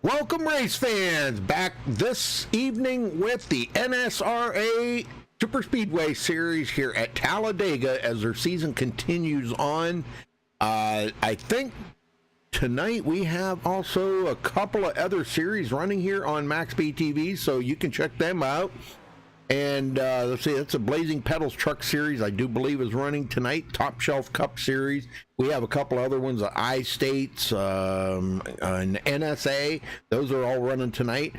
Welcome, race fans, back this evening with the NSRA Super Speedway Series here at Talladega as their season continues on. I think tonight we have also a couple of other series running here on MaxSpeedTV, so you can check them out. And let's see, it's a Blazing Pedals Truck Series, I do believe, is running tonight. Top Shelf Cup Series. We have a couple other ones, I-States, and NSA. Those are all running tonight.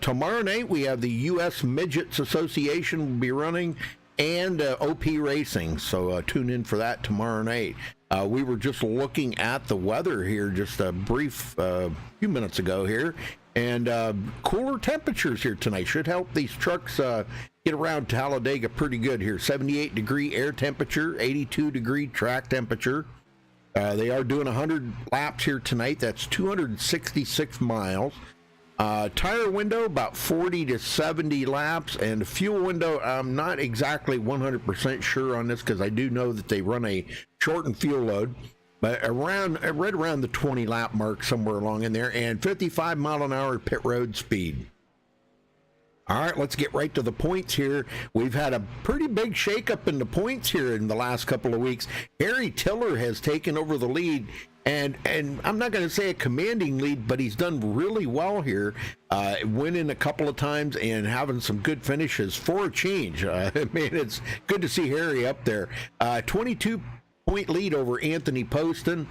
Tomorrow night, we have the U.S. Midgets Association will be running, and OP Racing. So tune in for that tomorrow night. We were just looking at the weather here just a brief few minutes ago here. And cooler temperatures here tonight should help these trucks get around Talladega pretty good here. 78-degree air temperature, 82-degree track temperature. They are doing 100 laps here tonight. That's 266 miles. Tire window, about 40 to 70 laps. And fuel window, I'm not exactly 100% sure on this because I do know that they run a shortened fuel load. But right around the 20 lap mark, somewhere along in there, and 55 mile an hour pit road speed. All right, let's get right to the points here. We've had a pretty big shakeup in the points here in the last couple of weeks. Harry Tiller has taken over the lead, and I'm not going to say a commanding lead, but he's done really well here, winning a couple of times and having some good finishes for a change. Man, it's good to see Harry up there. 22-point lead over Anthony Poston.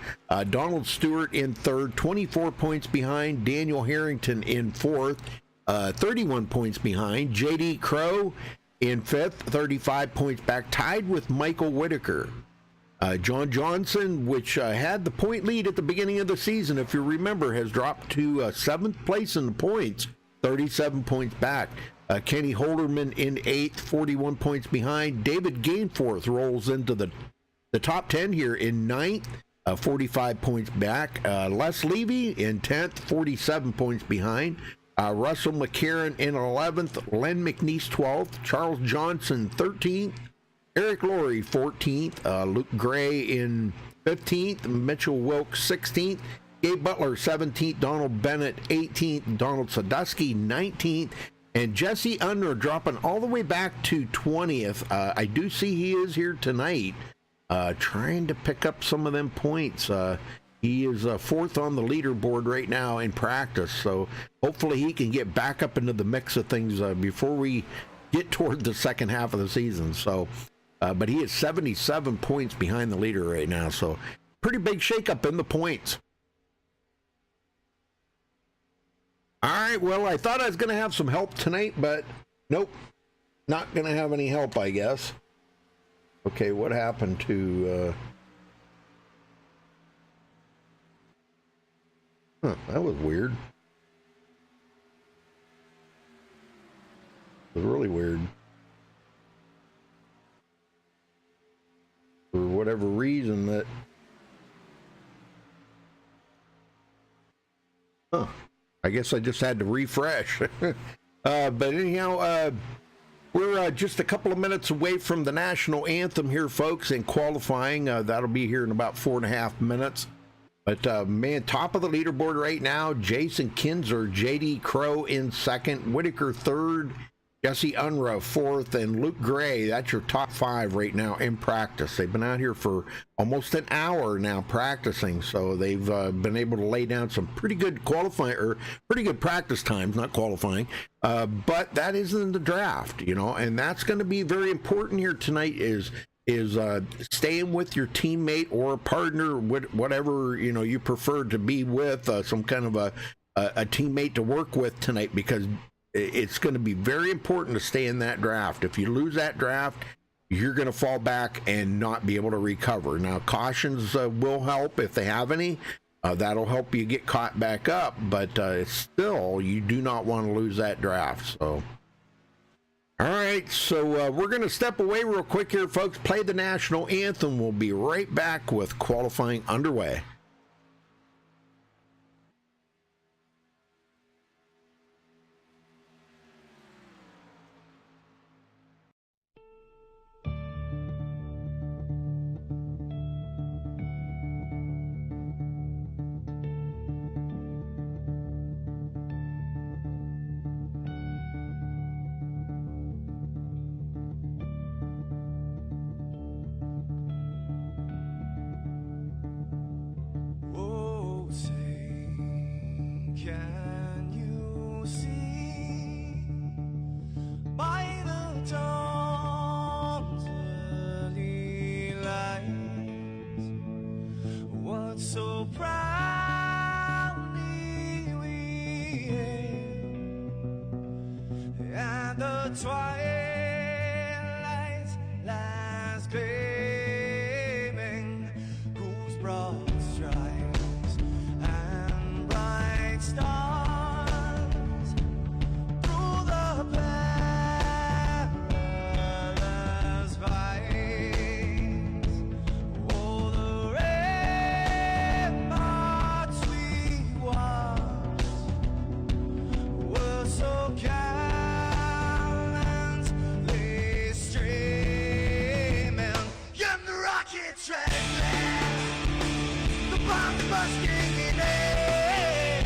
Donald Stewart in third, 24 points behind. Daniel Harrington in fourth, 31 points behind. J.D. Crow in fifth, 35 points back, tied with Michael Whitaker. John Johnson, which had the point lead at the beginning of the season, if you remember, has dropped to seventh place in the points, 37 points back. Kenny Holderman in eighth, 41 points behind. David Gainforth rolls into the top 10 here in ninth, 45 points back. Les Levy in 10th, 47 points behind. Russell McCarron in 11th, Len McNeese 12th, Charles Johnson 13th, Eric Laurie 14th, Luke Gray in 15th, Mitchell Wilkes 16th, Gabe Butler 17th, Donald Bennett 18th, Donald Sadusky 19th, and Jesse Unruh dropping all the way back to 20th. I do see he is here tonight. Trying to pick up some of them points. He is fourth on the leaderboard right now in practice, so hopefully he can get back up into the mix of things before we get toward the second half of the season. So, but he is 77 points behind the leader right now, so pretty big shakeup in the points. All right, well, I thought I was going to have some help tonight, but nope, not going to have any help, I guess. Okay, what happened to... that was weird. It was really weird. For whatever reason that... I guess I just had to refresh. But anyhow... we're just a couple of minutes away from the national anthem here, folks, and qualifying. That'll be here in about 4.5 minutes. But, man, top of the leaderboard right now, Jason Kinzer, J.D. Crow in second, Whitaker third, Jesse Unruh fourth, and Luke Gray. That's your top five right now in practice. They've been out here for almost an hour now practicing, so they've been able to lay down some pretty good qualifying, or pretty good practice times, not qualifying. But that isn't the draft, you know, and that's going to be very important here tonight is staying with your teammate or partner, whatever, you know, you prefer to be with, some kind of a teammate to work with tonight, because it's going to be very important to stay in that draft. If you lose that draft, you're going to fall back and not be able to recover. Now, cautions will help if they have any. That'll help you get caught back up, but still, you do not want to lose that draft. So, all right, so we're going to step away real quick here, folks. Play the national anthem. We'll be right back with qualifying underway. so proudly we hail, and the twilight's last gleaming, whose broad stripes and bright stars through the perilous fights, oh, the ramparts we watched were so gallantly streaming, and the rockets red, the bombs bursting in air,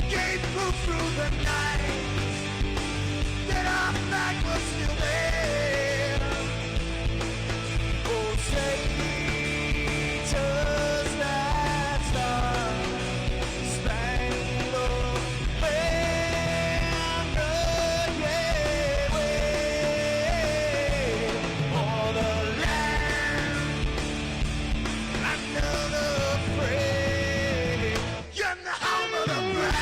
gave proof through the night that our flag was still there. Oh, say, does that star-spangled banner yet wave o'er the land under the frame, and the home of the brave?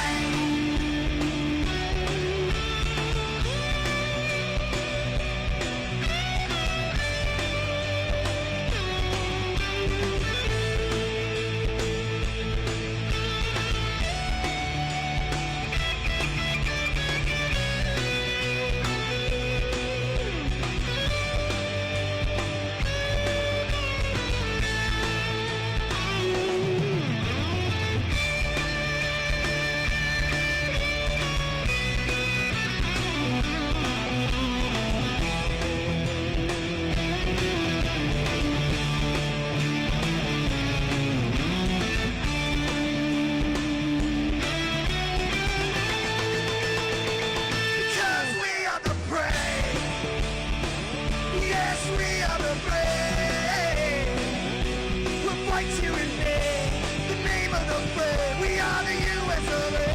Because we are the brave. Yes, we are the brave. We'll fight to invade the name of the brave. We are the US of A.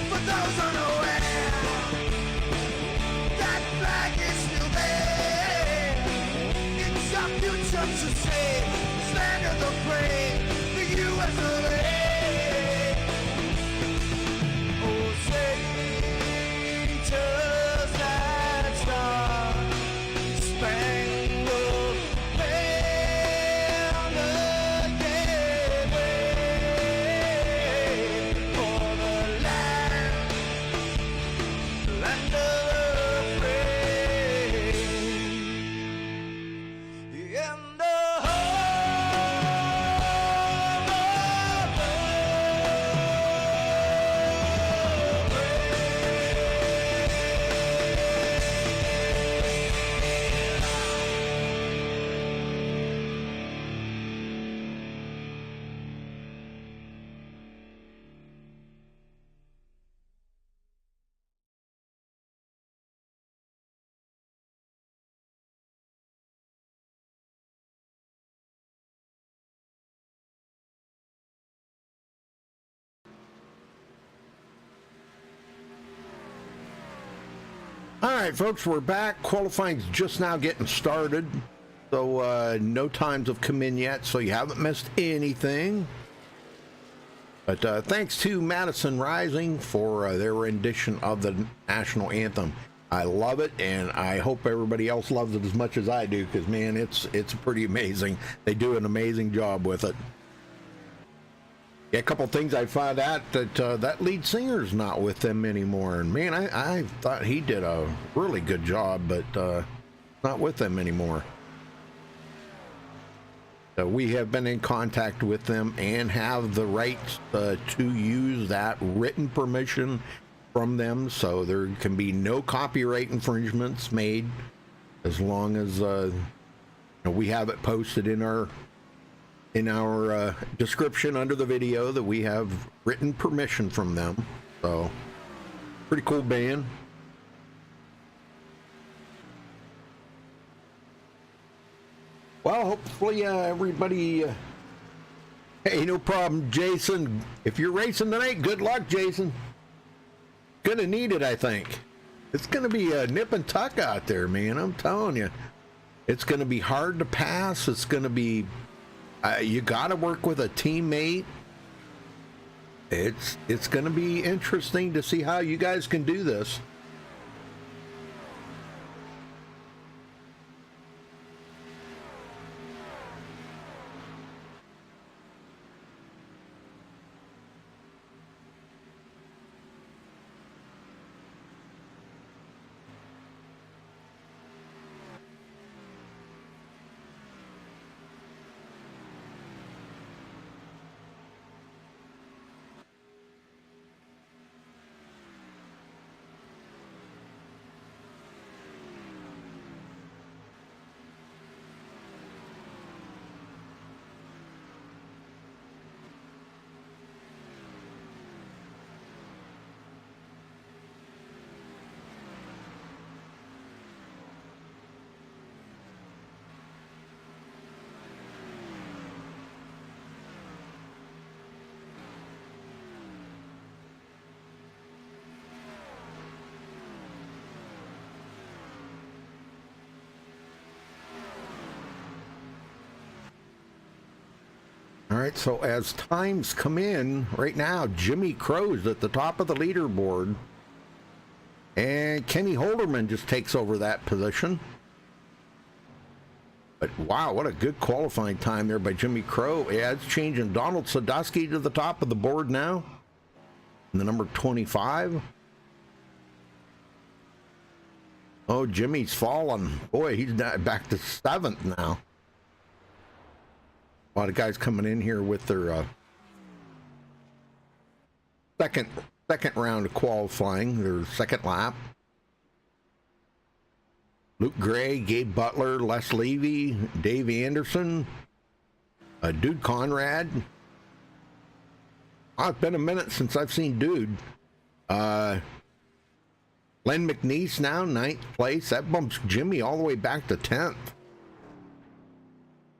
For those unaware, that flag is still there. It's our future to save. Stand of the brave, the US of A. Oh, say, does that star-spangled banner yet wave o'er the land of the free, and the All right, folks, we're back. Qualifying's just now getting started, so no times have come in yet, so you haven't missed anything. But thanks to Madison Rising for their rendition of the national anthem. I love it, and I hope everybody else loves it as much as I do, because, man, it's pretty amazing. They do an amazing job with it. Yeah, a couple things I found out that that lead singer's not with them anymore, and man, I thought he did a really good job, but not with them anymore. We have been in contact with them and have the rights to use that written permission from them, so there can be no copyright infringements made as long as we have it posted in our description under the video that we have written permission from them. So pretty cool band. Well, hopefully everybody hey, no problem, Jason. If you're racing tonight, good luck, Jason. Gonna need it, I think. It's gonna be a nip and tuck out there, man. I'm telling you, it's gonna be hard to pass. It's gonna be You got to work with a teammate. It's going to be interesting to see how you guys can do this. All right, so as times come in, right now, Jimmy Crow's at the top of the leaderboard. And Kenny Holderman just takes over that position. But wow, what a good qualifying time there by Jimmy Crow. Yeah, it's changing. Donald Sadowski to the top of the board now. And the number 25. Oh, Jimmy's fallen. Boy, he's back to 7th now. A lot of guys coming in here with their second round of qualifying, their second lap. Luke Gray, Gabe Butler, Les Levy, Dave Anderson, Dude Conrad. Oh, it's been a minute since I've seen Dude. Len McNeese now, 9th place. That bumps Jimmy all the way back to 10th.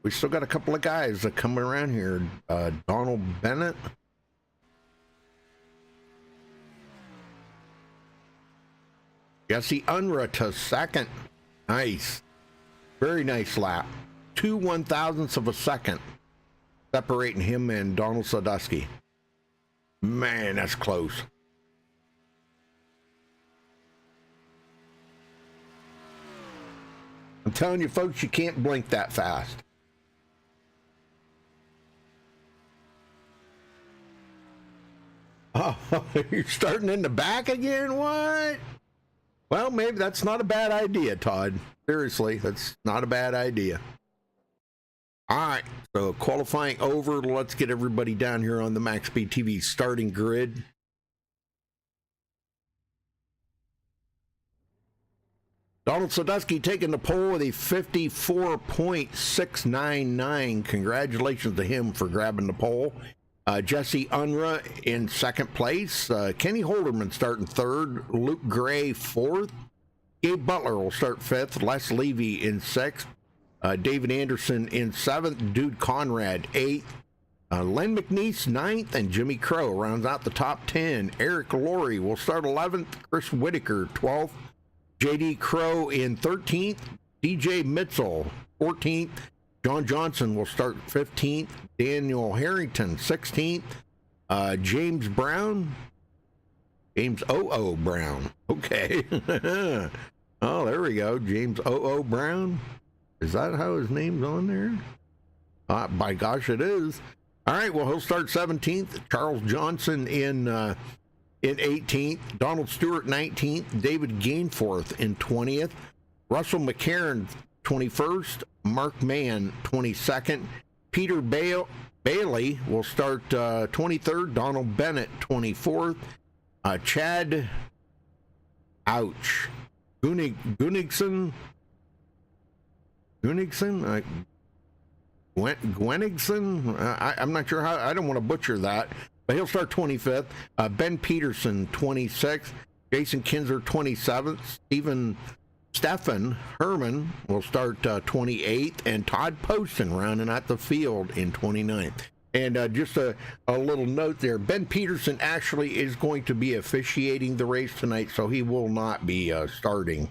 We still got a couple of guys that coming around here. Donald Bennett. Jesse Unruh to 2nd. Nice. Very nice lap. 2 1,000ths of a second separating him and Donald Sadowski. Man, that's close. I'm telling you, folks, you can't blink that fast. Oh, you're starting in the back again? What? Well, maybe that's not a bad idea, Todd. Seriously, that's not a bad idea. All right, so qualifying over. Let's get everybody down here on the MaxSpeedTV starting grid. Donald Sadowski taking the pole with a 54.699. Congratulations to him for grabbing the pole. Jesse Unruh in 2nd place. Kenny Holderman starting 3rd. Luke Gray 4th. Gabe Butler will start 5th. Les Levy in 6th. David Anderson in 7th. Dude Conrad 8th. Len McNeese 9th. And Jimmy Crow rounds out the top 10. Eric Laurie will start 11th. Chris Whitaker 12th. JD Crow in 13th. DJ Mitchell 14th. John Johnson will start 15th. Daniel Harrington 16th. James Brown. James O.O. Brown. Okay. Oh, there we go. James O.O. Brown. Is that how his name's on there? By gosh, it is. All right, well, he'll start 17th. Charles Johnson in 18th. Donald Stewart 19th. David Gainforth in 20th. Russell McCarron 21st. Mark Mann 22nd. Peter Bailey will start 23rd. Donald Bennett 24th. Chad Gunigson I'm not sure how. I don't want to butcher that, but he'll start 25th. Ben Peterson 26th. Jason Kinzer 27th. Stefan Herman will start 28th, and Todd Poston rounding out the field in 29th. And just a little note there, Ben Peterson actually is going to be officiating the race tonight, so he will not be starting.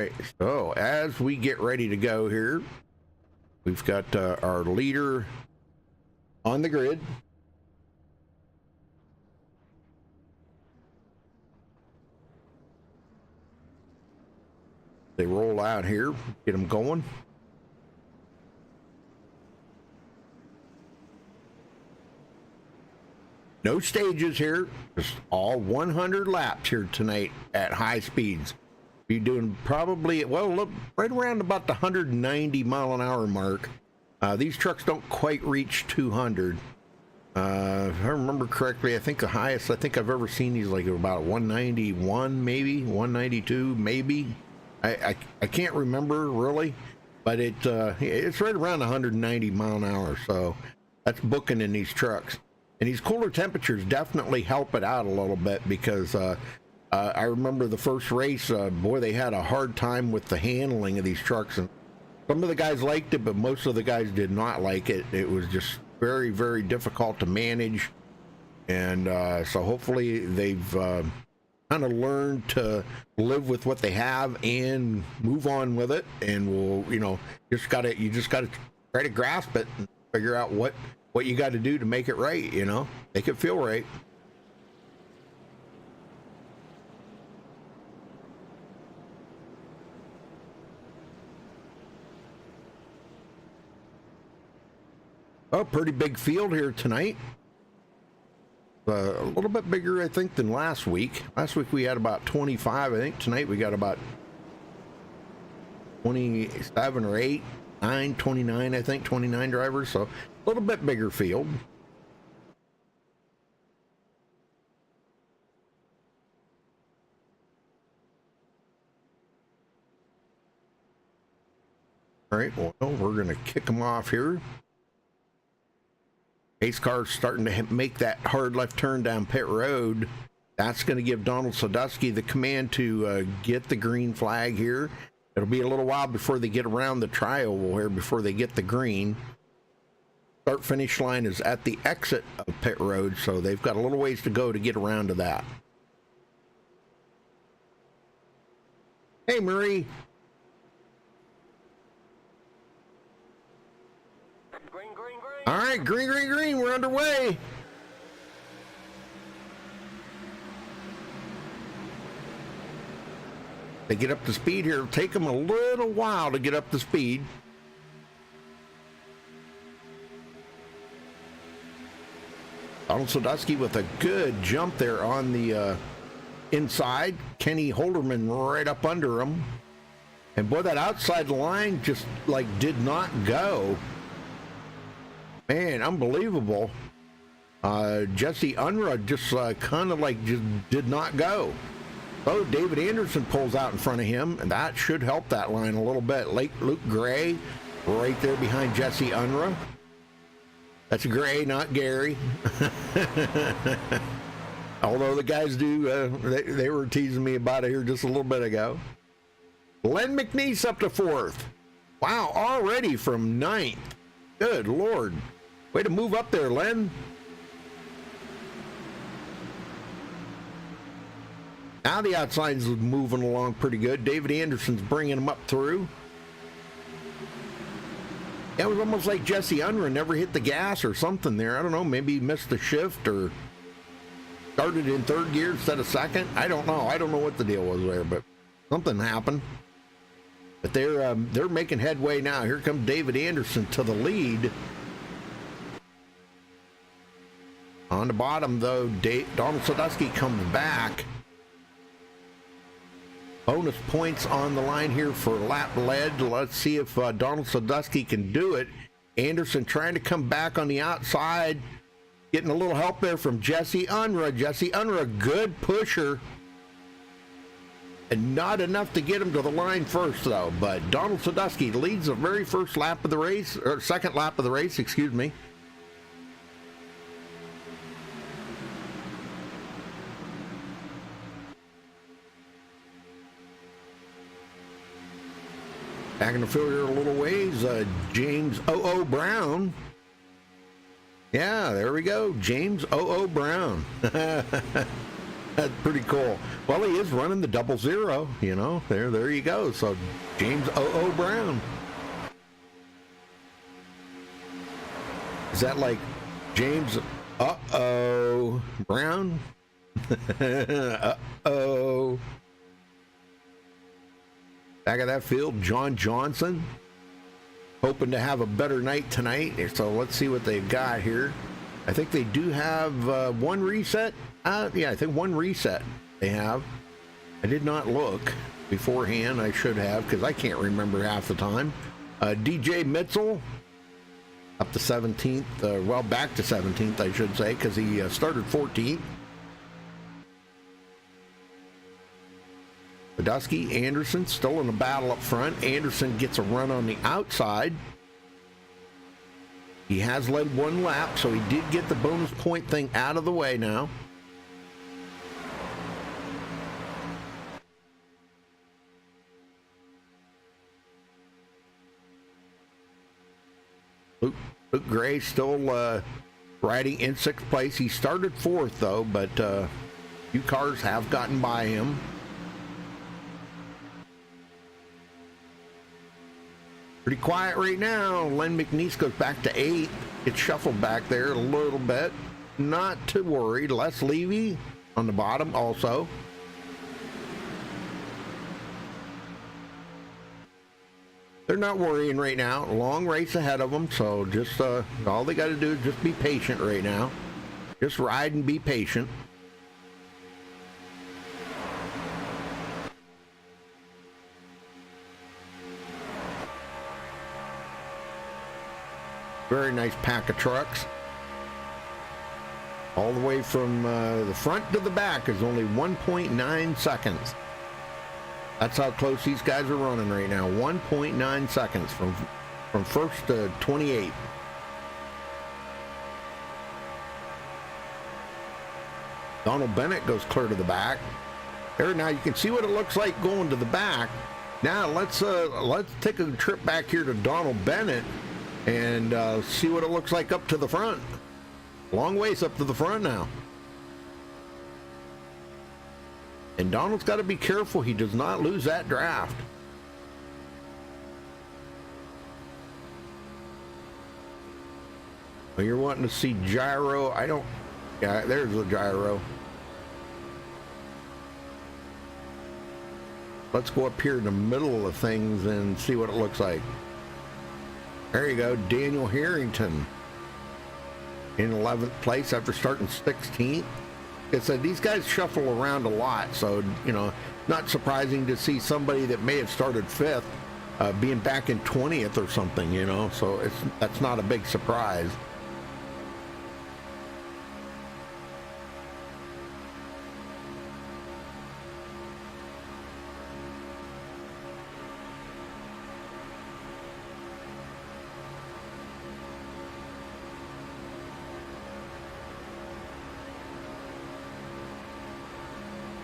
right, so as we get ready to go here, we've got our leader on the grid. They roll out here, get them going. No stages here, just all 100 laps here tonight at high speeds. Be doing probably, well, look, right around about the 190 mile an hour mark. These trucks don't quite reach 200. If I remember correctly, I think the highest I think I've ever seen these like about 191, maybe 192, maybe. I can't remember really, but it's right around 190 mile an hour. So that's booking in these trucks. And these cooler temperatures definitely help it out a little bit because I remember the first race, boy, they had a hard time with the handling of these trucks. And some of the guys liked it, but most of the guys did not like it. It was just very, very difficult to manage. And so hopefully they've kind of learned to live with what they have and move on with it. And we'll, you just got to try to grasp it and figure out what you got to do to make it right, make it feel right. Oh, pretty big field here tonight. A little bit bigger, I think, than last week. Last week we had about 25. I think tonight we got about 27 or 8, 9, 29, I think, 29 drivers. So a little bit bigger field. All right, well, we're going to kick them off here. Pace car's starting to make that hard left turn down pit road. That's going to give Donald Sadusky the command to get the green flag here. It'll be a little while before they get around the tri-oval here, before they get the green. Start finish line is at the exit of pit road, so they've got a little ways to go to get around to that. Hey, Marie. Green, green, green. All right, green, green, green. We're underway. They get up to speed here. It'll take them a little while to get up to speed. Donald Sadusky with a good jump there on the inside. Kenny Holderman right up under him. And boy, that outside line just like did not go. Man, unbelievable. Jesse Unruh just kind of like just did not go. Oh, David Anderson pulls out in front of him, and that should help that line a little bit. Luke Gray right there behind Jesse Unruh. That's Gray, not Gary. Although the guys do, they were teasing me about it here just a little bit ago. Len McNeese up to 4th. Wow, already from 9th. Good Lord. Way to move up there, Len. Now the outside's moving along pretty good. David Anderson's bringing him up through. It was almost like Jesse Unruh never hit the gas or something there. I don't know. Maybe he missed the shift or started in 3rd gear instead of 2nd. I don't know. I don't know what the deal was there, but something happened. But they're making headway now. Here comes David Anderson to the lead. On the bottom, though, Donald Sadusky comes back. Bonus points on the line here for lap led. Let's see if Donald Sadusky can do it. Anderson trying to come back on the outside. Getting a little help there from Jesse Unruh. Jesse Unruh, good pusher. And not enough to get him to the line first, though. But Donald Sadusky leads the very first lap of the race, or second lap of the race, excuse me. Back in the field here a little ways, James O.O. Brown. Yeah, there we go. James O.O. Brown. That's pretty cool. Well, he is running the 00, you know. There you go. So James O.O. Brown. Is that like James Uh-oh Brown? Uh-oh. Back of that field, John Johnson. Hoping to have a better night tonight. So let's see what they've got here. I think they do have one reset. Yeah, I think one reset they have. I did not look beforehand. I should have, because I can't remember half the time. DJ Mitchell up to 17th. Well, back to 17th, I should say, because he started 14th. Badusky, Anderson still in the battle up front. Anderson gets a run on the outside. He has led one lap, so he did get the bonus point thing out of the way now. Luke Gray still riding in 6th place. He started 4th, though, but a few cars have gotten by him. Pretty quiet right now. Len McNeese goes back to 8th. Gets shuffled back there a little bit. Not to worry. Les Levy on the bottom also. They're not worrying right now. Long race ahead of them, so just all they got to do is just be patient right now. Just ride and be patient. Very nice pack of trucks. All the way from the front to the back is only 1.9 seconds. That's how close these guys are running right now. 1.9 seconds from first to 28. Donald Bennett goes clear to the back. There, now you can see what it looks like going to the back. Now let's take a trip back here to Donald Bennett and see what it looks like up to the front. Long ways up to the front now. And Donald's got to be careful he does not lose that draft. Well, you're wanting to see gyro. Yeah, there's the gyro. Let's go up here in the middle of things and see what it looks like. There you go, Daniel Harrington in 11th place after starting 16th. Like I said, these guys shuffle around a lot, so, you know, not surprising to see somebody that may have started 5th being back in 20th or something, you know, so that's not a big surprise.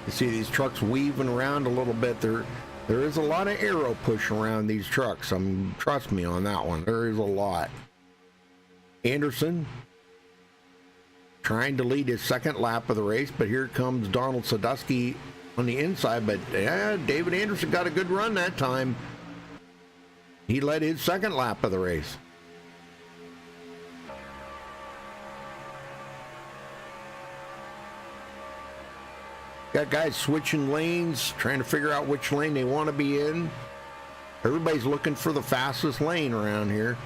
You see these trucks weaving around a little bit. There is a lot of aero push around these trucks. Trust me on that one. There is a lot. Anderson trying to lead his 2nd lap of the race, but here comes Donald Sadusky on the inside. But yeah, David Anderson got a good run that time. He led his 2nd lap of the race. Got guys switching lanes, trying to figure out which lane they want to be in. Everybody's looking for the fastest lane around here.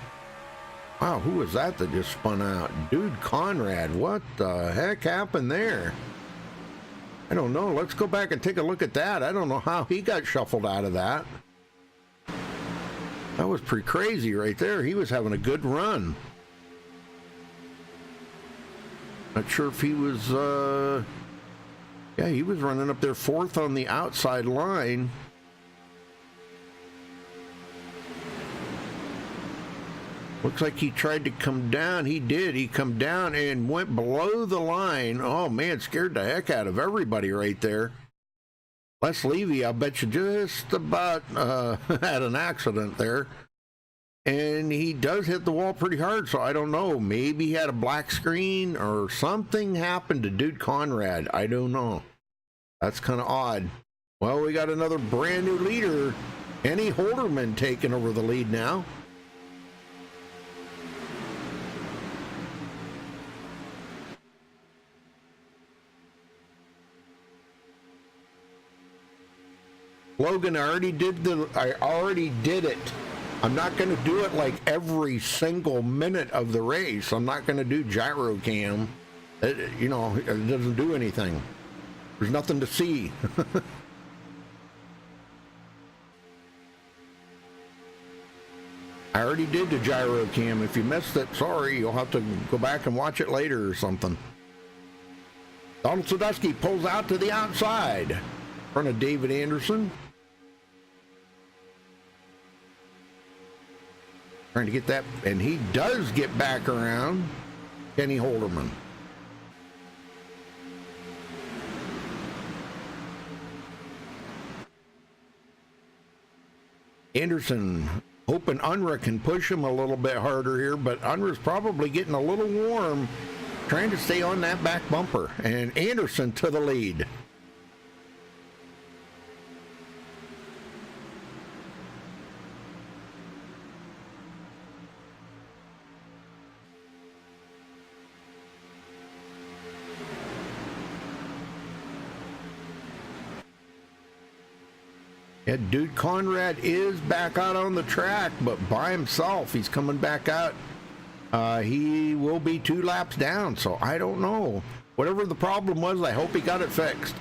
Wow, who was that just spun out? Dude Conrad, what the heck happened there? I don't know. Let's go back and take a look at that. I don't know how he got shuffled out of that. That was pretty crazy right there. He was having a good run. Not sure if he was... Yeah, he was running up there 4th on the outside line. Looks like he tried to come down. He did. He come down and went below the line. Oh, man, scared the heck out of everybody right there. Les Levy, I bet you just about had an accident there. And he does hit the wall pretty hard, so I don't know. Maybe he had a black screen or something happened to Dude Conrad. I don't know. That's kind of odd. Well, we got another brand new leader, Kenny Holderman, taking over the lead now. Logan, I already did it. I'm not going to do it like every single minute of the race. I'm not going to do gyro cam. It doesn't do anything. There's nothing to see. I already did the gyro cam. If you missed it, sorry, you'll have to go back and watch it later or something. Donald Sadusky pulls out to the outside in front of David Anderson. Trying to get that, and he does get back around Kenny Holderman. Anderson hoping Unruh can push him a little bit harder here, but Unruh's probably getting a little warm, trying to stay on that back bumper, and Anderson to the lead. Yeah, Dude Conrad is back out on the track, but by himself. He's coming back out. He will be 2 laps down, so I don't know. Whatever the problem was, I hope he got it fixed.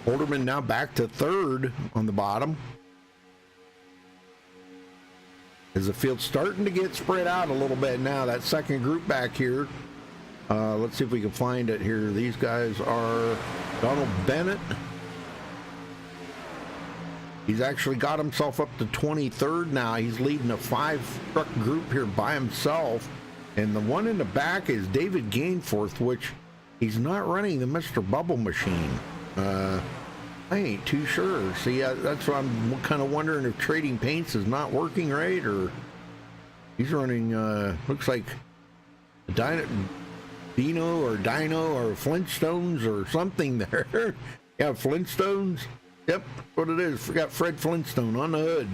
Holderman now back to 3rd on the bottom. As the field's starting to get spread out a little bit now, that second group back here. Let's see if we can find it here. These guys are Donald Bennett. He's actually got himself up to 23rd now. He's leading a 5-truck group here by himself. And the one in the back is David Gainforth, which he's not running the Mr. Bubble machine. I ain't too sure. See, that's what I'm kind of wondering, if Trading Paints is not working right, or he's running, looks like Dino or Flintstones or something there. Yeah, Flintstones. Yep, what it is. Forgot Fred Flintstone on the hood.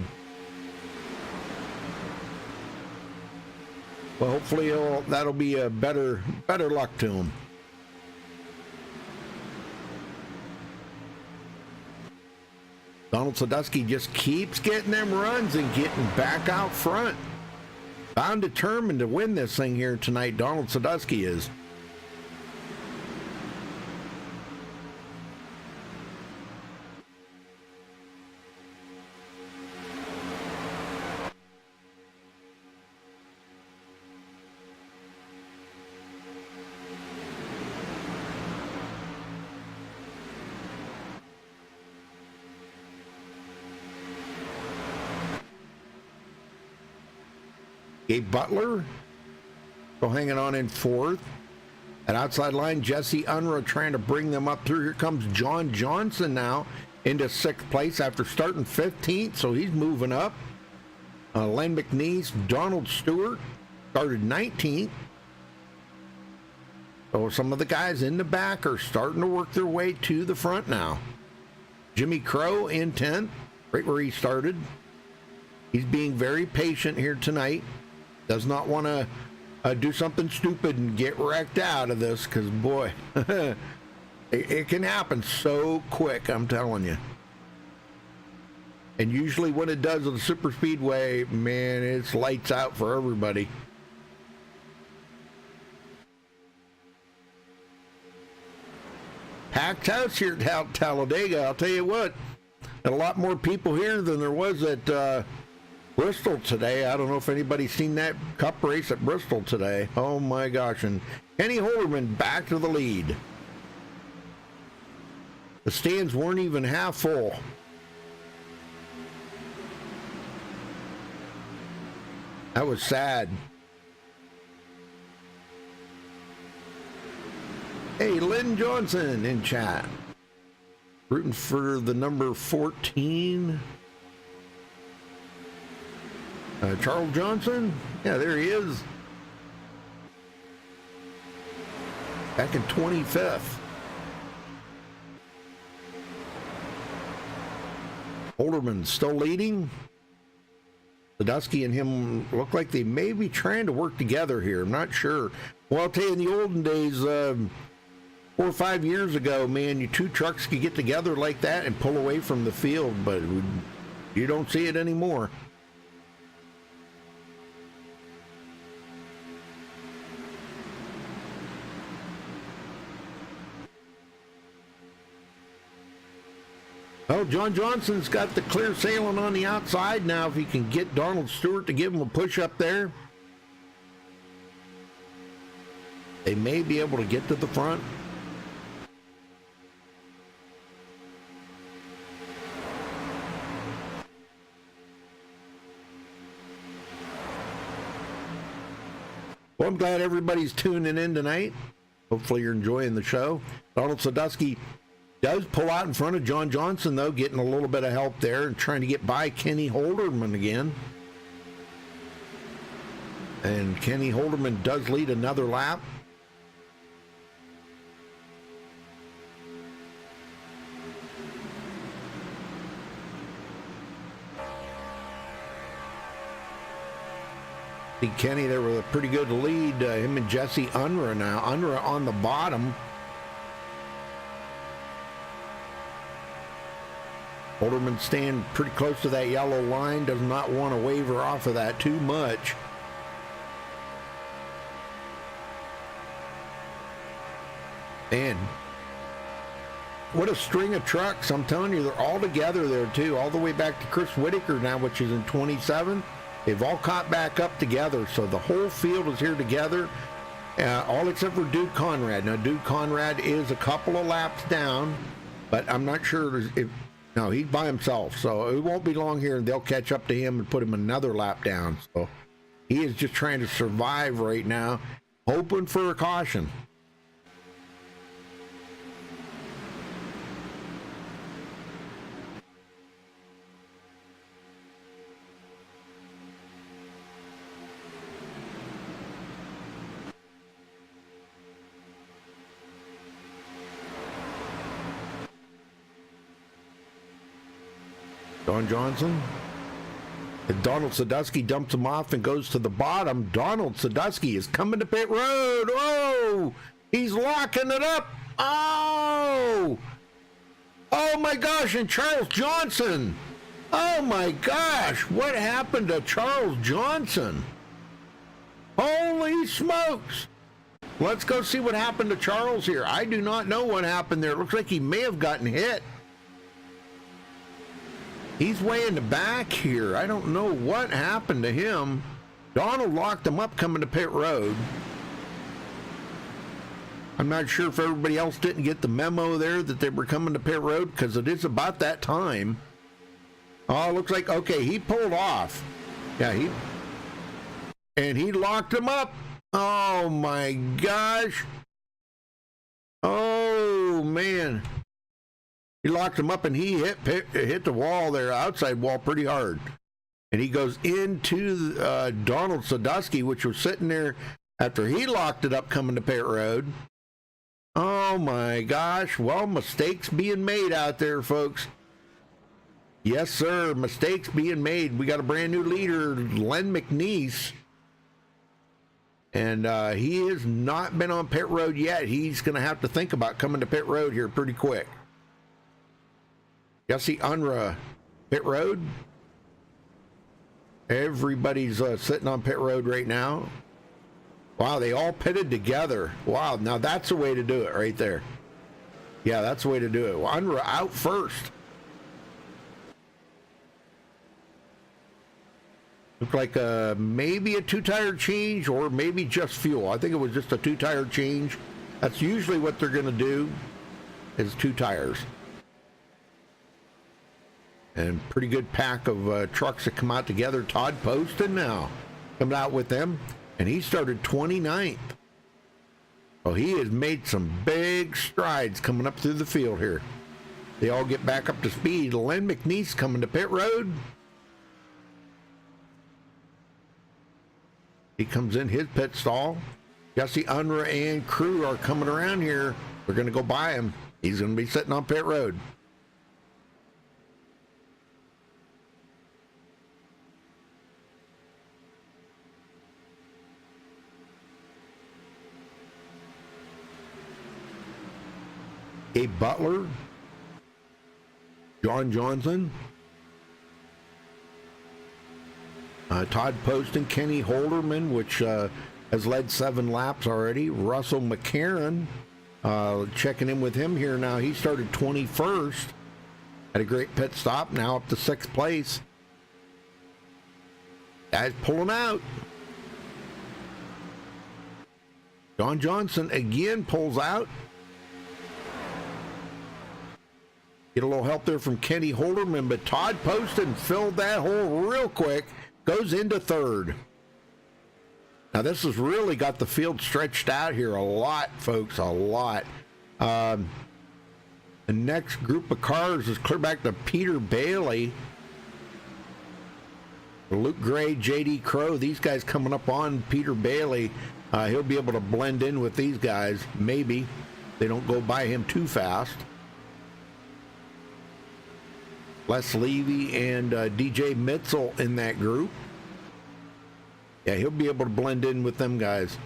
Well, hopefully that'll be a better luck to him. Donald Sadusky just keeps getting them runs and getting back out front. Bound determined to win this thing here tonight, Donald Sadusky is. Gabe Butler still hanging on in 4th. At outside line, Jesse Unruh trying to bring them up through. Here comes John Johnson now into 6th place after starting 15th, so he's moving up. Len McNeese, Donald Stewart started 19th. So some of the guys in the back are starting to work their way to the front now. Jimmy Crow in 10th, right where he started. He's being very patient here tonight. Does not want to do something stupid and get wrecked out of this, because, boy, it can happen so quick, I'm telling you. And usually when it does at the super speedway, man, it's lights out for everybody. Packed house here at Talladega, I'll tell you what. And a lot more people here than there was at Bristol today. I don't know if anybody's seen that cup race at Bristol today. Oh my gosh. And Kenny Holderman back to the lead. The stands weren't even half full. That was sad. Hey, Lynn Johnson in chat. Rooting for the number 14. Charles Johnson. Yeah, there he is. Back in 25th. Holderman still leading. Sadusky and him look like they may be trying to work together here. I'm not sure. Well, I'll tell you, in the olden days, 4 or 5 years ago, man, you two trucks could get together like that and pull away from the field, but you don't see it anymore. Oh, John Johnson's got the clear sailing on the outside now. If he can get Donald Stewart to give him a push up there, they may be able to get to the front. Well, I'm glad everybody's tuning in tonight. Hopefully you're enjoying the show. Donald Sadusky does pull out in front of John Johnson, though, getting a little bit of help there and trying to get by Kenny Holderman again. And Kenny Holderman does lead another lap. See Kenny there with a pretty good lead. Him and Jesse Unruh now. Unruh on the bottom. Holderman staying pretty close to that yellow line. Does not want to waver off of that too much. And what a string of trucks. I'm telling you, they're all together there too. All the way back to Chris Whitaker now, which is in 27. They've all caught back up together. So the whole field is here together. All except for Duke Conrad. Now, Duke Conrad is a couple of laps down, but I'm not sure if... No, he's by himself, so it won't be long here, and they'll catch up to him and put him another lap down. So he is just trying to survive right now, hoping for a caution. Don Johnson. And Donald Sadusky dumps him off and goes to the bottom. Donald Sadusky is coming to pit road. Oh, he's locking it up. Oh, oh my gosh. And Charles Johnson. Oh my gosh. What happened to Charles Johnson? Holy smokes. Let's go see what happened to Charles here. I do not know what happened there. It looks like he may have gotten hit. He's way in the back here. I don't know what happened to him. Donald locked him up coming to pit road. I'm not sure if everybody else didn't get the memo there that they were coming to pit road, because it is about that time. Oh, it looks like, okay, he pulled off. Yeah, he locked him up. Oh my gosh. Oh man. He locked him up and he hit the wall there, outside wall, pretty hard. And he goes into Donald Sadusky, which was sitting there after he locked it up coming to pit road. Oh my gosh. Well, mistakes being made out there, folks. Yes, sir. Mistakes being made. We got a brand new leader, Len McNeese. And he has not been on pit road yet. He's going to have to think about coming to pit road here pretty quick. Jesse Unruh, pit road. Everybody's sitting on pit road right now. Wow, they all pitted together. Wow, now that's the way to do it right there. Yeah, that's the way to do it. Well, Unruh out first. Looked like maybe a two-tire change or maybe just fuel. I think it was just a two-tire change. That's usually what they're going to do, is two tires. And pretty good pack of trucks that come out together. Todd Poston now coming out with them, and he started 29th. Oh, he has made some big strides coming up through the field here. They all get back up to speed. Len McNeese coming to pit road. He comes in his pit stall. Jesse Unruh and crew are coming around here. We're going to go by him. He's going to be sitting on pit road. Gabe Butler, John Johnson, Todd Poston, Kenny Holderman, which has led 7 laps already. Russell McCarron, checking in with him here now. He started 21st, had a great pit stop, now up to 6th place. Guys pulling out. John Johnson again pulls out. Get a little help there from Kenny Holderman, but Todd Poston filled that hole real quick, goes into 3rd. Now this has really got the field stretched out here a lot, folks, a lot. The next group of cars is clear back to Peter Bailey, Luke Gray, JD Crow. These guys coming up on Peter Bailey. He'll be able to blend in with these guys, maybe. They don't go by him too fast. Les Levy and DJ Mitzel in that group. Yeah, he'll be able to blend in with them guys.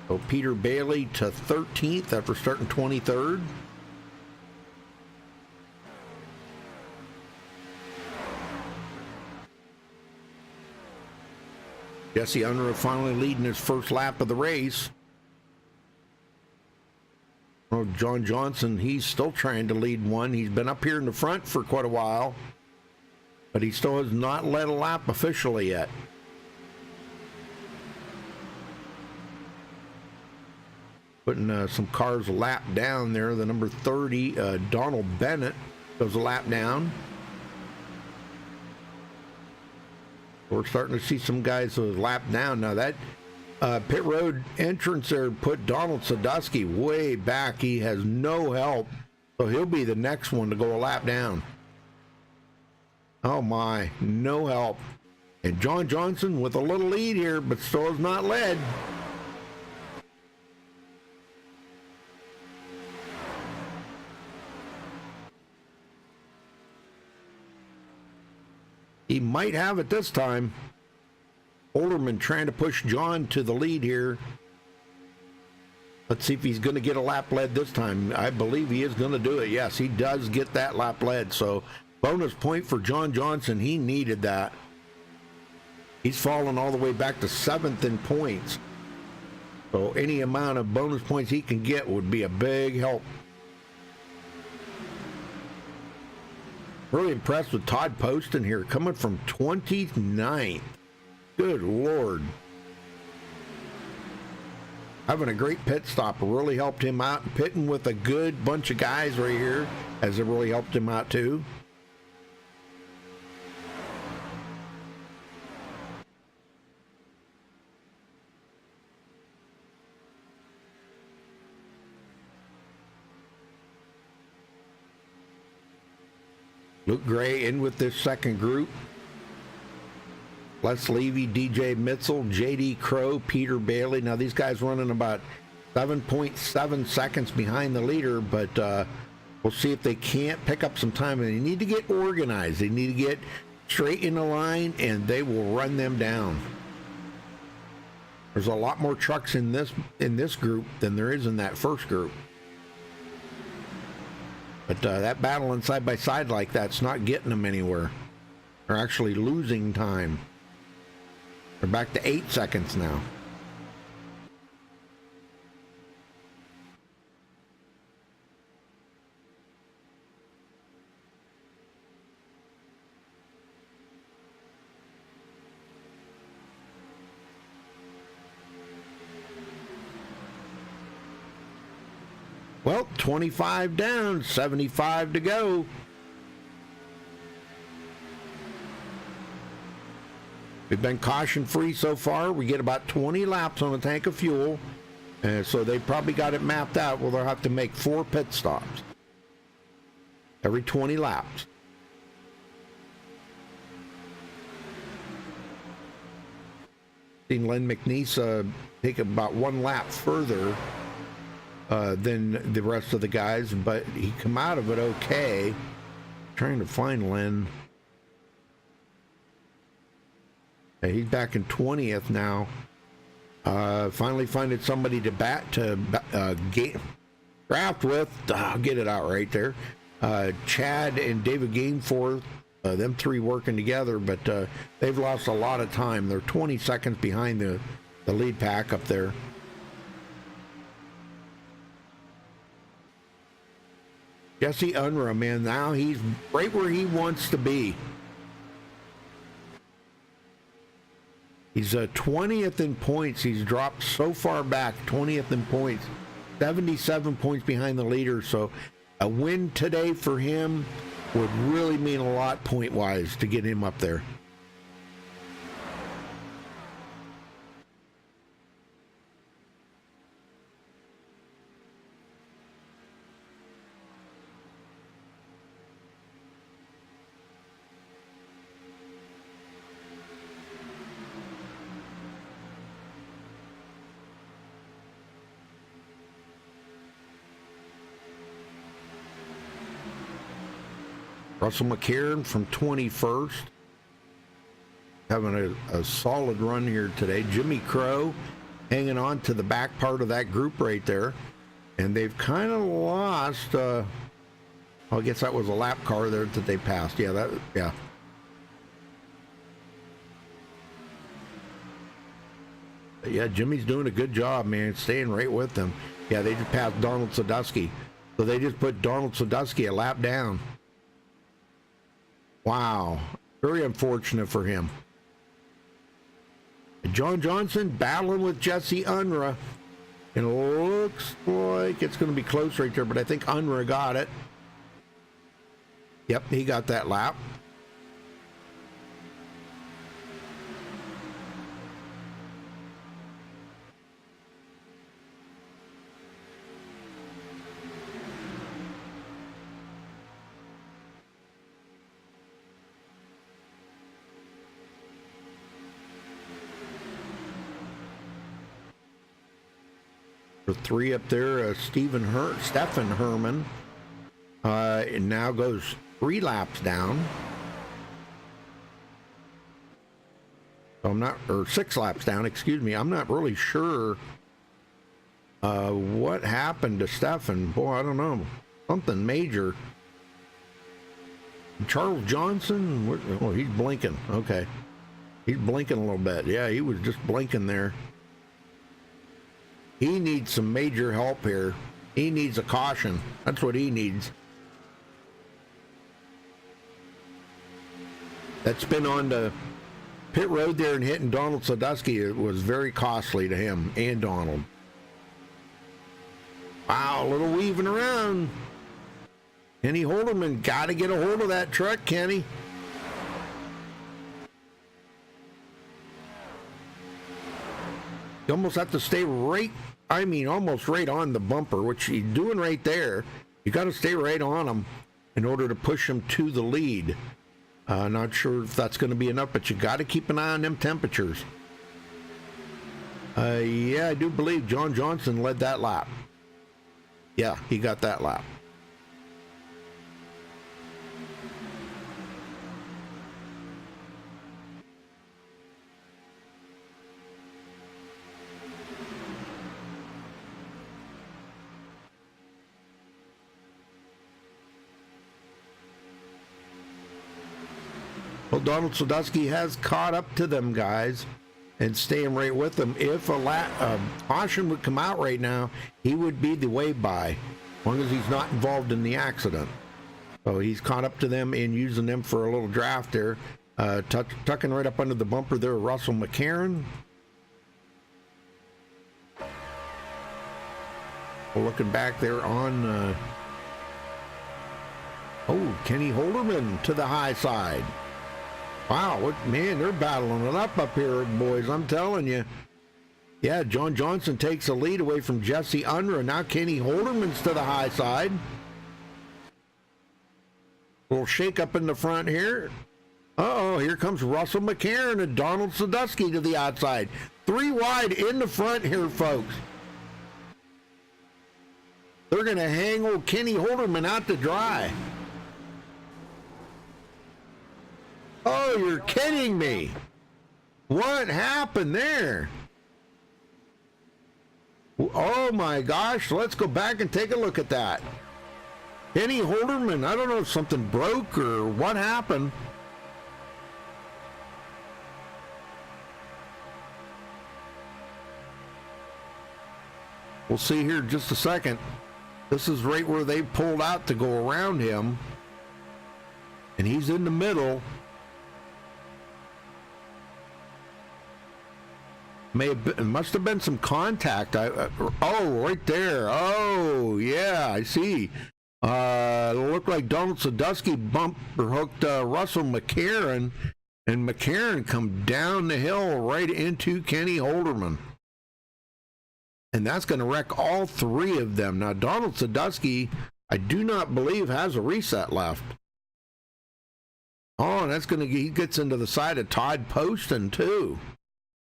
So Peter Bailey to 13th after starting 23rd. Jesse Unruh finally leading his first lap of the race. Oh, John Johnson, he's still trying to lead one. He's been up here in the front for quite a while, but he still has not led a lap officially yet. Putting some cars a lap down there. The number 30, Donald Bennett, goes a lap down. We're starting to see some guys with a lap down. Now that pit road entrance there put Donald Sadusky way back. He has no help, so he'll be the next one to go a lap down. Oh my, no help. And John Johnson with a little lead here, but still has not led. He might have it this time. Holderman trying to push John to the lead here. Let's see if he's going to get a lap led this time. I believe he is going to do it. Yes, he does get that lap led. So bonus point for John Johnson. He needed that. He's fallen all the way back to 7th in points. So any amount of bonus points he can get would be a big help. Really impressed with Todd Poston here, coming from 29th. Good Lord. Having a great pit stop really helped him out. Pitting with a good bunch of guys right here has really helped him out too. Luke Gray in with this second group. Les Levy, DJ Mitzel, JD Crow, Peter Bailey. Now these guys running about 7.7 seconds behind the leader, but we'll see if they can't pick up some time. And they need to get organized. They need to get straight in the line, and they will run them down. There's a lot more trucks in this group than there is in that first group. But that battling side by side like that's not getting them anywhere. They're actually losing time. They're back to 8 seconds now. Well, 25 down, 75 to go. We've been caution free so far. We get about 20 laps on a tank of fuel. And so they probably got it mapped out. Well, they'll have to make 4 pit stops every 20 laps. Seen Len McNeese take about 1 lap further than the rest of the guys, but he come out of it okay. Trying to find Len. Yeah, he's back in 20th now. Finally finding somebody to draft with. I'll get it out right there. Chad and David Gainforth, them 3 working together, but they've lost a lot of time. They're 20 seconds behind the lead pack up there. Jesse Unruh, man, now he's right where he wants to be. He's 20th in points. He's dropped so far back, 20th in points, 77 points behind the leader. So a win today for him would really mean a lot point-wise to get him up there. Russell McCarron from 21st. Having a solid run here today. Jimmy Crow hanging on to the back part of that group right there. And they've kind of lost, I guess that was a lap car there that they passed. Yeah, yeah. But yeah, Jimmy's doing a good job, man, staying right with them. Yeah, they just passed Donald Sadusky. So they just put Donald Sadusky a lap down. Wow, very unfortunate for him. John Johnson battling with Jesse Unruh. And it looks like it's going to be close right there, but I think Unruh got it. Yep, he got that lap. For 3 up there, Stephen Herman, and now goes 3 laps down. I'm not, or 6 laps down, excuse me. I'm not really sure what happened to Stephen. Boy, I don't know. Something major. Charles Johnson, oh, he's blinking. Okay. He's blinking a little bit. Yeah, he was just blinking there. He needs some major help here. He needs a caution. That's what he needs. That spin on the pit road there and hitting Donald Sadusky, it was very costly to him and Donald. Wow, a little weaving around. Kenny Holderman got to get a hold of that truck, Kenny. You almost have to stay right, almost right on the bumper, which he's doing right there. You got to stay right on him in order to push him to the lead. Not sure if that's going to be enough, but you got to keep an eye on them temperatures. Yeah, I do believe John Johnson led that lap. Yeah, he got that lap. Well, Donald Sadusky has caught up to them guys and staying right with them. If a caution would come out right now, he would be the way by, as long as he's not involved in the accident. So he's caught up to them and using them for a little draft there. Tucking right up under the bumper there, Russell McCarron. Looking back there on, Kenny Holderman to the high side. Wow, man, they're battling it up here, boys. I'm telling you. Yeah, John Johnson takes the lead away from Jesse Unruh. Now Kenny Holderman's to the high side. Little shake up in the front here. Uh-oh, here comes Russell McCarron and Donald Sadusky to the outside. 3 wide in the front here, folks. They're going to hang old Kenny Holderman out to dry. Oh, you're kidding me. What happened there? Oh my gosh, let's go back and take a look at that. Kenny Holderman, I don't know if something broke or what happened. We'll see here in just a second. This is right where they pulled out to go around him. And he's in the middle. Must have been some contact. Oh, right there. Oh, yeah, I see. It looked like Donald Sadusky bumped or hooked Russell McCarron, and McCarron come down the hill right into Kenny Holderman. And that's going to wreck all 3 of them. Now, Donald Sadusky, I do not believe, has a reset left. Oh, and that's going to, he gets into the side of Todd Poston, too.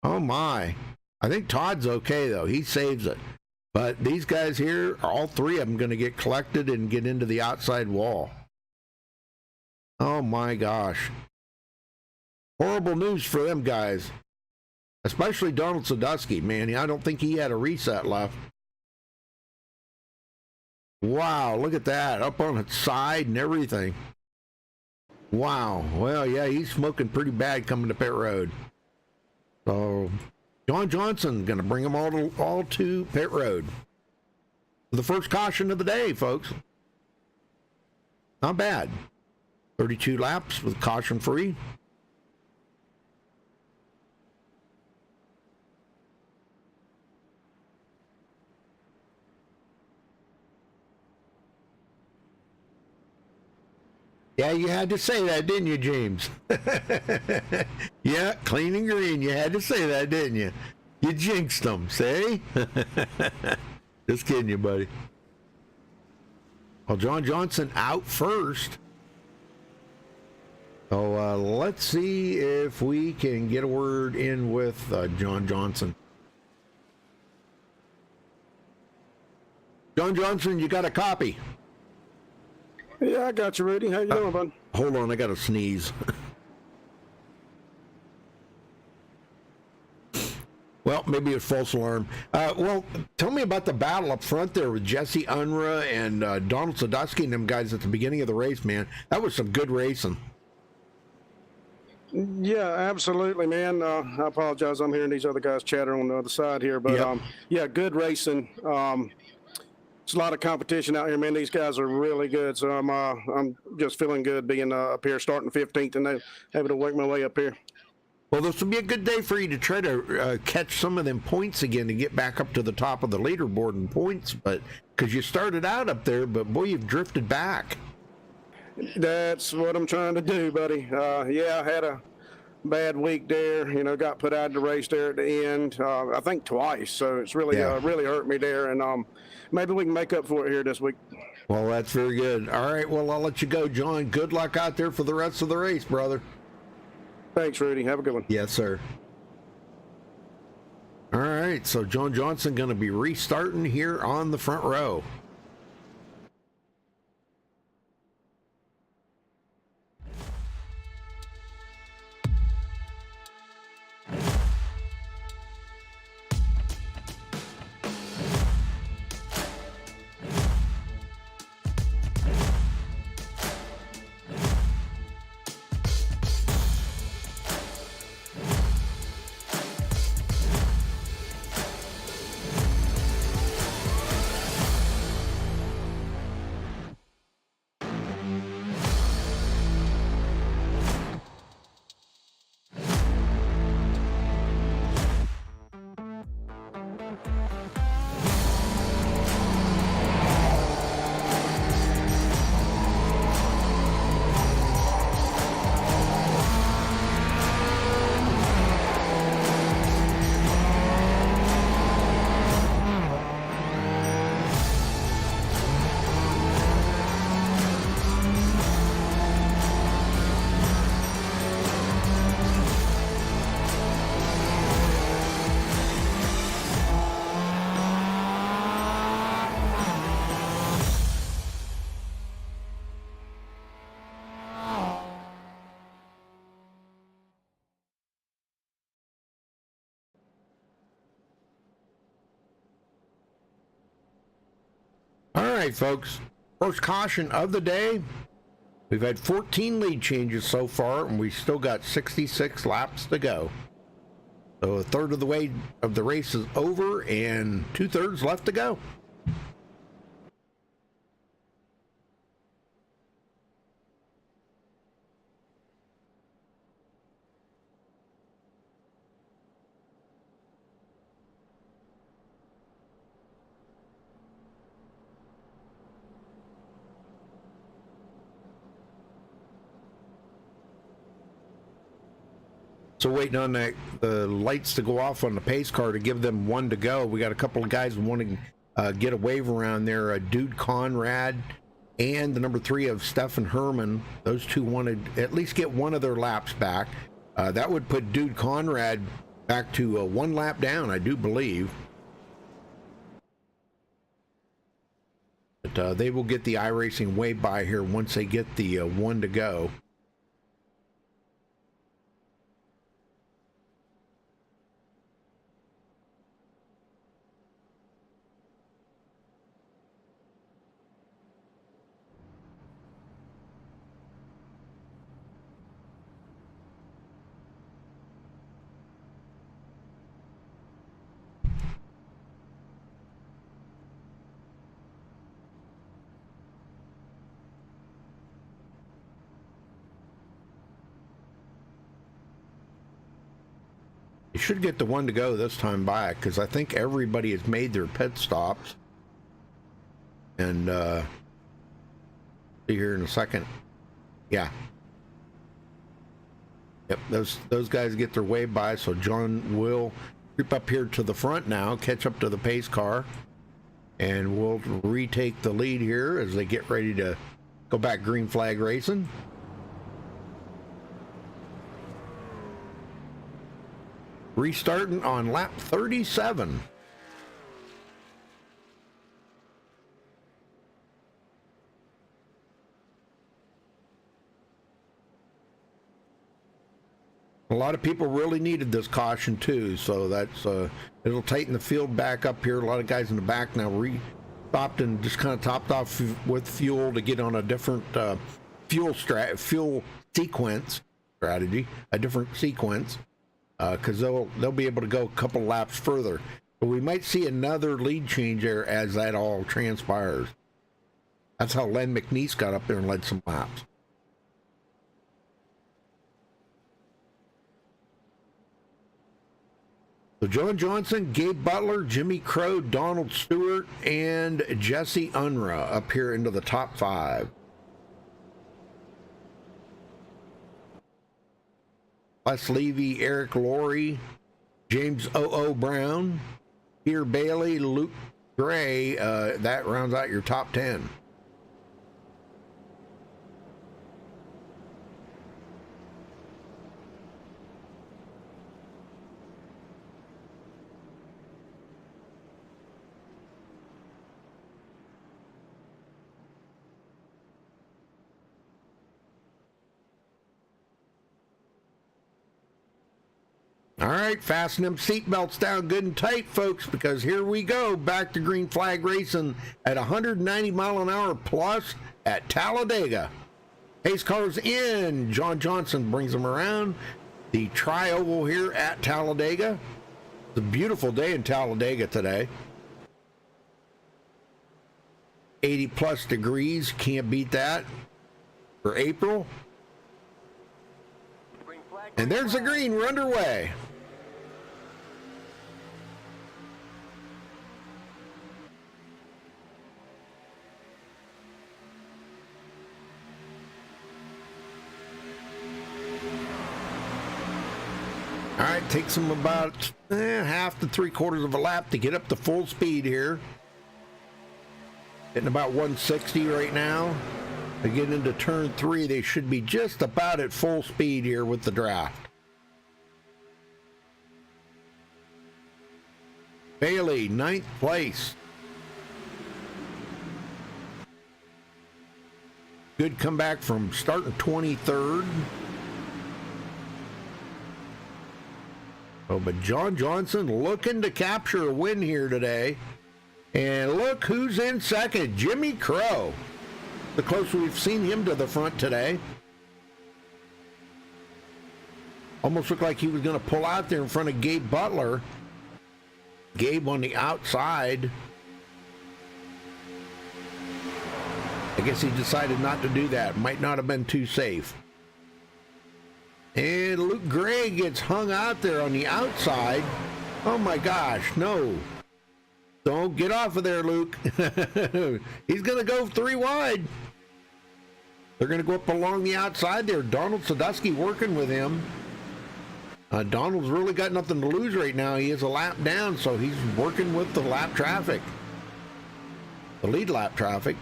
Oh, my. I think Todd's okay, though. He saves it. But these guys here, all 3 of them going to get collected and get into the outside wall. Oh, my gosh. Horrible news for them guys. Especially Donald Sadusky, man. I don't think he had a reset left. Wow, look at that. Up on its side and everything. Wow. Well, yeah, he's smoking pretty bad coming to pit road. So, John Johnson going to bring them all to pit road. The first caution of the day, folks. Not bad. 32 laps with caution free. Yeah, you had to say that, didn't you, James? Yeah, clean and green. You had to say that, didn't you? You jinxed them, see? Just kidding you, buddy. Well, John Johnson out first. So let's see if we can get a word in with John Johnson. John Johnson, you got a copy? Yeah, I got you, Rudy. How you doing, bud? Hold on, I got to sneeze. Well, maybe a false alarm. Well, tell me about the battle up front there with Jesse Unruh and Donald Sadusky and them guys at the beginning of the race, man. That was some good racing. Yeah, absolutely, man. I apologize. I'm hearing these other guys chatter on the other side here, but Yep. Yeah, good racing. It's a lot of competition out here, man. These guys are really good, so I'm just feeling good being up here, starting 15th, and able to work my way up here. Well, this will be a good day for you to try to catch some of them points again and get back up to the top of the leaderboard in points, but because you started out up there, but boy, you've drifted back. That's what I'm trying to do, buddy. Yeah, I had a bad week there. You know, got put out of the race there at the end. I think twice. So it's really, really hurt me there. And maybe we can make up for it here this week. Well, that's very good. All right. Well, I'll let you go, John. Good luck out there for the rest of the race, brother. Thanks, Rudy. Have a good one. Yes, sir. All right. So John Johnson going to be restarting here on the front row. right, folks. First caution of the day. We've had 14 lead changes so far, and we still got 66 laps to go. So a third of the way of the race is over, and 2/3 left to go. So waiting on the lights to go off on the pace car to give them one to go. We got a couple of guys wanting to get a wave around there. Dude Conrad and the number 3 of Stefan Herman. Those two wanted at least get one of their laps back. That would put Dude Conrad back to 1 lap down, I do believe. But they will get the iRacing wave by here once they get the one to go. You should get the one to go this time back, because I think everybody has made their pit stops. And see here in a second. Yeah. Yep, those guys get their way by, so John will creep up here to the front now, catch up to the pace car, and we'll retake the lead here as they get ready to go back green flag racing. Restarting on lap 37. A lot of people really needed this caution too, so that's it'll tighten the field back up here. A lot of guys in the back now stopped and just kind of topped off with fuel to get on a different fuel sequence strategy, a different sequence. Because they'll be able to go a couple laps further. But we might see another lead change there as that all transpires. That's how Len McNeese got up there and led some laps. So John Johnson, Gabe Butler, Jimmy Crow, Donald Stewart, and Jesse Unruh up here into the top 5. Les Levy, Eric Laurie, James O.O. Brown, Peter Bailey, Luke Gray. That rounds out your top 10. All right, fasten them seatbelts down good and tight, folks, because here we go, back to green flag racing at 190 mile an hour plus at Talladega. Pace cars in. John Johnson brings them around the tri-oval here at Talladega. It's a beautiful day in Talladega today. 80 plus degrees, can't beat that for April. And there's the green, we're underway. All right, takes them about half to 3/4 of a lap to get up to full speed here. Hitting about 160 right now. They get into turn 3, they should be just about at full speed here with the draft. Bailey, 9th place. Good comeback from starting 23rd. Oh, but John Johnson looking to capture a win here today And look who's in second, Jimmy Crow. The closer we've seen him to the front today. Almost looked like he was going to pull out there in front of Gabe Butler. Gabe on the outside. I guess he decided not to do that. Might not have been too safe. And Luke Gray gets hung out there on the outside. Oh my gosh, no. Don't get off of there, Luke. He's going to go 3 wide. They're going to go up along the outside there. Donald Sadusky working with him. Donald's really got nothing to lose right now. He is a lap down, so he's working with the lap traffic. The lead lap traffic.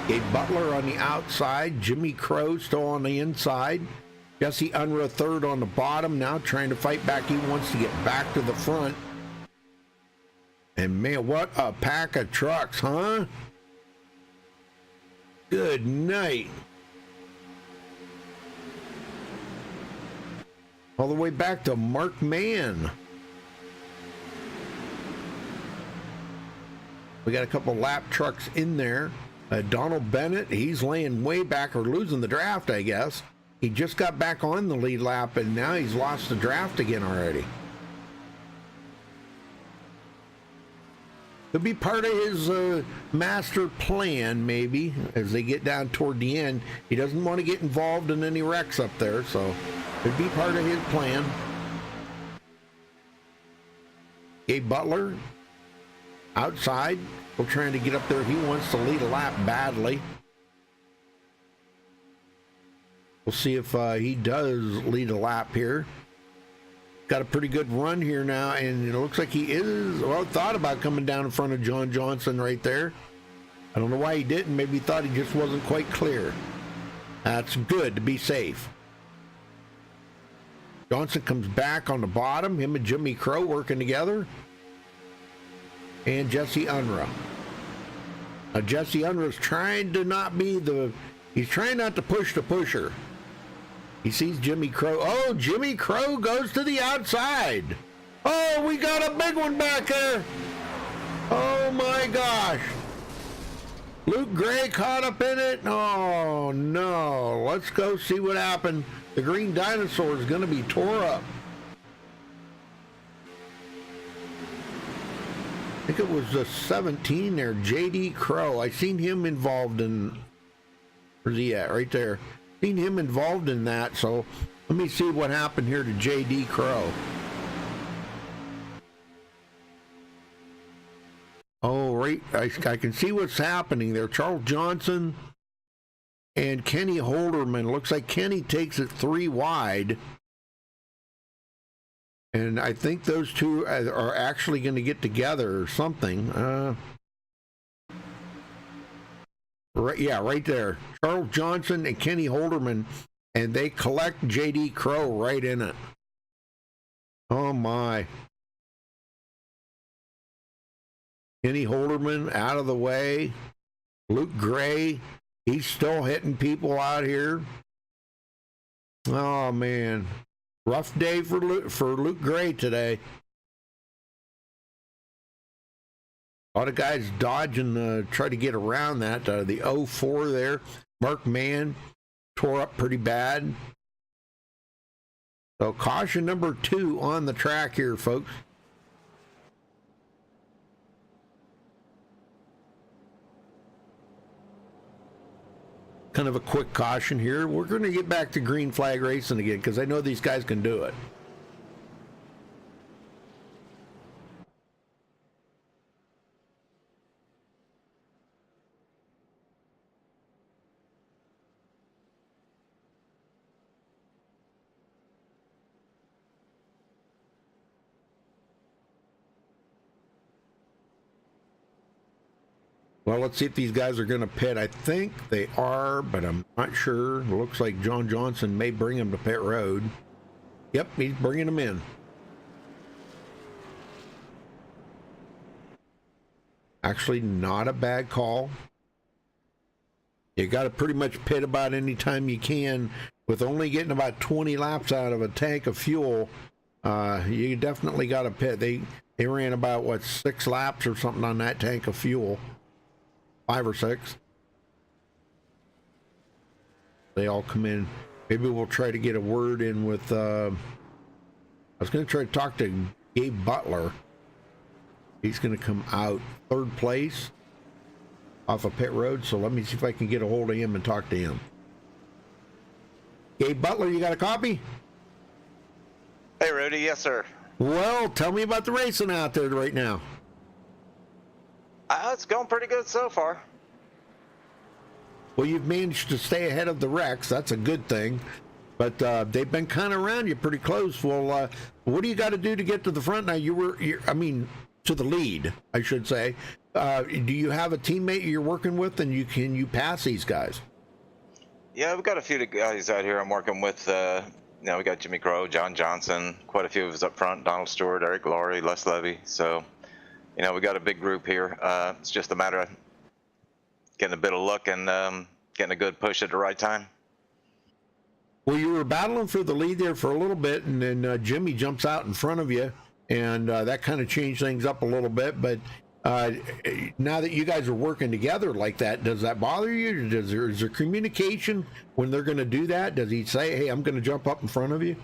Gabe Butler on the outside, Jimmy Crow still on the inside. Jesse Unruh third on the bottom, now trying to fight back. He wants to get back to the front. And man, what a pack of trucks, huh? Good night. All the way back to Mark Mann. We got a couple lap trucks in there. Donald Bennett, he's laying way back or losing the draft, I guess. He just got back on the lead lap, and now he's lost the draft again already. Could be part of his master plan, maybe, as they get down toward the end. He doesn't want to get involved in any wrecks up there, so could be part of his plan. Gabe Butler, outside. We're trying to get up there. He wants to lead a lap badly. We'll see if he does lead a lap here. Got a pretty good run here now, and it looks like he is, well, thought about coming down in front of John Johnson right there. I don't know why he didn't. Maybe he thought he just wasn't quite clear. That's good to be safe. Johnson comes back on the bottom. Him and Jimmy Crow working together. And Jesse Unruh. Now Jesse Unruh's trying to not be he's trying not to push the pusher. He sees Jimmy Crow. Oh, Jimmy Crow goes to the outside. Oh, we got a big one back there. Oh my gosh. Luke Gray caught up in it. Oh no. Let's go see what happened. The green dinosaur is going to be tore up. I think it was the 17 there, J.D. Crow. I seen him involved in, where's he at? Right there. Seen him involved in that, so let me see what happened here to J.D. Crow. Oh, right. I can see what's happening there. Charles Johnson and Kenny Holderman. Looks like Kenny takes it 3 wide. And I think those two are actually going to get together or something. Right, yeah, right there. Charles Johnson and Kenny Holderman, and they collect J.D. Crow right in it. Oh, my. Kenny Holderman out of the way. Luke Gray, he's still hitting people out here. Oh, man. Rough day for Luke Gray today. A lot of guys dodging, try to get around that. The 04 there. Mark Mann tore up pretty bad. So caution number 2 on the track here, folks. Kind of a quick caution here. We're going to get back to green flag racing again because I know these guys can do it. Well, let's see if these guys are going to pit. I think they are, but I'm not sure. It looks like John Johnson may bring them to pit road. Yep, he's bringing them in. Actually, not a bad call. You got to pretty much pit about any time you can. With only getting about 20 laps out of a tank of fuel, you definitely got to pit. They ran about, what, 6 laps or something on that tank of fuel. 5 or 6. They all come in. Maybe we'll try to get a word in with, I was going to try to talk to Gabe Butler. He's going to come out 3rd place off of pit road, so let me see if I can get a hold of him and talk to him. Gabe Butler, you got a copy? Hey, Rudy. Yes, sir. Well, tell me about the racing out there right now. It's going pretty good so far. Well, you've managed to stay ahead of the wrecks. That's a good thing. But they've been kind of around you pretty close. Well, what do you got to do to get to the front now? To the lead, I should say. Do you have a teammate you're working with, and can you pass these guys? Yeah, we've got a few guys out here I'm working with. We got Jimmy Crow, John Johnson, quite a few of us up front, Donald Stewart, Eric Laurie, Les Levy. So, we got a big group here. It's just a matter of getting a bit of luck and getting a good push at the right time. Well, you were battling for the lead there for a little bit, and then Jimmy jumps out in front of you, and that kind of changed things up a little bit. But now that you guys are working together like that, does that bother you? Is there communication when they're going to do that? Does he say, "Hey, I'm going to jump up in front of you"?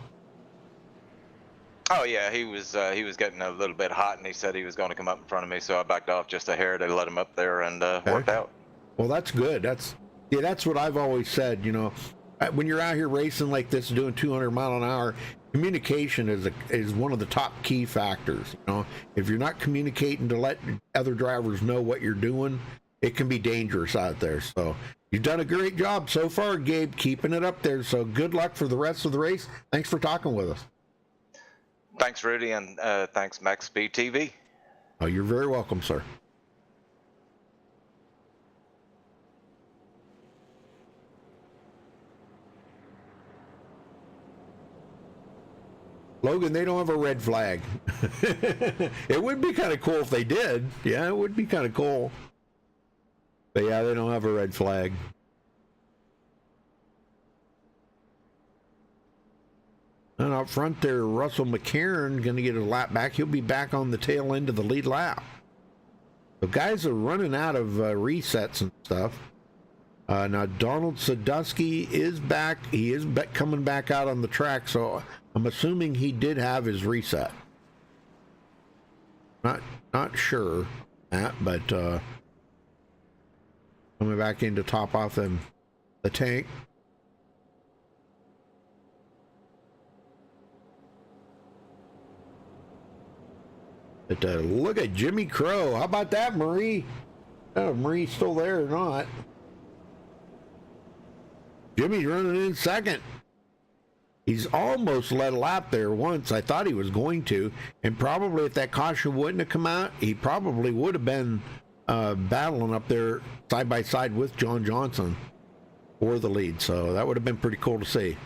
Oh yeah, he was getting a little bit hot, and he said he was going to come up in front of me, so I backed off just a hair to let him up there, and worked out. Well, that's good. That's what I've always said. When you're out here racing like this, doing 200 mile an hour, communication is one of the top key factors. If you're not communicating to let other drivers know what you're doing, it can be dangerous out there. So you've done a great job so far, Gabe, keeping it up there. So good luck for the rest of the race. Thanks for talking with us. Thanks, Rudy, and thanks, MaxSpeedTV. Oh, you're very welcome, sir. Logan, they don't have a red flag. It would be kind of cool if they did. Yeah, it would be kind of cool. But yeah, they don't have a red flag. And up front there, Russell McCarron going to get a lap back. He'll be back on the tail end of the lead lap. The guys are running out of resets and stuff. Now, Donald Sadusky is back. He is coming back out on the track, so I'm assuming he did have his reset. Not sure that, but coming back in to top off the tank. But look at Jimmy Crow. How about that, Marie? I don't know if Marie's still there or not. Jimmy's running in second. He's almost led a lap there once. I thought he was going to. And probably if that caution wouldn't have come out, he probably would have been battling up there side by side with John Johnson for the lead. So that would have been pretty cool to see.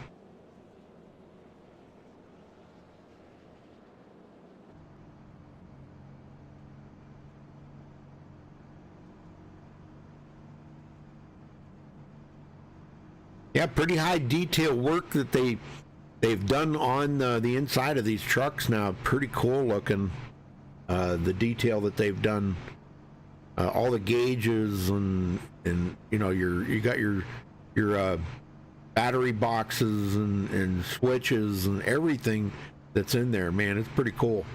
Yeah, pretty high detail work that they've done on the inside of these trucks now. Pretty cool looking. The detail that they've done, all the gauges and you got your battery boxes and switches and everything that's in there. Man, it's pretty cool.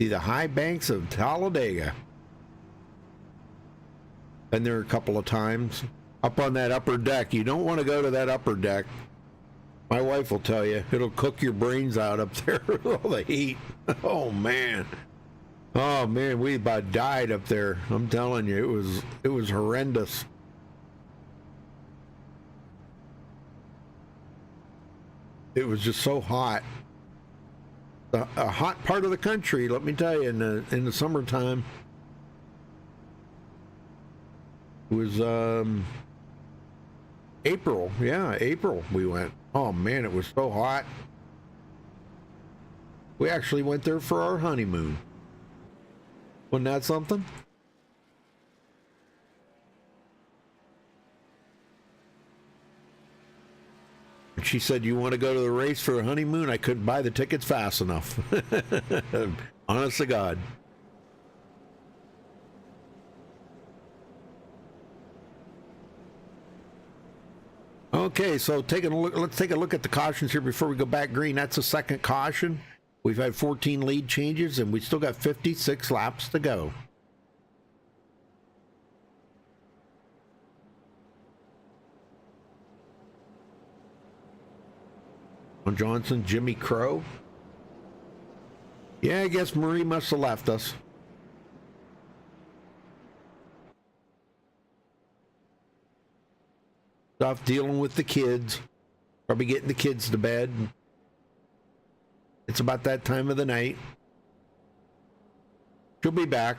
See the high banks of Talladega. Been there a couple of times. Up on that upper deck. You don't want to go to that upper deck. My wife will tell you, it'll cook your brains out up there with all the heat. Oh, man. Oh man, we about died up there. I'm telling you, it was horrendous. It was just so hot. A hot part of the country, let me tell you, in the summertime. It was April. Yeah, April we went. Oh man, it was so hot. We actually went there for our honeymoon. Wasn't that something? She said, "You want to go to the race for a honeymoon?" I couldn't buy the tickets fast enough. Honest to God. Okay, so let's take a look at the cautions here before we go back green. That's the second caution. We've had 14 lead changes, and we still got 56 laps to go. John Johnson, Jimmy Crow. Yeah, I guess Marie must have left us. Stuff dealing with the kids. Probably getting the kids to bed. It's about that time of the night. She'll be back.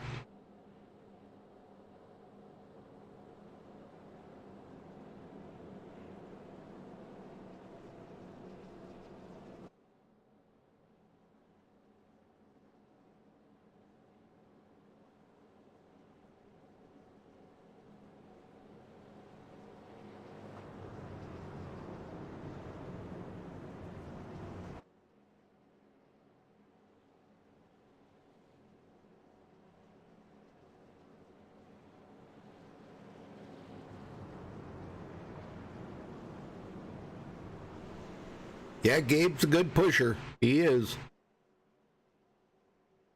Yeah, Gabe's a good pusher. He is.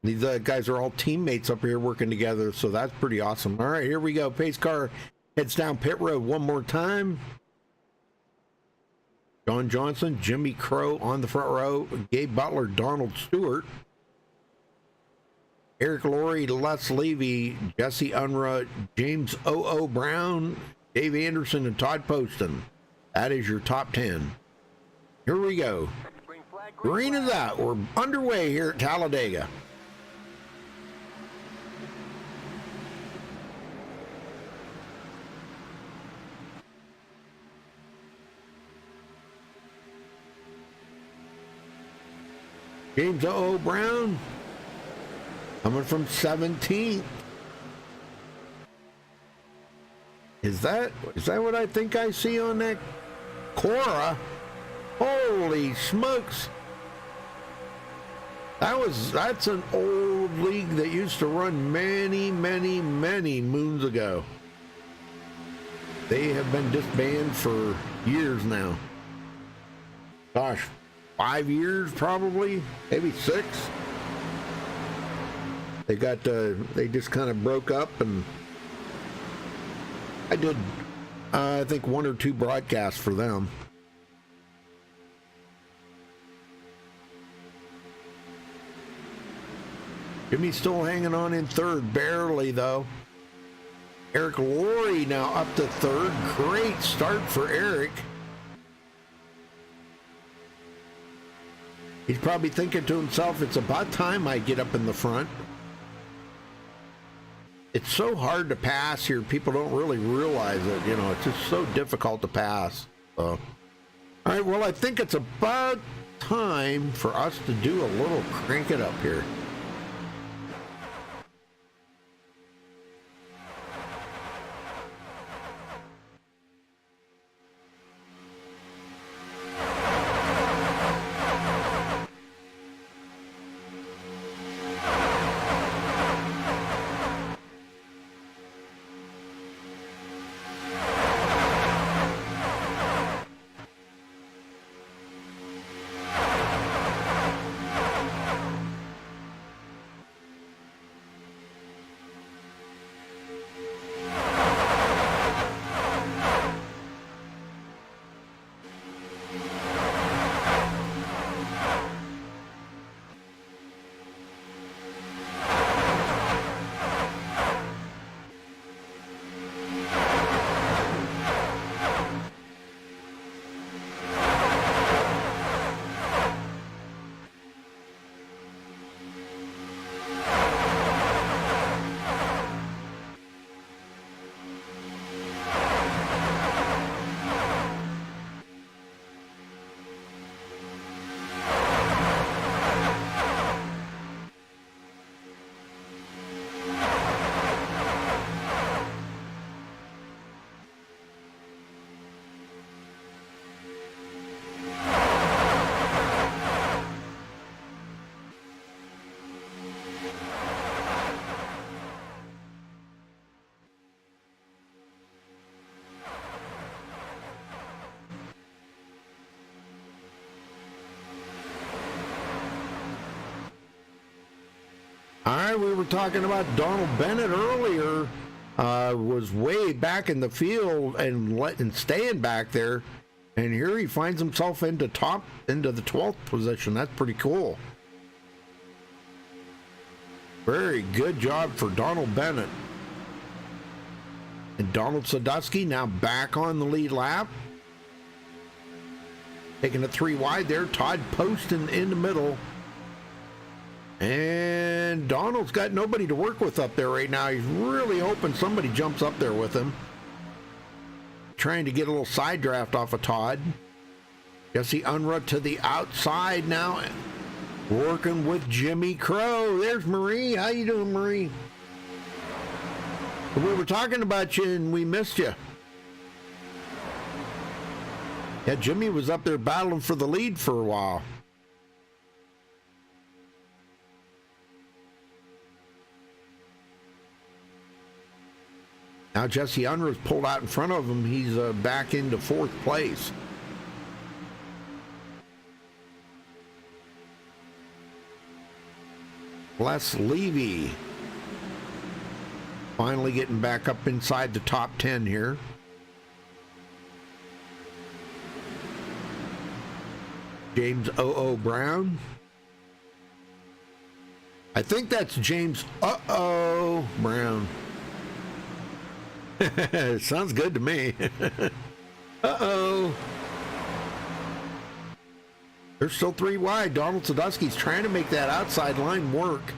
These guys are all teammates up here working together, so that's pretty awesome. All right, here we go. Pace car heads down pit road one more time. John Johnson, Jimmy Crow on the front row. Gabe Butler, Donald Stewart. Eric Laurie, Les Levy, Jesse Unruh, James O.O. Brown, Dave Anderson, and Todd Poston. That is your top 10. Here we go. Green is out. We're underway here at Talladega. James O. Brown coming from 17th. Is that what I think I see on that Cora? Holy smokes. That's an old league that used to run many, many, many moons ago. They have been disbanded for years now. Gosh, 5 years probably, maybe 6. They just kind of broke up, and I did, I think 1 or 2 broadcasts for them. Jimmy's still hanging on in third, barely though. Eric Laurie now up to third. Great start for Eric. He's probably thinking to himself, it's about time I get up in the front. It's so hard to pass here. People don't really realize it. You know, it's just so difficult to pass. So. All right, well, I think it's about time for us to do a little crank it up here. All right, we were talking about Donald Bennett earlier. Was way back in the field and staying back there, and here he finds himself into the 12th position. That's pretty cool. Very good job for Donald Bennett. And Donald Sadusky now back on the lead lap. Taking it 3 wide there. Todd Poston in the middle. And Donald's got nobody to work with up there right now. He's really hoping somebody jumps up there with him. Trying to get a little side draft off of Todd. Jesse Unruh to the outside now. Working with Jimmy Crow. There's Marie. How you doing, Marie? We were talking about you and we missed you. Yeah, Jimmy was up there battling for the lead for a while. Now Jesse Unruh's pulled out in front of him. He's back into 4th place. Les Levy finally getting back up inside the top 10 here. James O.O. Brown. I think that's James Brown. Sounds good to me. Uh-oh. There's still 3 wide. Donald Sadusky's trying to make that outside line work.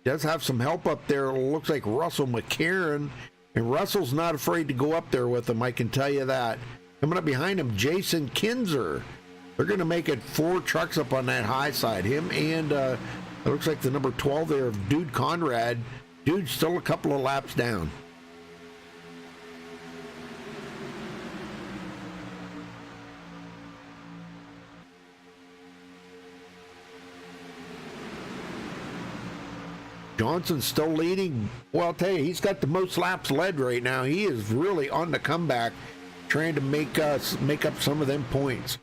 Does have some help up there. It looks like Russell McCarron. And Russell's not afraid to go up there with him, I can tell you that. Coming up behind him, Jason Kinzer. They're going to make it 4 trucks up on that high side. Him and it looks like the number 12 there of Dude Conrad. Dude's still a couple of laps down. Johnson's still leading. Well, I'll tell you, he's got the most laps led right now. He is really on the comeback, trying to make up some of them points.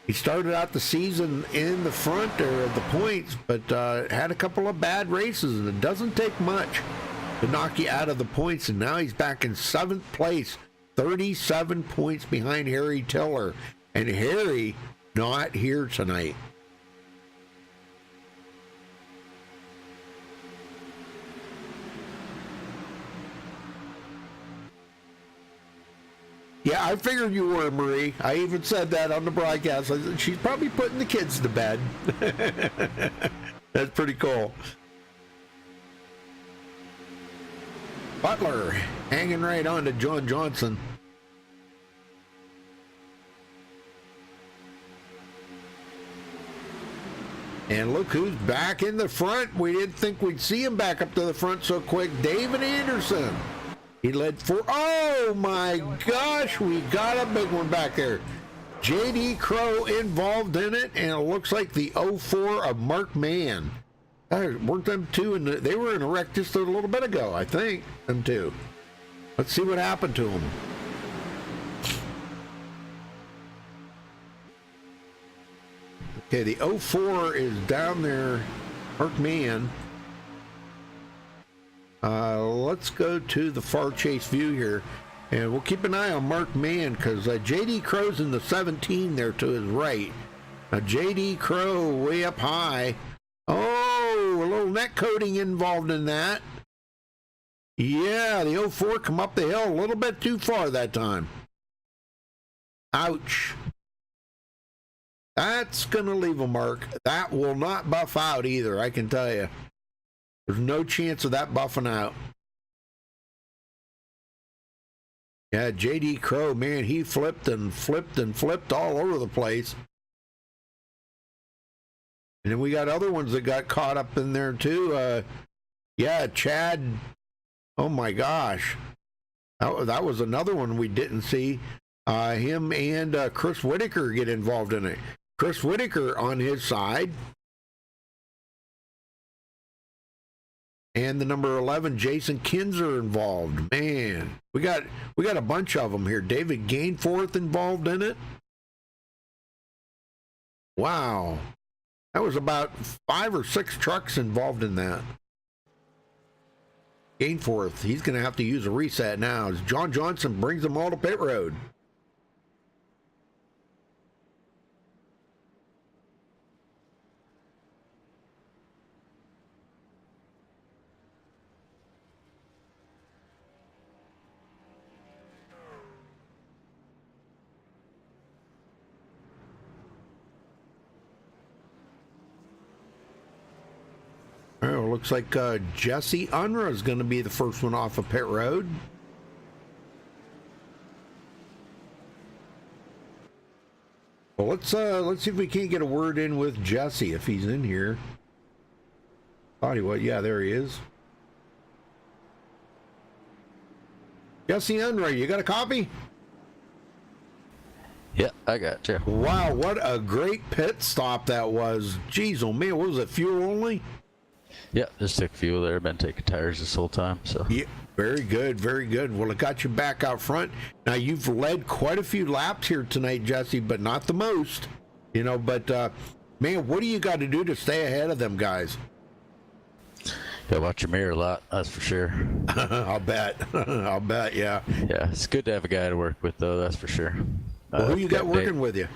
He started out the season in the front there of the points, but had a couple of bad races, and it doesn't take much to knock you out of the points. And now he's back in 7th place, 37 points behind Harry Tiller. And Harry not here tonight. Yeah, I figured you were, Marie. I even said that on the broadcast. I said, she's probably putting the kids to bed. That's pretty cool. Butler hanging right on to John Johnson. And look who's back in the front. We didn't think we'd see him back up to the front so quick. David Anderson. He led 4. Oh my gosh, we got a big one back there. J.D. Crow involved in it, and it looks like the 04 of Mark Mann. Weren't them two? And they were in a wreck just a little bit ago, I think. Them two. Let's see what happened to them. Okay, the 04 is down there. Mark Mann. Let's go to the far chase view here, and we'll keep an eye on Mark Mann because J.D. Crow's in the 17 there to his right. Now J.D. Crow way up high. Oh, a little net coating involved in that. Yeah, the 04 come up the hill a little bit too far that time. Ouch. That's going to leave a mark. That will not buff out either, I can tell you. There's no chance of that buffing out. Yeah, J.D. Crow, man, he flipped and flipped and flipped all over the place. And then we got other ones that got caught up in there too. Yeah, Chad. Oh my gosh. That was another one we didn't see. Him and Chris Whitaker get involved in it. Chris Whitaker on his side. And the number 11, Jason Kinzer involved. Man, we got a bunch of them here. David Gainforth involved in it. Wow. That was about 5 or 6 trucks involved in that. Gainforth, he's going to have to use a reset now as John Johnson brings them all to pit road. Oh, looks like Jesse Unruh is going to be the first one off of pit road. Well, let's see if we can't get a word in with Jesse if he's in here. Thought he was. Yeah, there he is. Jesse Unruh, you got a copy? Yeah, I got you. Wow, what a great pit stop that was. Jeez, oh man, what was it, fuel only? Yeah, just took fuel there. Been taking tires this whole time, so. Yeah, very good, very good. Well, it got you back out front. Now, you've led quite a few laps here tonight, Jesse, but not the most. You know, but, man, what do you got to do to stay ahead of them guys? Yeah, watch your mirror a lot, that's for sure. I'll bet. I'll bet, yeah. Yeah, it's good to have a guy to work with, though, that's for sure. Well, who you got working Dave, with you?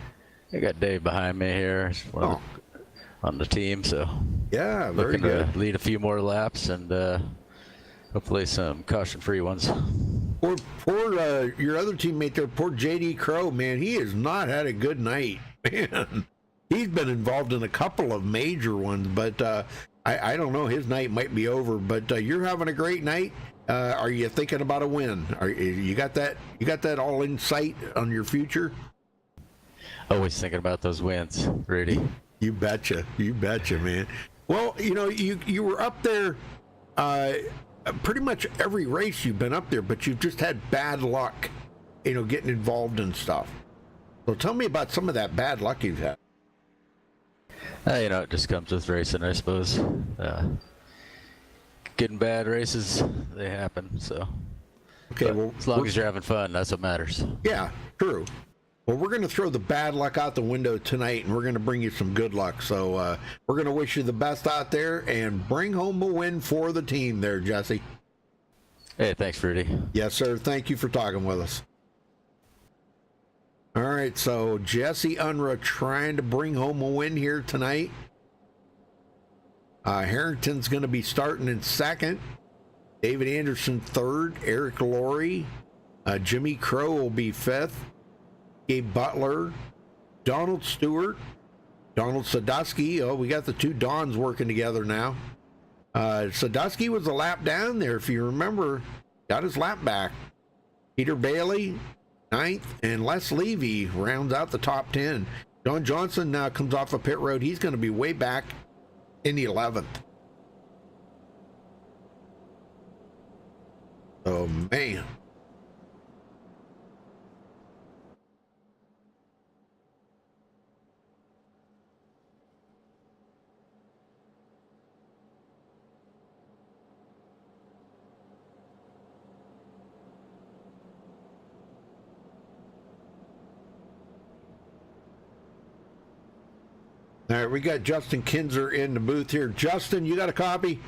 I got Dave behind me here. He's one of the, on the team, so. Yeah, very looking good. to lead a few more laps and hopefully some caution-free ones. Poor your other teammate there, poor JD Crow, man, he has not had a good night. Man, he's been involved in a couple of major ones, but I don't know, his night might be over, but you're having a great night. Are you thinking about a win? You got that all in sight on your future? Always thinking about those wins, Rudy. You betcha, man. Well, you know, you were up there pretty much every race you've been up there, but you've just had bad luck, you know, getting involved in stuff. So tell me about some of that bad luck you've had. You know, it just comes with racing, I suppose. Getting bad races, they happen, so. Okay, but well, as long as you're having fun, that's what matters. Yeah, true. Well, we're going to throw the bad luck out the window tonight, and we're going to bring you some good luck. So we're going to wish you the best out there and bring home a win for the team there, Jesse. Hey, thanks, Rudy. Yes, sir. Thank you for talking with us. All right, so Jesse Unruh trying to bring home a win here tonight. Harrington's going to be starting in second. David Anderson third. Eric Laurie. Jimmy Crow will be fifth. Gabe Butler, Donald Stewart, Donald Sadusky. Oh, we got the two Dons working together now. Sadusky was a lap down there, if you remember. Got his lap back. Peter Bailey, ninth, and Les Levy rounds out the top 10. John Johnson now comes off of pit road. He's going to be way back in the 11th. Oh, man. All right, we got Justin Kinzer in the booth here. Justin, you got a copy?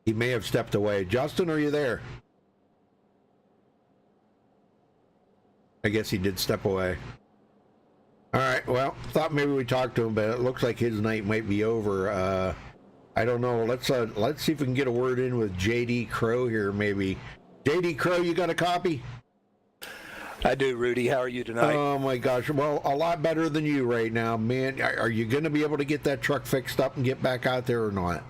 He may have stepped away. Justin, are you there? I guess he did step away. All right, well, thought maybe we talked to him, but it looks like his night might be over. I don't know. Let's see if we can get a word in with JD Crow here, maybe. JD Crow, you got a copy? I do, Rudy. How are you tonight? Oh, my gosh. Well, a lot better than you right now, man. Are you going to be able to get that truck fixed up and get back out there or not?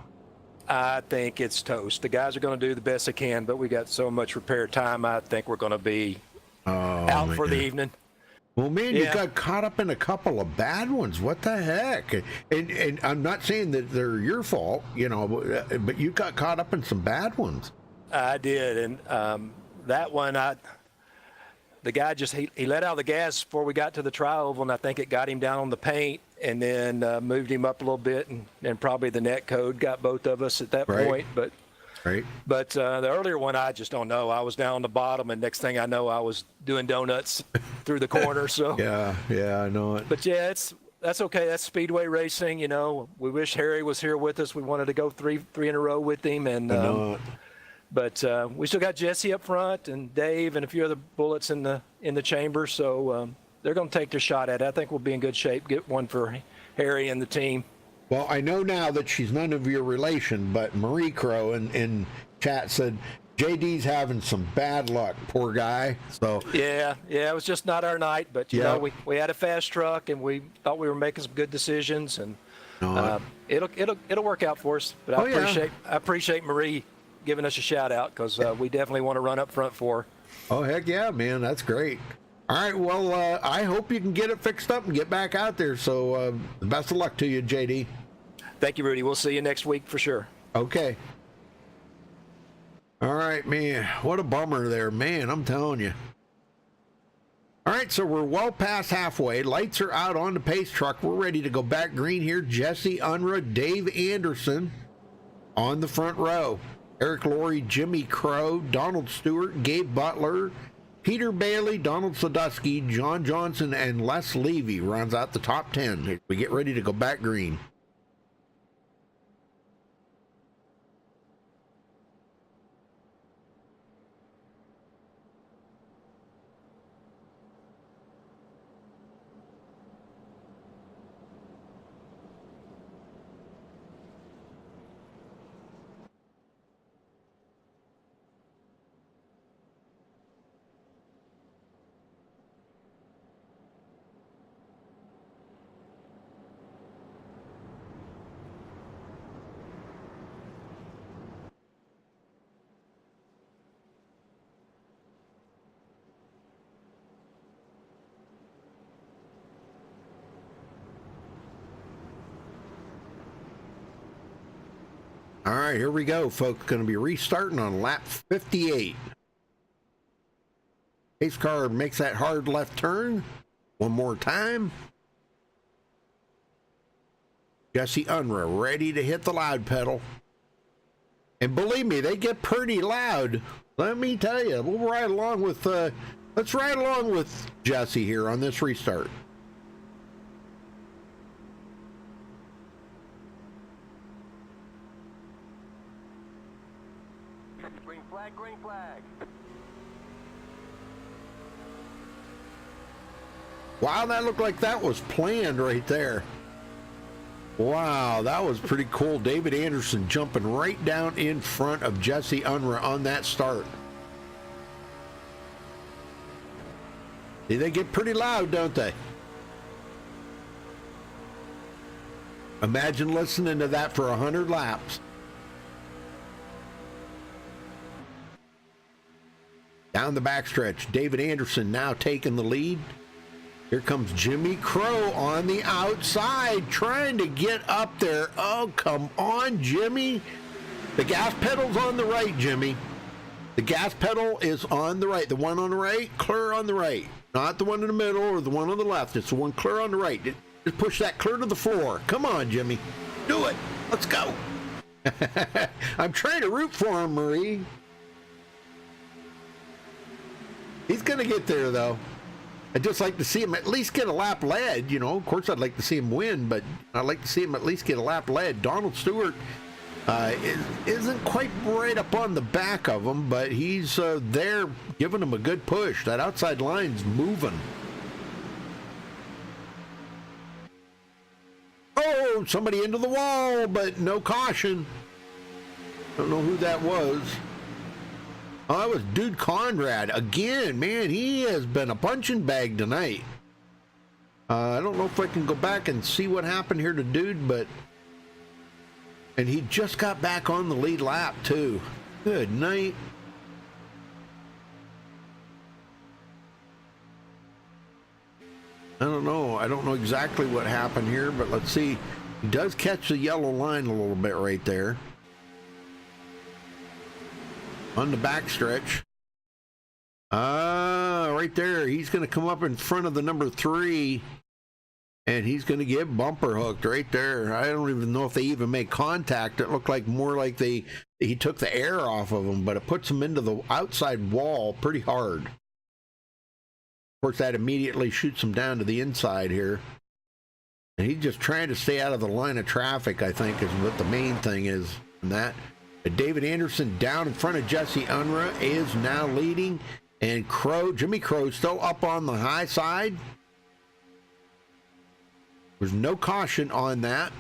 I think it's toast. The guys are going to do the best they can, but we got so much repair time, I think we're going to be out for the evening. Well, man, you got caught up in a couple of bad ones. What the heck? And I'm not saying that they're your fault, you know, but you got caught up in some bad ones. I did, and that one, the guy just he let out the gas before we got to the tri-oval, and I think it got him down on the paint, and then moved him up a little bit, and probably the net code got both of us at that point. But the earlier one, I just don't know. I was down on the bottom, and next thing I know, I was doing donuts through the corner. So yeah, I know it. But yeah, that's okay. That's Speedway racing. You know, we wish Harry was here with us. We wanted to go three in a row with him, and but we still got Jesse up front and Dave and a few other bullets in the chamber. So they're going to take their shot at it. I think we'll be in good shape. Get one for Harry and the team. Well, I know now that she's none of your relation, but Marie Crow in chat said JD's having some bad luck, poor guy. So yeah, it was just not our night. But you know, we had a fast truck, and we thought we were making some good decisions, and it'll work out for us. But I appreciate Marie giving us a shout out, because we definitely want to run up front for her. Oh heck yeah, man, that's great. All right, well, I hope you can get it fixed up and get back out there. So best of luck to you, JD. Thank you, Rudy. We'll see you next week for sure. Okay. All right, man. What a bummer there, man. I'm telling you. All right, so we're well past halfway. Lights are out on the pace truck. We're ready to go back green here. Jesse Unruh, Dave Anderson on the front row. Eric Laurie, Jimmy Crow, Donald Stewart, Gabe Butler, Peter Bailey, Donald Sadusky, John Johnson, and Les Levy rounds out the top 10. We get ready to go back green. All right, here we go, folks. Going to be restarting on lap 58. Pace car makes that hard left turn. One more time. Jesse Unruh ready to hit the loud pedal. And believe me, they get pretty loud. Let me tell you, we'll ride along with, let's ride along with Jesse here on this restart. Green flag. Wow, that looked like that was planned right there. Wow, that was pretty cool. David Anderson jumping right down in front of Jesse Unruh on that start. See, they get pretty loud, don't they? Imagine listening to that for 100 laps. Down the backstretch, David Anderson now taking the lead. Here comes Jimmy Crow on the outside, trying to get up there. Oh, come on, Jimmy. The gas pedal's on the right, Jimmy. The gas pedal is on the right. The one on the right, clear on the right. Not the one in the middle or the one on the left. It's the one clear on the right. Just push that clear to the floor. Come on, Jimmy. Do it. Let's go. I'm trying to root for him, Marie. He's going to get there, though. I'd just like to see him at least get a lap led. You know, of course, I'd like to see him win, but I'd like to see him at least get a lap led. Donald Stewart isn't quite right up on the back of him, but he's there giving him a good push. That outside line's moving. Oh, somebody into the wall, but no caution. Don't know who that was. Oh, that was Dude Conrad. Again, man, he has been a punching bag tonight. I don't know if I can go back and see what happened here to Dude, but... And he just got back on the lead lap, too. Good night. I don't know. I don't know exactly what happened here, but let's see. He does catch the yellow line a little bit right there. On the backstretch. Right there. He's going to come up in front of the number 3. And he's going to get bumper hooked right there. I don't even know if they even made contact. It looked like more like he took the air off of him, but it puts him into the outside wall pretty hard. Of course, that immediately shoots him down to the inside here. And he's just trying to stay out of the line of traffic, I think, is what the main thing is in that. But David Anderson down in front of Jesse Unruh is now leading. And Jimmy Crow still up on the high side. There's no caution on that.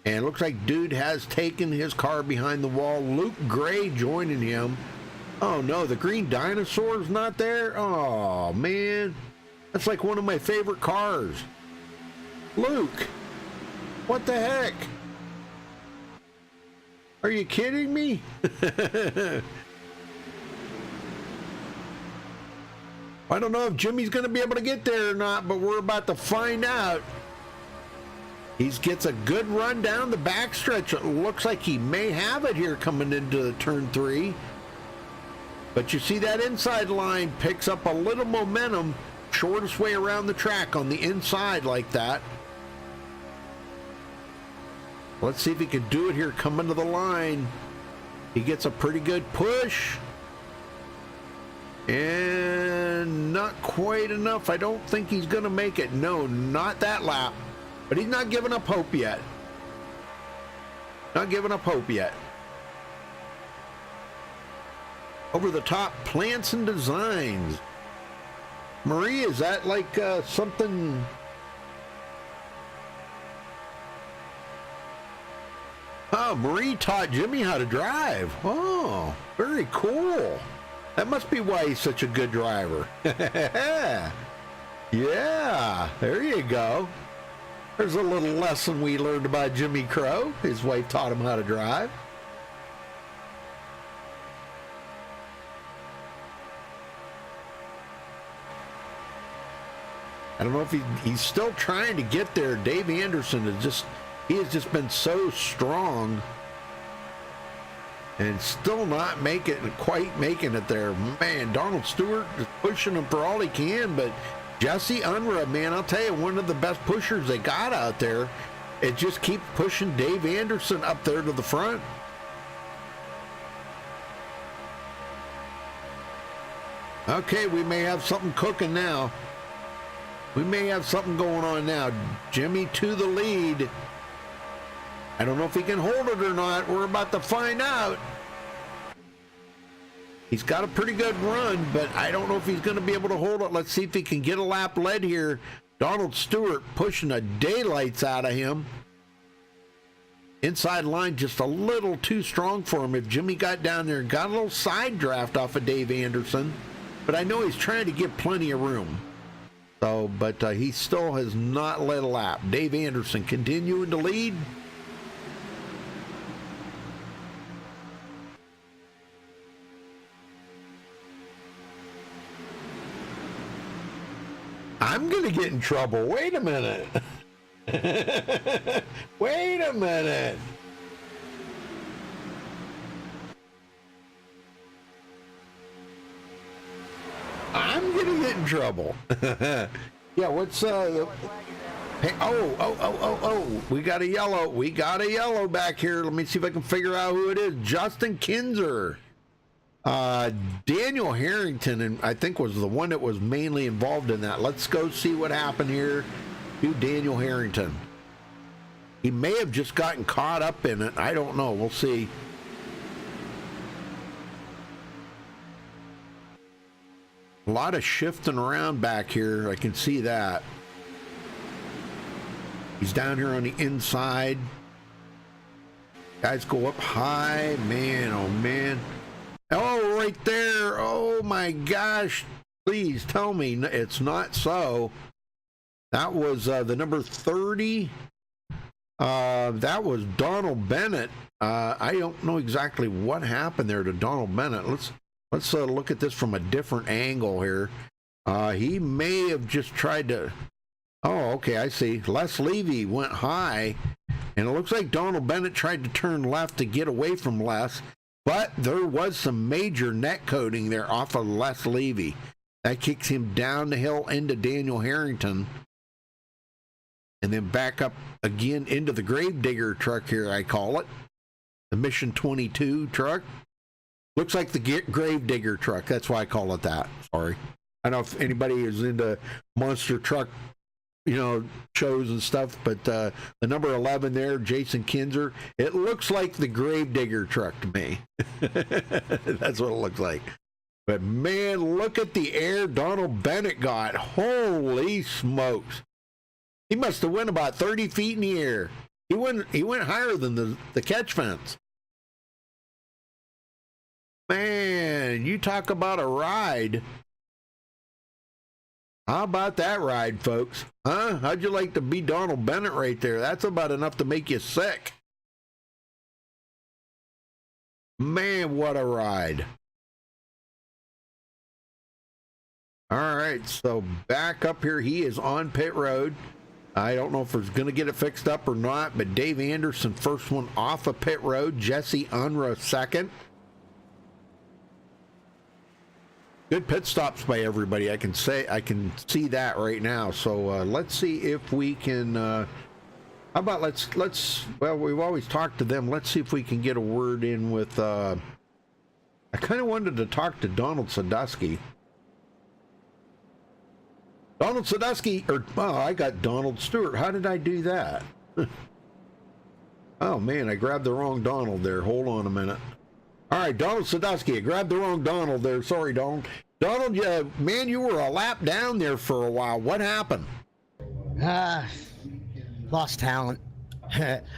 And it looks like Dude has taken his car behind the wall. Luke Gray joining him. Oh no, the green dinosaur's not there? Oh man. That's like one of my favorite cars. Luke, what the heck? Are you kidding me? I don't know if Jimmy's going to be able to get there or not, but we're about to find out. He gets a good run down the backstretch. It looks like he may have it here coming into turn 3. But you see that inside line picks up a little momentum. Shortest way around the track on the inside like that. Let's see if he can do it here coming to the line. He gets a pretty good push. And not quite enough. I don't think he's going to make it. No, not that lap. But he's not giving up hope yet. Not giving up hope yet. Over the top, Plants and Designs. Marie, is that like something... Oh, Marie taught Jimmy how to drive. Oh, very cool. That must be why he's such a good driver. Yeah, there you go. There's a little lesson we learned about Jimmy Crow. His wife taught him how to drive. I don't know if he's still trying to get there. Dave Anderson he has just been so strong and still not quite making it there. Man, Donald Stewart is pushing him for all he can, but Jesse Unruh, man, I'll tell you, one of the best pushers they got out there. It just keeps pushing Dave Anderson up there to the front. Okay, we may have something cooking now. We may have something going on now. Jimmy to the lead. I don't know if he can hold it or not. We're about to find out. He's got a pretty good run, but I don't know if he's going to be able to hold it. Let's see if he can get a lap led here. Donald Stewart pushing the daylights out of him. Inside line just a little too strong for him. If Jimmy got down there and got a little side draft off of Dave Anderson, but I know he's trying to give plenty of room. So, but he still has not led a lap. Dave Anderson continuing to lead. I'm going to get in trouble. Wait a minute. Wait a minute. I'm going to get in trouble. Yeah, what's hey, oh, we got a yellow. We got a yellow back here. Let me see if I can figure out who it is. Justin Kinzer. Daniel Harrington, and I think was the one that was mainly involved in that. Let's go see what happened here to Daniel Harrington. He may have just gotten caught up in it. I don't know. We'll see. A lot of shifting around back here. I can see that. He's down here on the inside. Guys go up high. Man, oh man. Oh, right there. Oh my gosh. Please tell me it's not so. That was the number 30. That was Donald Bennett. I don't know exactly what happened there to Donald Bennett. Let's look at this from a different angle here. He may have just tried to... Oh, okay, I see. Les Levy went high, and it looks like Donald Bennett tried to turn left to get away from Les, but there was some major net coating there off of Les Levy. That kicks him down the hill into Daniel Harrington, and then back up again into the Gravedigger truck here, I call it. The Mission 22 truck. Looks like the Gravedigger truck. That's why I call it that. Sorry. I don't know if anybody is into monster truck shows and stuff, but the number 11 there, Jason Kinzer, it looks like the Gravedigger truck to me. That's what it looks like. But man, look at the air Donald Bennett got. Holy smokes. He must have went about 30 feet in the air. He went higher than the catch fence. Man, you talk about a ride. How about that ride, folks? Huh? How'd you like to be Donald Bennett right there? That's about enough to make you sick. Man, what a ride. All right, so back up here. He is on pit road. I don't know if he's going to get it fixed up or not, but Dave Anderson, first one off of pit road. Jesse Unruh, second. Good pit stops by everybody. I can see that right now. So let's see if we can. How about well, we've always talked to them. Let's see if we can get a word in with. I kind of wanted to talk to Donald Sadusky. Donald Sadusky, I got Donald Stewart. How did I do that? Oh man, I grabbed the wrong Donald there. Hold on a minute. All right, Donald Sadusky, I grabbed the wrong Donald there. Sorry, Donald. Donald, man, you were a lap down there for a while. What happened? Lost talent.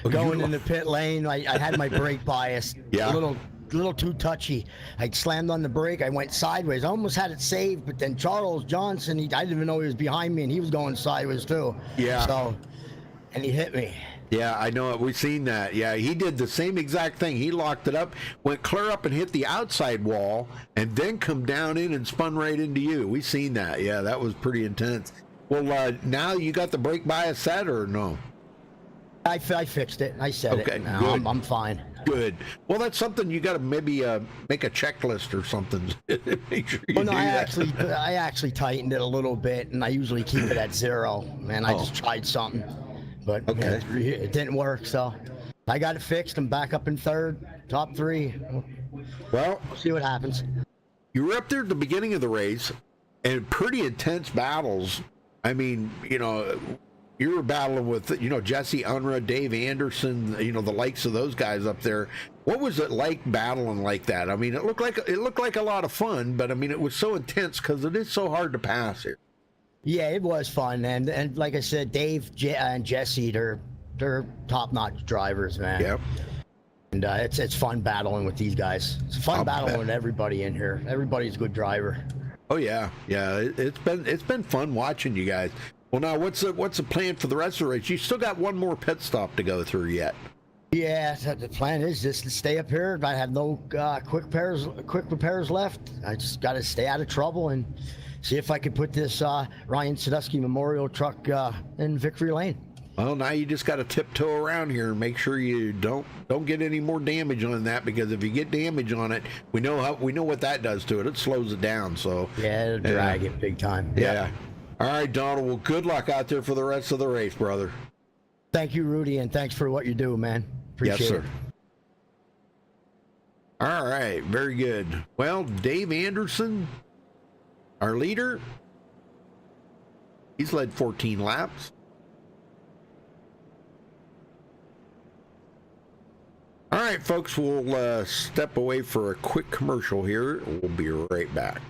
Going in the pit lane, I had my brake bias. Yeah. A little too touchy. I slammed on the brake. I went sideways. I almost had it saved, but then Charles Johnson, I didn't even know he was behind me, and he was going sideways too. Yeah. So, and he hit me. Yeah, I know it. We've seen that. Yeah, he did the same exact thing. He locked it up, went clear up and hit the outside wall, and then come down in and spun right into you. We've seen that. Yeah, that was pretty intense. Well, now you got the brake bias set or no? I fixed it. I said okay, it. Now good. I'm fine. Good. Well, that's something you got to maybe make a checklist or something. Make sure you Well, no, do that. I actually tightened it a little bit, and I usually keep it at 0. Man, I just tried something, but okay. it didn't work. So I got it fixed. I'm back up in 3rd, top 3. Well, We'll see what happens. You were up there at the beginning of the race, and pretty intense battles. I mean, you were battling with, Jesse Unruh, Dave Anderson, the likes of those guys up there. What was it like battling like that? I mean, it looked like a lot of fun, but I mean, it was so intense because it is so hard to pass here. Yeah, it was fun, and like I said, Dave and Jesse, they're top-notch drivers, man. Yep. And it's fun battling with these guys. It's fun battling with everybody in here. Everybody's a good driver. Oh yeah, it's been fun watching you guys. Well, now what's the plan for the rest of the race? You still got one more pit stop to go through yet. Yeah, the plan is just to stay up here. I have no quick repairs left. I just got to stay out of trouble and see if I can put this Ryan Sadusky Memorial truck in Victory Lane. Well, now you just got to tiptoe around here and make sure you don't get any more damage on that, because if you get damage on it, we know what that does to it. It slows it down. So yeah, it'll drag it big time. Yeah. All right, Donald. Well, good luck out there for the rest of the race, brother. Thank you, Rudy, and thanks for what you do, man. Appreciate yes, sir. it. All right, very good. Well, Dave Anderson, our leader, he's led 14 laps. All right, folks, we'll step away for a quick commercial here. We'll be right back.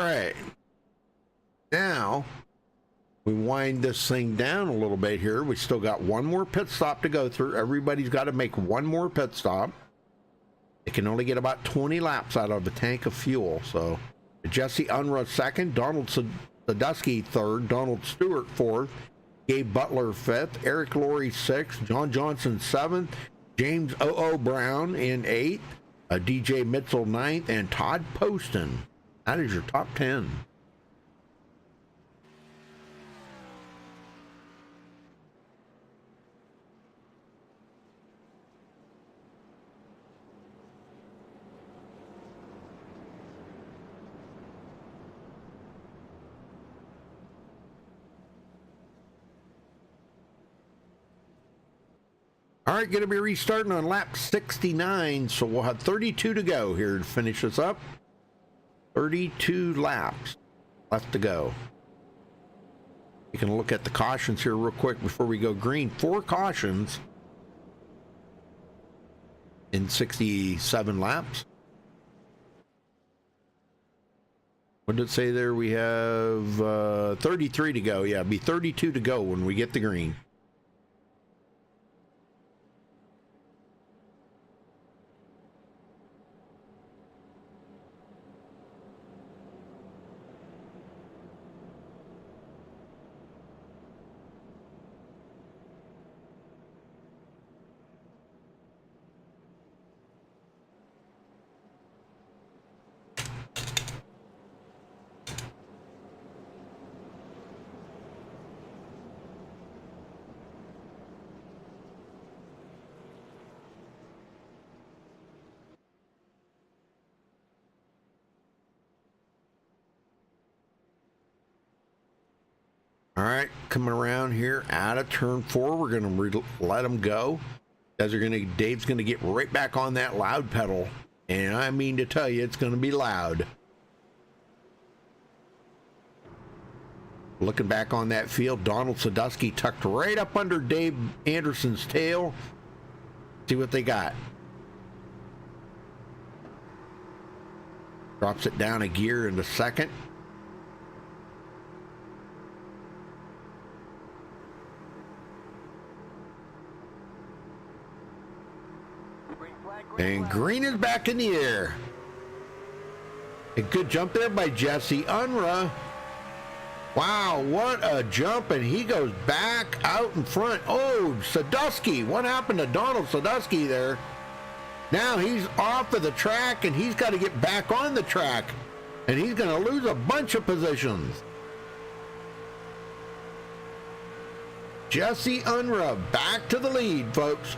right. Now, we wind this thing down a little bit here. We still got one more pit stop to go through. Everybody's got to make one more pit stop. They can only get about 20 laps out of a tank of fuel. So, Jesse Unruh second, Donald Sadusky third, Donald Stewart fourth, Gabe Butler fifth, Eric Laurie sixth, John Johnson seventh, James O.O. Brown in eighth, DJ Mitchell ninth, and Todd Poston. That is your top 10. All right, going to be restarting on lap 69, so we'll have 32 to go here to finish this up. 32 laps left to go. You can look at the cautions here real quick before we go green. 4 cautions in 67 laps. What did it say there? We have 33 to go. Yeah, it'll be 32 to go when we get the green. All right, coming around here out of turn 4, we're going to let them go. Dave's going to get right back on that loud pedal. And I mean to tell you, it's going to be loud. Looking back on that field, Donald Sadusky tucked right up under Dave Anderson's tail. See what they got. Drops it down a gear into second. And green is back in the air. A good jump there by Jesse Unruh. Wow, what a jump, and he goes back out in front. Oh, Sadusky, what happened to Donald Sadusky there? Now he's off of the track, and he's got to get back on the track, and he's going to lose a bunch of positions. Jesse Unruh back to the lead, folks.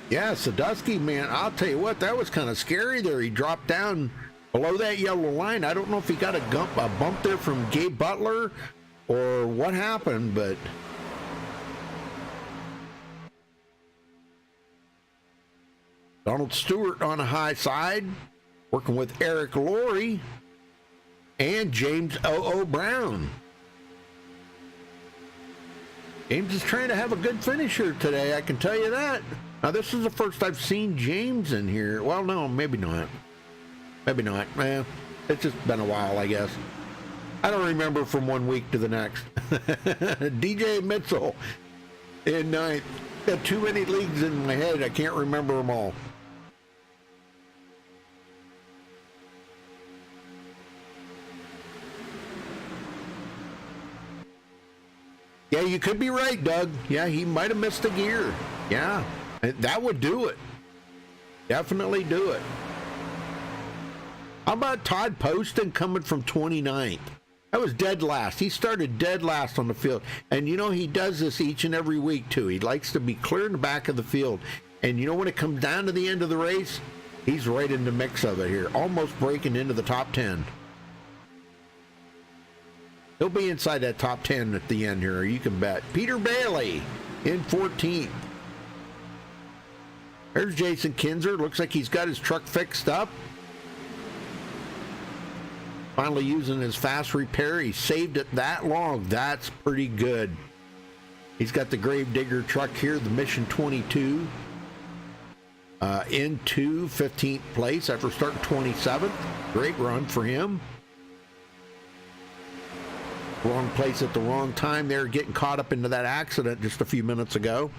Yeah, Sadusky, man, I'll tell you what, that was kind of scary there. He dropped down below that yellow line. I don't know if he got a bump there from Gabe Butler or what happened, but Donald Stewart on the high side, working with Eric Laurie and James O.O. Brown. James is trying to have a good finish here today, I can tell you that. Now, this is the first I've seen James in here. Well, no, maybe not. Maybe not. It's just been a while, I guess. I don't remember from one week to the next. DJ Mitchell in ninth. Got too many leagues in my head. I can't remember them all. Yeah, you could be right, Doug. Yeah, he might have missed a gear. Yeah. That would do it. Definitely do it. How about Todd Poston coming from 29th? That was dead last. He started dead last on the field. And, you know, he does this each and every week, too. He likes to be clear in the back of the field. And, you know, when it comes down to the end of the race, he's right in the mix of it here, almost breaking into the top 10. He'll be inside that top 10 at the end here, you can bet. Peter Bailey in 14th. There's Jason Kinzer. Looks like he's got his truck fixed up. Finally using his fast repair. He saved it that long. That's pretty good. He's got the Gravedigger truck here, the Mission 22, into 15th place after starting 27th. Great run for him. Wrong place at the wrong time there, getting caught up into that accident just a few minutes ago.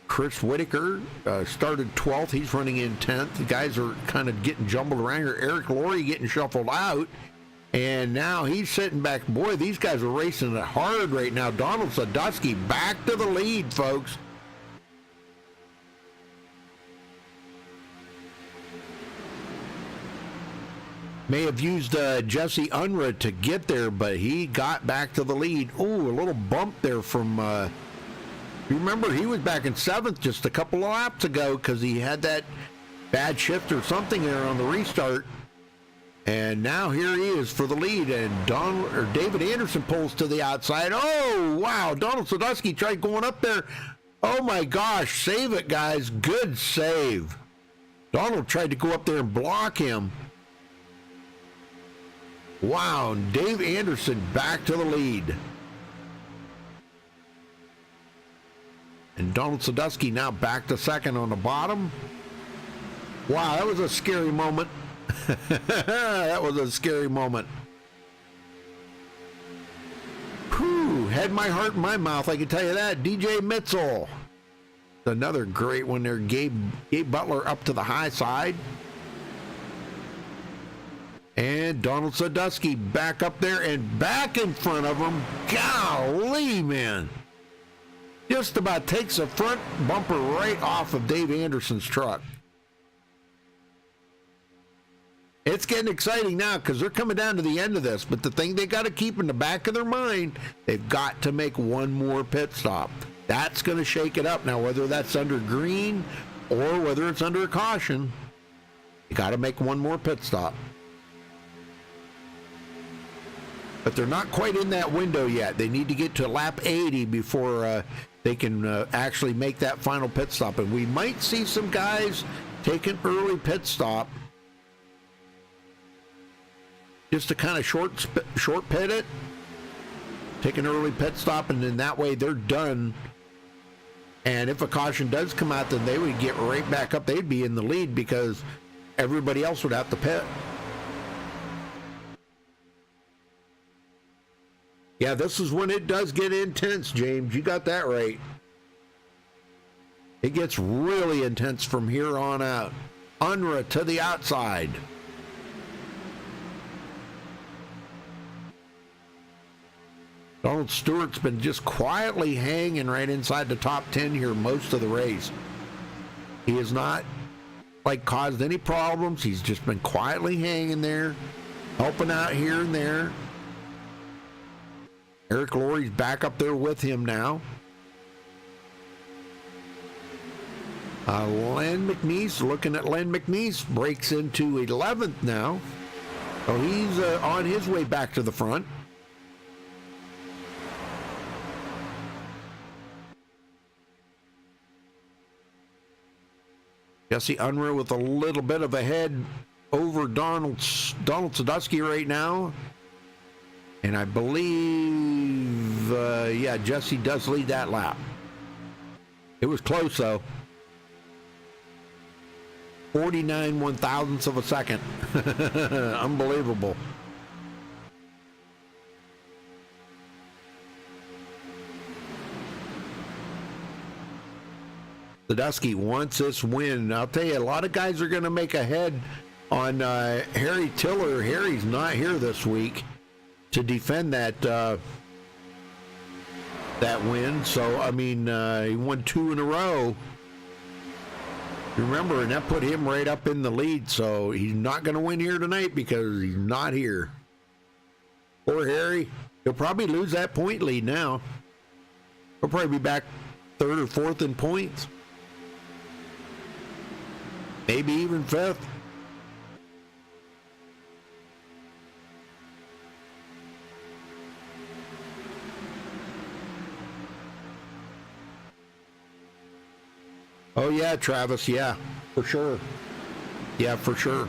Chris Whitaker started 12th. He's running in 10th. The guys are kind of getting jumbled around here. Eric Laurie getting shuffled out. And now he's sitting back. Boy, these guys are racing it hard right now. Donald Sadusky back to the lead, folks. May have used Jesse Unruh to get there, but he got back to the lead. Oh, a little bump there from... you remember, he was back in 7th just a couple of laps ago because he had that bad shift or something there on the restart. And now here he is for the lead, and David Anderson pulls to the outside. Oh, wow, Donald Sadusky tried going up there. Oh, my gosh, save it, guys. Good save. Donald tried to go up there and block him. Wow, Dave Anderson back to the lead. And Donald Sadusky now back to second on the bottom. Wow, that was a scary moment. That was a scary moment. Whew, had my heart in my mouth, I can tell you that. DJ Mitzel. Another great one there. Gabe Butler up to the high side. And Donald Sadusky back up there and back in front of him. Golly, man. Just about takes the front bumper right off of Dave Anderson's truck. It's getting exciting now because they're coming down to the end of this. But the thing they got to keep in the back of their mind, they've got to make one more pit stop. That's going to shake it up. Now, whether that's under green or whether it's under a caution, you got to make one more pit stop. But they're not quite in that window yet. They need to get to lap 80 before they can actually make that final pit stop. And we might see some guys take an early pit stop just to kind of short pit it, take an early pit stop, and then that way they're done. And if a caution does come out, then they would get right back up. They'd be in the lead because everybody else would have to pit. Yeah, this is when it does get intense, James. You got that right. It gets really intense from here on out. Unruh to the outside. Donald Stewart's been just quietly hanging right inside the top 10 here most of the race. He has not caused any problems. He's just been quietly hanging there, helping out here and there. Eric Laurie's back up there with him now. Len McNeese, looking at Len McNeese, breaks into 11th now. So he's on his way back to the front. Jesse Unruh with a little bit of a head over Donald Sadusky right now. And I believe, Jesse does lead that lap. It was close, though. 49 one-thousandths of a second. Unbelievable. Sadusky wants this win. I'll tell you, a lot of guys are going to make a head on Harry Tiller. Harry's not here this week to defend that win. So, I mean, he won 2 in a row. Remember, and that put him right up in the lead. So he's not going to win here tonight because he's not here. Poor Harry. He'll probably lose that point lead now. He'll probably be back 3rd or 4th in points. Maybe even 5th. Oh, yeah, Travis. Yeah, for sure. Yeah, for sure.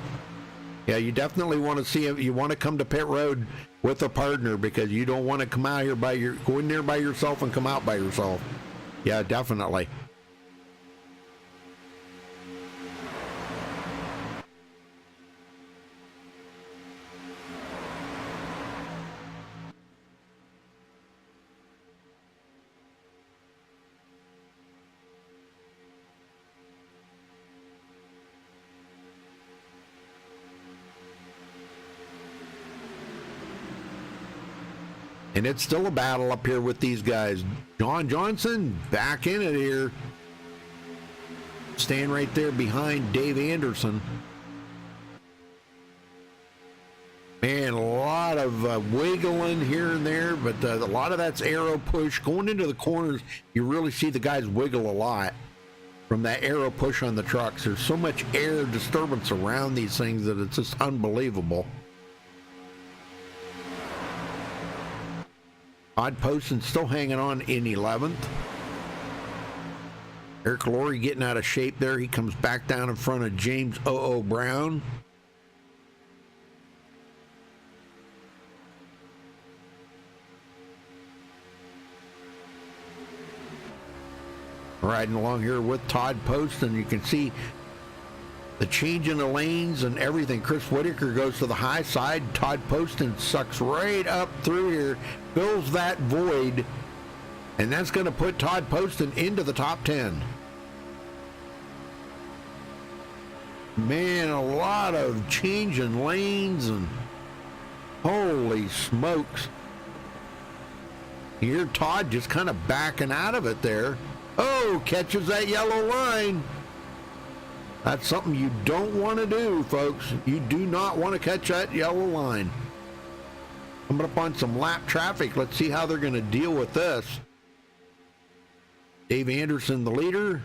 Yeah, you definitely want to see him. You want to come to pit road with a partner because you don't want to come out here go in there by yourself and come out by yourself. Yeah, definitely. And it's still a battle up here with these guys. John Johnson back in it here. Staying right there behind Dave Anderson. Man, a lot of wiggling here and there, but a lot of that's aero push. Going into the corners, you really see the guys wiggle a lot from that aero push on the trucks. There's so much air disturbance around these things that it's just unbelievable. Todd Poston still hanging on in 11th. Eric Laurie getting out of shape there. He comes back down in front of James O.O. Brown. Riding along here with Todd Poston. You can see the change in the lanes and everything. Chris Whitaker goes to the high side. Todd Poston sucks right up through here, fills that void, and that's going to put Todd Poston into the top 10. Man, a lot of change in lanes, and holy smokes. You hear Todd just kind of backing out of it there. Oh, catches that yellow line. That's something you don't want to do, folks. You do not want to catch that yellow line. Coming up on some lap traffic. Let's see how they're going to deal with this. Dave Anderson, the leader.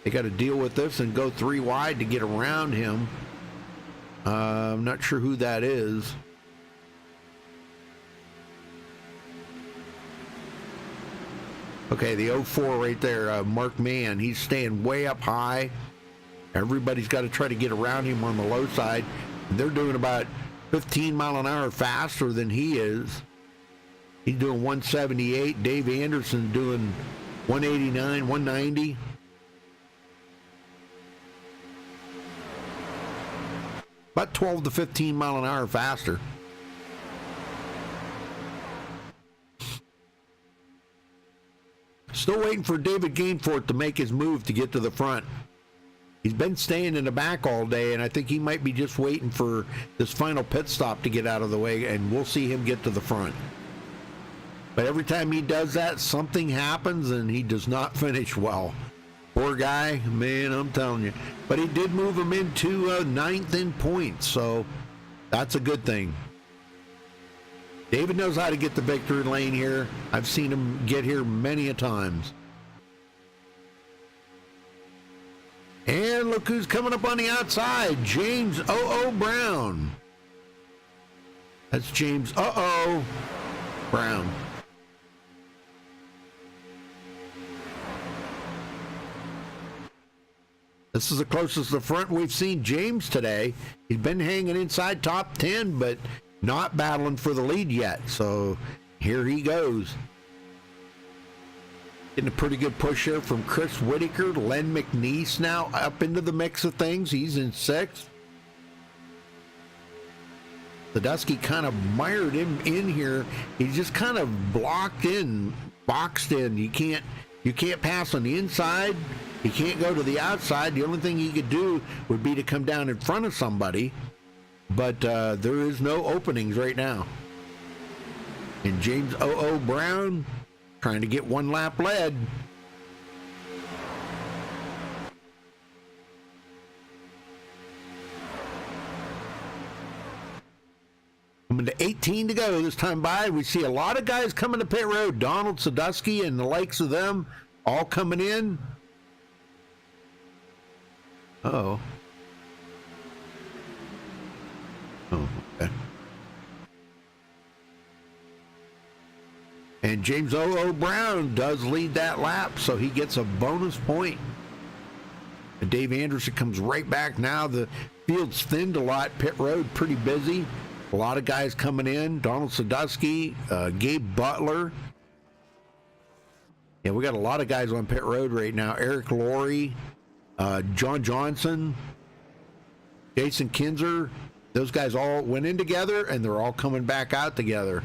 They got to deal with this and go 3 wide to get around him. I'm not sure who that is. Okay, the 04 right there, Mark Mann, he's staying way up high. Everybody's got to try to get around him on the low side. They're doing about 15 mile an hour faster than he is. He's doing 178. Dave Anderson doing 189, 190. About 12 to 15 mile an hour faster. Still waiting for David Gainfort to make his move to get to the front. He's been staying in the back all day, and I think he might be just waiting for this final pit stop to get out of the way, and we'll see him get to the front. But every time he does that, something happens, and he does not finish well. Poor guy, man, I'm telling you. But he did move him into 9th in points, so that's a good thing. David knows how to get the victory lane here. I've seen him get here many a times. And look who's coming up on the outside. James O.O. Brown. That's James O.O. Brown. This is the closest to the front we've seen James today. He's been hanging inside top 10, but not battling for the lead yet. So here he goes. Getting a pretty good push here from Chris Whitaker. Len McNeese now up into the mix of things. He's in 6th. Sadusky kind of mired him in here. He's just kind of blocked in, boxed in. You can't pass on the inside. You can't go to the outside. The only thing he could do would be to come down in front of somebody. But there is no openings right now. And James O.O. Brown trying to get 1 lap led. Coming to 18 to go this time by. We see a lot of guys coming to pit road. Donald Sadusky and the likes of them all coming in. Uh-oh. Oh, okay. And James O.O. Brown does lead that lap, so he gets a bonus point. And Dave Anderson comes right back now. The field's thinned a lot. Pit road pretty busy. A lot of guys coming in. Donald Sadusky, Gabe Butler. Yeah, we got a lot of guys on pit road right now. Eric Laurie, John Johnson, Jason Kinzer. Those guys all went in together, and they're all coming back out together.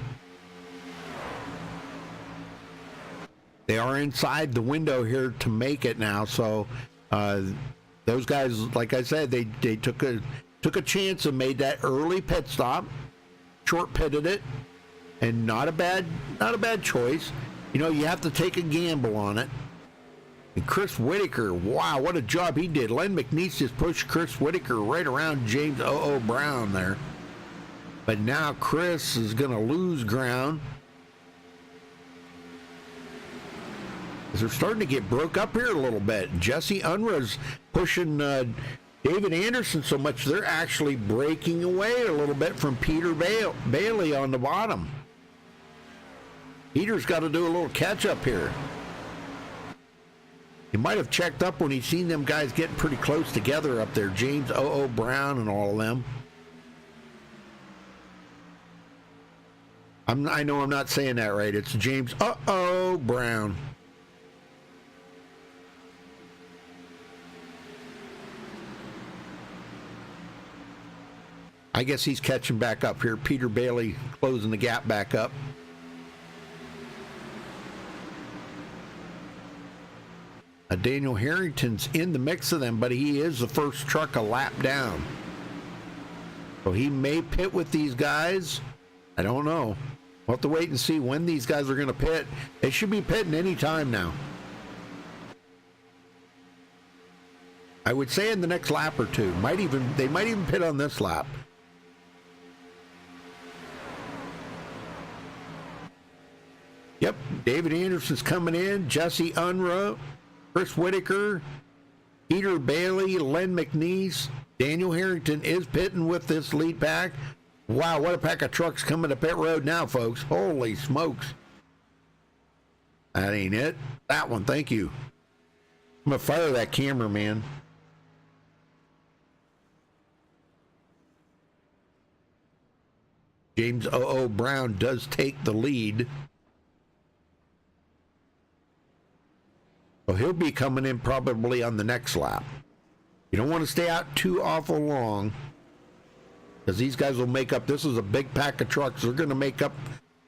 They are inside the window here to make it now, so those guys, like I said, they took a chance and made that early pit stop, short pitted it, and not a bad choice. You know, you have to take a gamble on it. And Chris Whitaker, wow, what a job he did. Len McNeese just pushed Chris Whitaker right around James O.O. Brown there. But now Chris is going to lose ground. They're starting to get broke up here a little bit. Jesse Unruh's pushing David Anderson so much, they're actually breaking away a little bit from Peter Bailey on the bottom. Peter's got to do a little catch up here. He might have checked up when he's seen them guys getting pretty close together up there. James O.O. Brown and all of them. I know I'm not saying that right. It's James O.O. Brown. I guess he's catching back up here. Peter Bailey closing the gap back up. Daniel Harrington's in the mix of them, but he is the first truck a lap down. So he may pit with these guys. I don't know. We'll have to wait and see when these guys are going to pit. They should be pitting any time now. I would say in the next lap or two. They might even pit on this lap. Yep, David Anderson's coming in. Jesse Unruh, Chris Whitaker, Peter Bailey, Len McNeese. Daniel Harrington is pitting with this lead pack. Wow, what a pack of trucks coming to pit road now, folks. Holy smokes. That ain't it. That one, thank you. I'm going to fire that camera, man. James O.O. Brown does take the lead. So he'll be coming in probably on the next lap. You don't want to stay out too awful long, because these guys will make up. This is a big pack of trucks. They're going to make up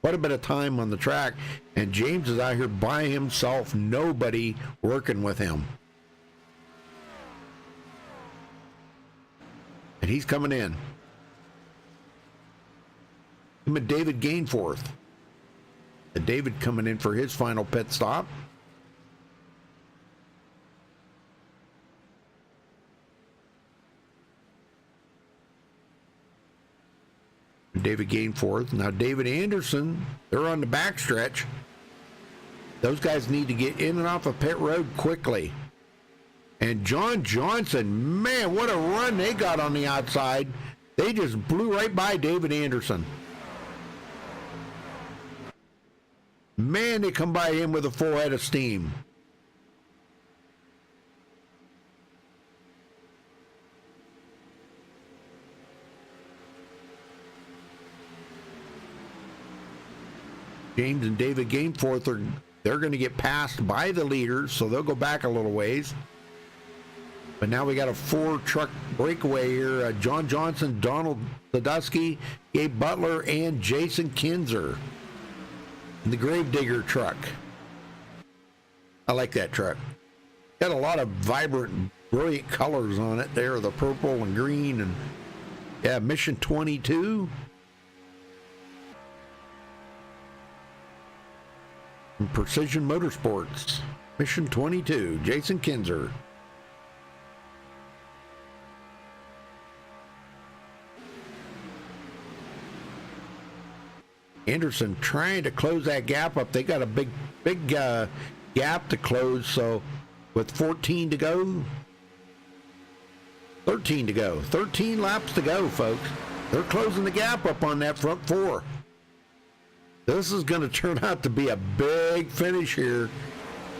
quite a bit of time on the track. And James is out here by himself. Nobody working with him. And he's coming in. Him and David Gainforth. And David coming in for his final pit stop. David Gainforth. Now David Anderson, they're on the backstretch. Those guys need to get in and off of pit road quickly. And John Johnson, man, what a run they got on the outside. They just blew right by David Anderson. Man, they come by him with a full head of steam. James and David Gainforth they're going to get passed by the leaders, so they'll go back a little ways. But now we got a 4-truck breakaway here. John Johnson, Donald Sadusky, Gabe Butler, and Jason Kinzer in the Gravedigger truck. I like that truck. Got a lot of vibrant, brilliant colors on it there, the purple and green, and yeah, Mission 22. And Precision Motorsports, Mission 22, Jason Kinzer. Anderson trying to close that gap up. They got a big gap to close, so with 14 to go, 13 to go, 13 laps to go, folks. They're closing the gap up on that front 4. This is going to turn out to be a big finish here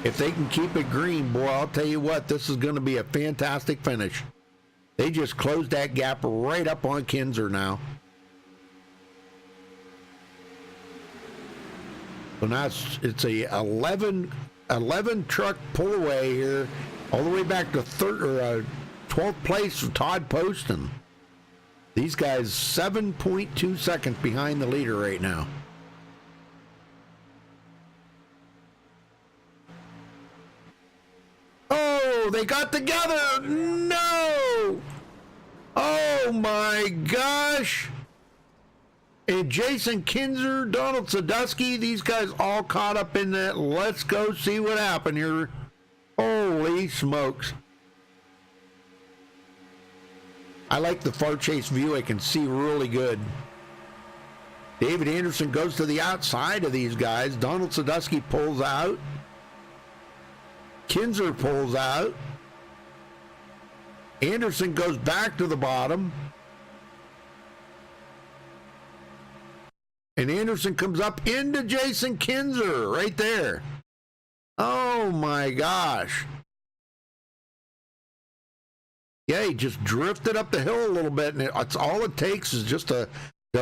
If they can keep it green, boy, I'll tell you what, this is going to be a fantastic finish. They just closed that gap right up on Kinzer now. So now it's a 11 truck pull away here, all the way back to 12th place for Todd Poston. These guys 7.2 seconds behind the leader right now. Oh, they got together. No. Oh my gosh. And Jason Kinzer, Donald Sadusky, these guys all caught up in that. Let's go see what happened here. Holy smokes. I like the far chase view. I can see really good. David Anderson goes to the outside of these guys. Donald Sadusky pulls out. Kinzer pulls out. Anderson goes back to the bottom. And Anderson comes up into Jason Kinzer right there. Oh my gosh. Yeah, he just drifted up the hill a little bit, and it's all it takes is just a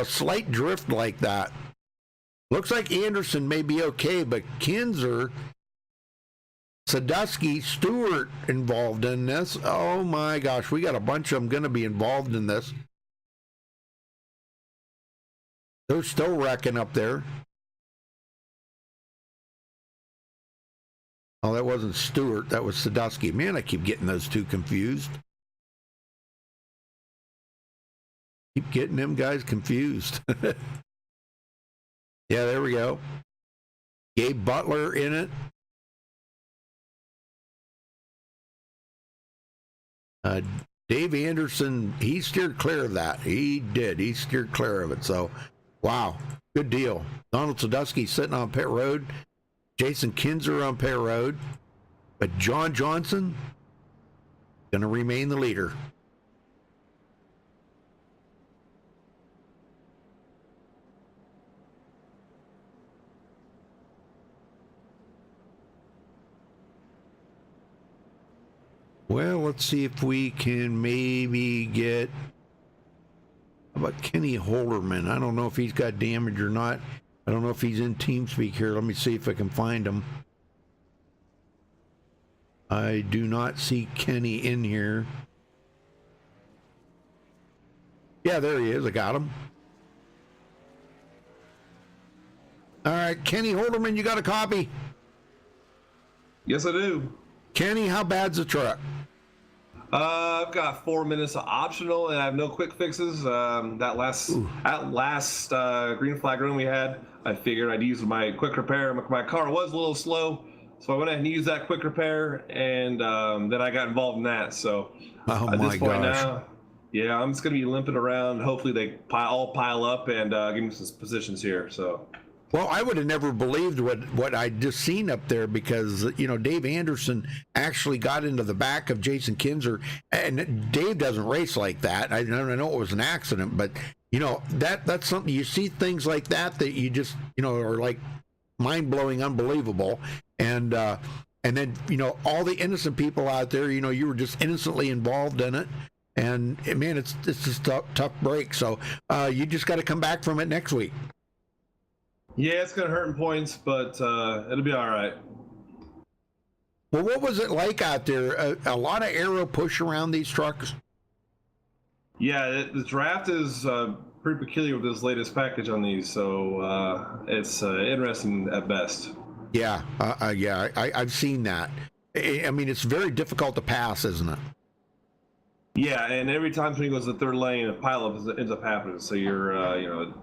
slight drift like that. Looks like Anderson may be okay, but Kinzer, Sadusky, Stewart involved in this. Oh my gosh, we got a bunch of them going to be involved in this. They're still wrecking up there. Oh, that wasn't Stewart. That was Sadusky. Man, I keep getting those two confused. Keep getting them guys confused. Yeah, there we go. Gabe Butler in it. Dave Anderson, he steered clear of that. He did. He steered clear of it. So, wow, good deal. Donald Sadusky sitting on pit road. Jason Kinzer on pit road. But John Johnson going to remain the leader. Well, let's see if we can maybe get... How about Kenny Holderman? I don't know if he's got damage or not. I don't know if he's in TeamSpeak here. Let me see if I can find him. I do not see Kenny in here. Yeah, there he is. I got him. All right, Kenny Holderman, you got a copy? Yes, I do. Kenny, how bad's the truck? I've got 4 minutes of optional, and I have no quick fixes. That last green flag run we had, I figured I'd use my quick repair. My car was a little slow, so I went ahead and used that quick repair, and then I got involved in that. So at this point now, yeah, I'm just gonna be limping around. Hopefully they all pile up and give me some positions here. So. Well, I would have never believed what I'd just seen up there because, you know, Dave Anderson actually got into the back of Jason Kinzer, and Dave doesn't race like that. I know it was an accident, but, you know, that's something, you see things like that you just, you know, are like mind-blowing, unbelievable. And then, you know, all the innocent people out there, you know, you were just innocently involved in it. And, man, it's just a tough break. So you just got to come back from it next week. Yeah, it's going to hurt in points, but it'll be all right. Well, what was it like out there? A lot of aero push around these trucks? Yeah, the draft is pretty peculiar with this latest package on these, so it's interesting at best. Yeah, I've seen that. I mean, it's very difficult to pass, isn't it? Yeah, and every time somebody goes to the third lane, a pileup ends up happening, so you're, you know...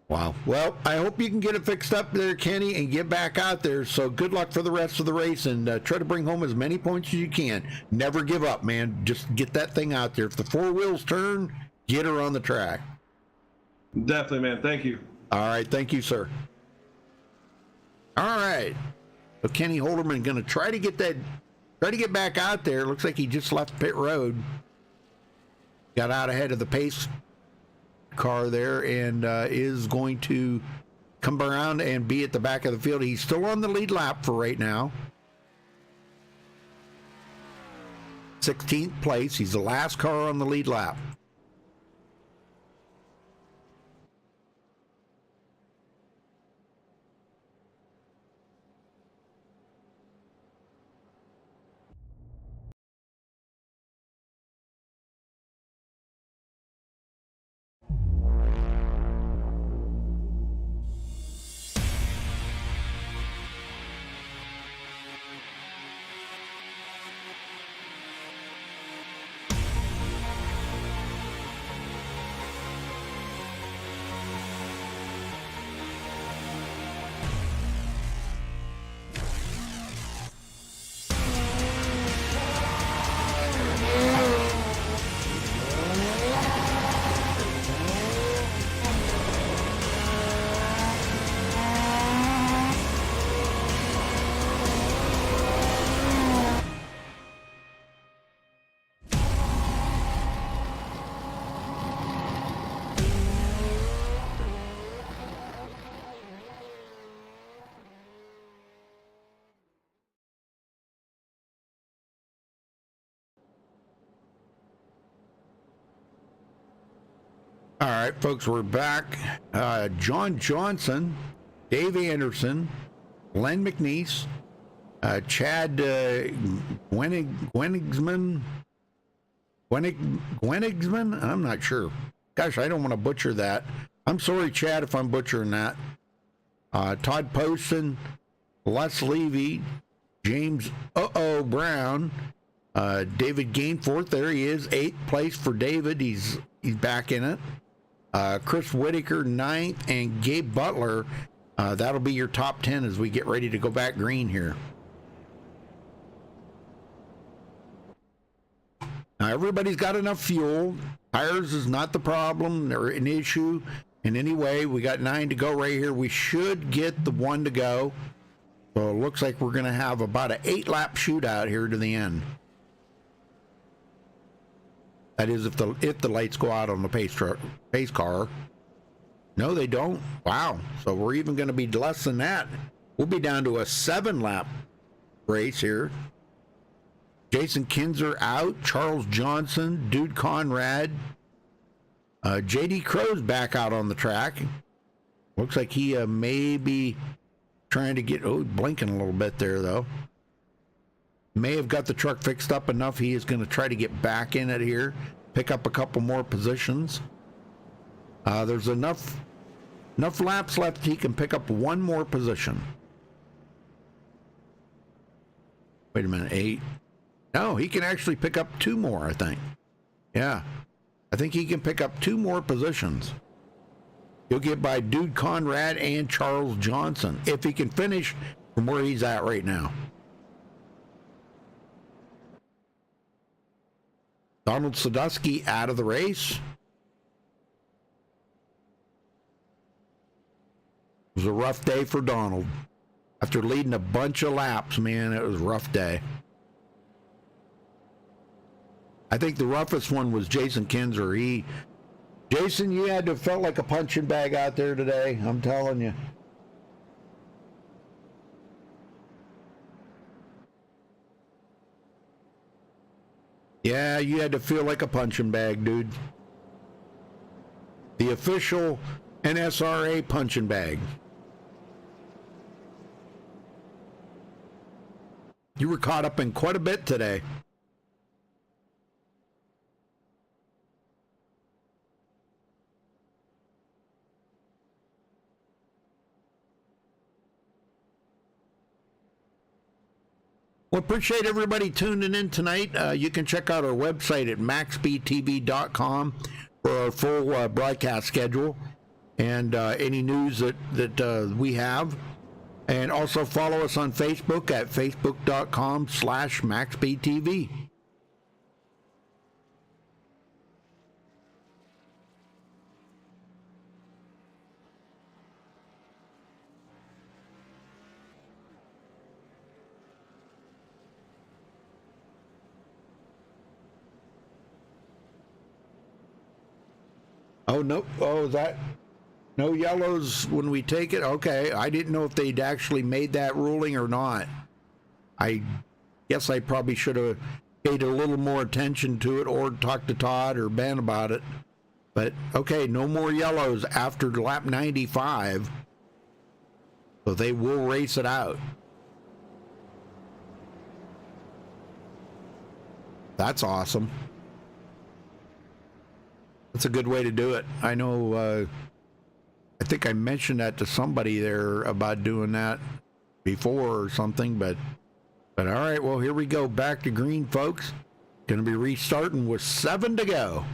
Wow. Well, I hope you can get it fixed up there, Kenny, and get back out there. So good luck for the rest of the race, and try to bring home as many points as you can. Never give up, man. Just get that thing out there. If the four wheels turn, get her on the track. Definitely, man. Thank you. All right. Thank you, sir. All right. So Kenny Holderman going to try to get back out there. Looks like he just left pit road. Got out ahead of the pace car there and is going to come around and be at the back of the field. He's still on the lead lap for right now. 16th place. He's the last car on the lead lap. All right, folks, we're back. John Johnson, Dave Anderson, Len McNeese, Chad Gwenigsman. I'm not sure. Gosh, I don't want to butcher that. I'm sorry, Chad, if I'm butchering that. Todd Poston, Les Levy, James Brown, David Gainforth. There he is, 8th place for David. He's back in it. Chris Whitaker, 9th, and Gabe Butler. That'll be your top 10 as we get ready to go back green here. Now, everybody's got enough fuel. Tires is not the problem or an issue in any way. We got 9 to go right here. We should get the 1 to go. So it looks like we're going to have about an 8-lap shootout here to the end. That is, if the lights go out on the pace car. No, they don't. Wow. So we're even going to be less than that. We'll be down to a 7-lap race here. Jason Kinzer out. Charles Johnson, Dude Conrad. JD Crow's back out on the track. Looks like he may be trying to get, blinking a little bit there though. May have got the truck fixed up enough. He is going to try to get back in it here, pick up a couple more positions. There's enough laps left. He can pick up 1 more position. Wait a minute, 8. No, he can actually pick up 2 more, I think. Yeah, I think he can pick up 2 more positions. He'll get by Dude Conrad and Charles Johnson if he can finish from where he's at right now. Donald Sadusky out of the race. It was a rough day for Donald. After leading a bunch of laps, man, it was a rough day. I think the roughest one was Jason Kinzer. Jason, you had to have felt like a punching bag out there today. I'm telling you. Yeah, you had to feel like a punching bag, dude. The official NSRA punching bag. You were caught up in quite a bit today. Well, appreciate everybody tuning in tonight. You can check out our website at MaxSpeedTV.com for our full broadcast schedule and any news that we have. And also follow us on Facebook at Facebook.com/MaxSpeedTV. Oh, no. Oh, is that? No yellows when we take it? Okay, I didn't know if they'd actually made that ruling or not. I guess I probably should have paid a little more attention to it or talked to Todd or Ben about it. But, okay, no more yellows after lap 95. So they will race it out. That's awesome. That's a good way to do it. I know, I think I mentioned that to somebody there about doing that before or something, but all right, well, here we go. Back to green, folks. Going to be restarting with 7 to go.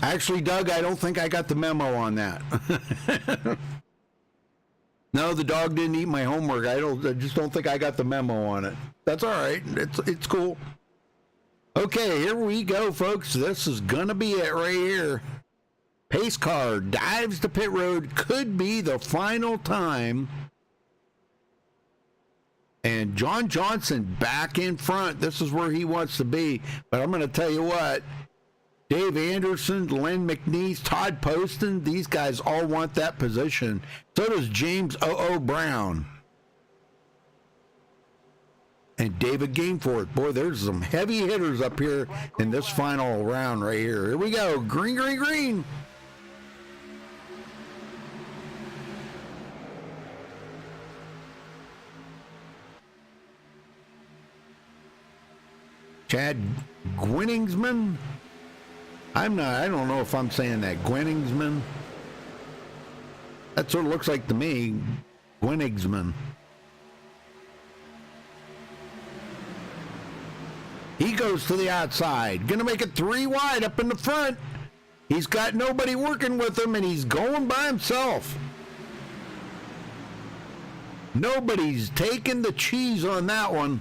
Actually, Doug, I don't think I got the memo on that. No, the dog didn't eat my homework. I just don't think I got the memo on it. That's all right. It's cool. Okay, here we go, folks. This is gonna be it right here. Pace car dives to pit road. Could be the final time. And John Johnson back in front. This is where he wants to be. But I'm gonna tell you what. Dave Anderson, Len McNeese, Todd Poston, these guys all want that position. So does James O.O. Brown. And David Gameforth. Boy, there's some heavy hitters up here in this final round right here. Here we go. Green, green, green. Chad Gwinningsman. I don't know if I'm saying that. Gwinningsman. That's what it looks like to me. Gwinningsman. He goes to the outside. Gonna make it 3 wide up in the front. He's got nobody working with him, and he's going by himself. Nobody's taking the cheese on that one.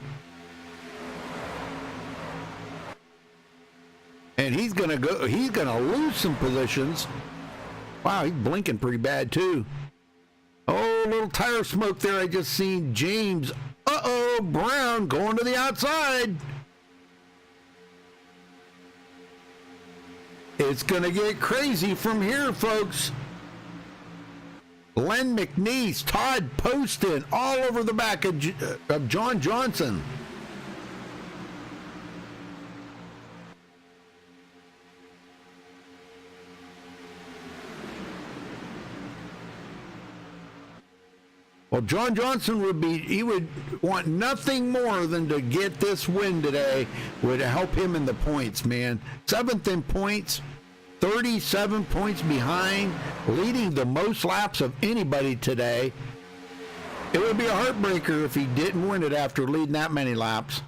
And he's gonna lose some positions. Wow, he's blinking pretty bad too. Oh, little tire smoke there. I just seen James Brown going to the outside. It's gonna get crazy from here, folks. Len McNeese, Todd Poston, all over the back of John Johnson. Well, John Johnson would want nothing more than to get this win today. Would help him in the points, man. 7th in points, 37 points behind, leading the most laps of anybody today. It would be a heartbreaker if he didn't win it after leading that many laps.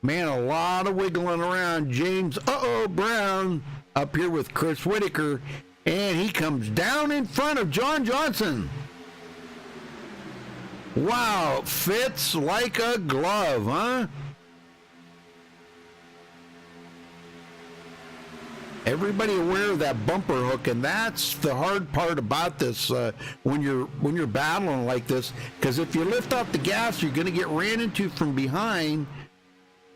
Man, a lot of wiggling around. James Brown up here with Chris Whitaker, and he comes down in front of John Johnson. Wow, fits like a glove, huh? Everybody aware of that bumper hook, and that's the hard part about this when you're battling like this. Because if you lift off the gas, you're going to get ran into from behind.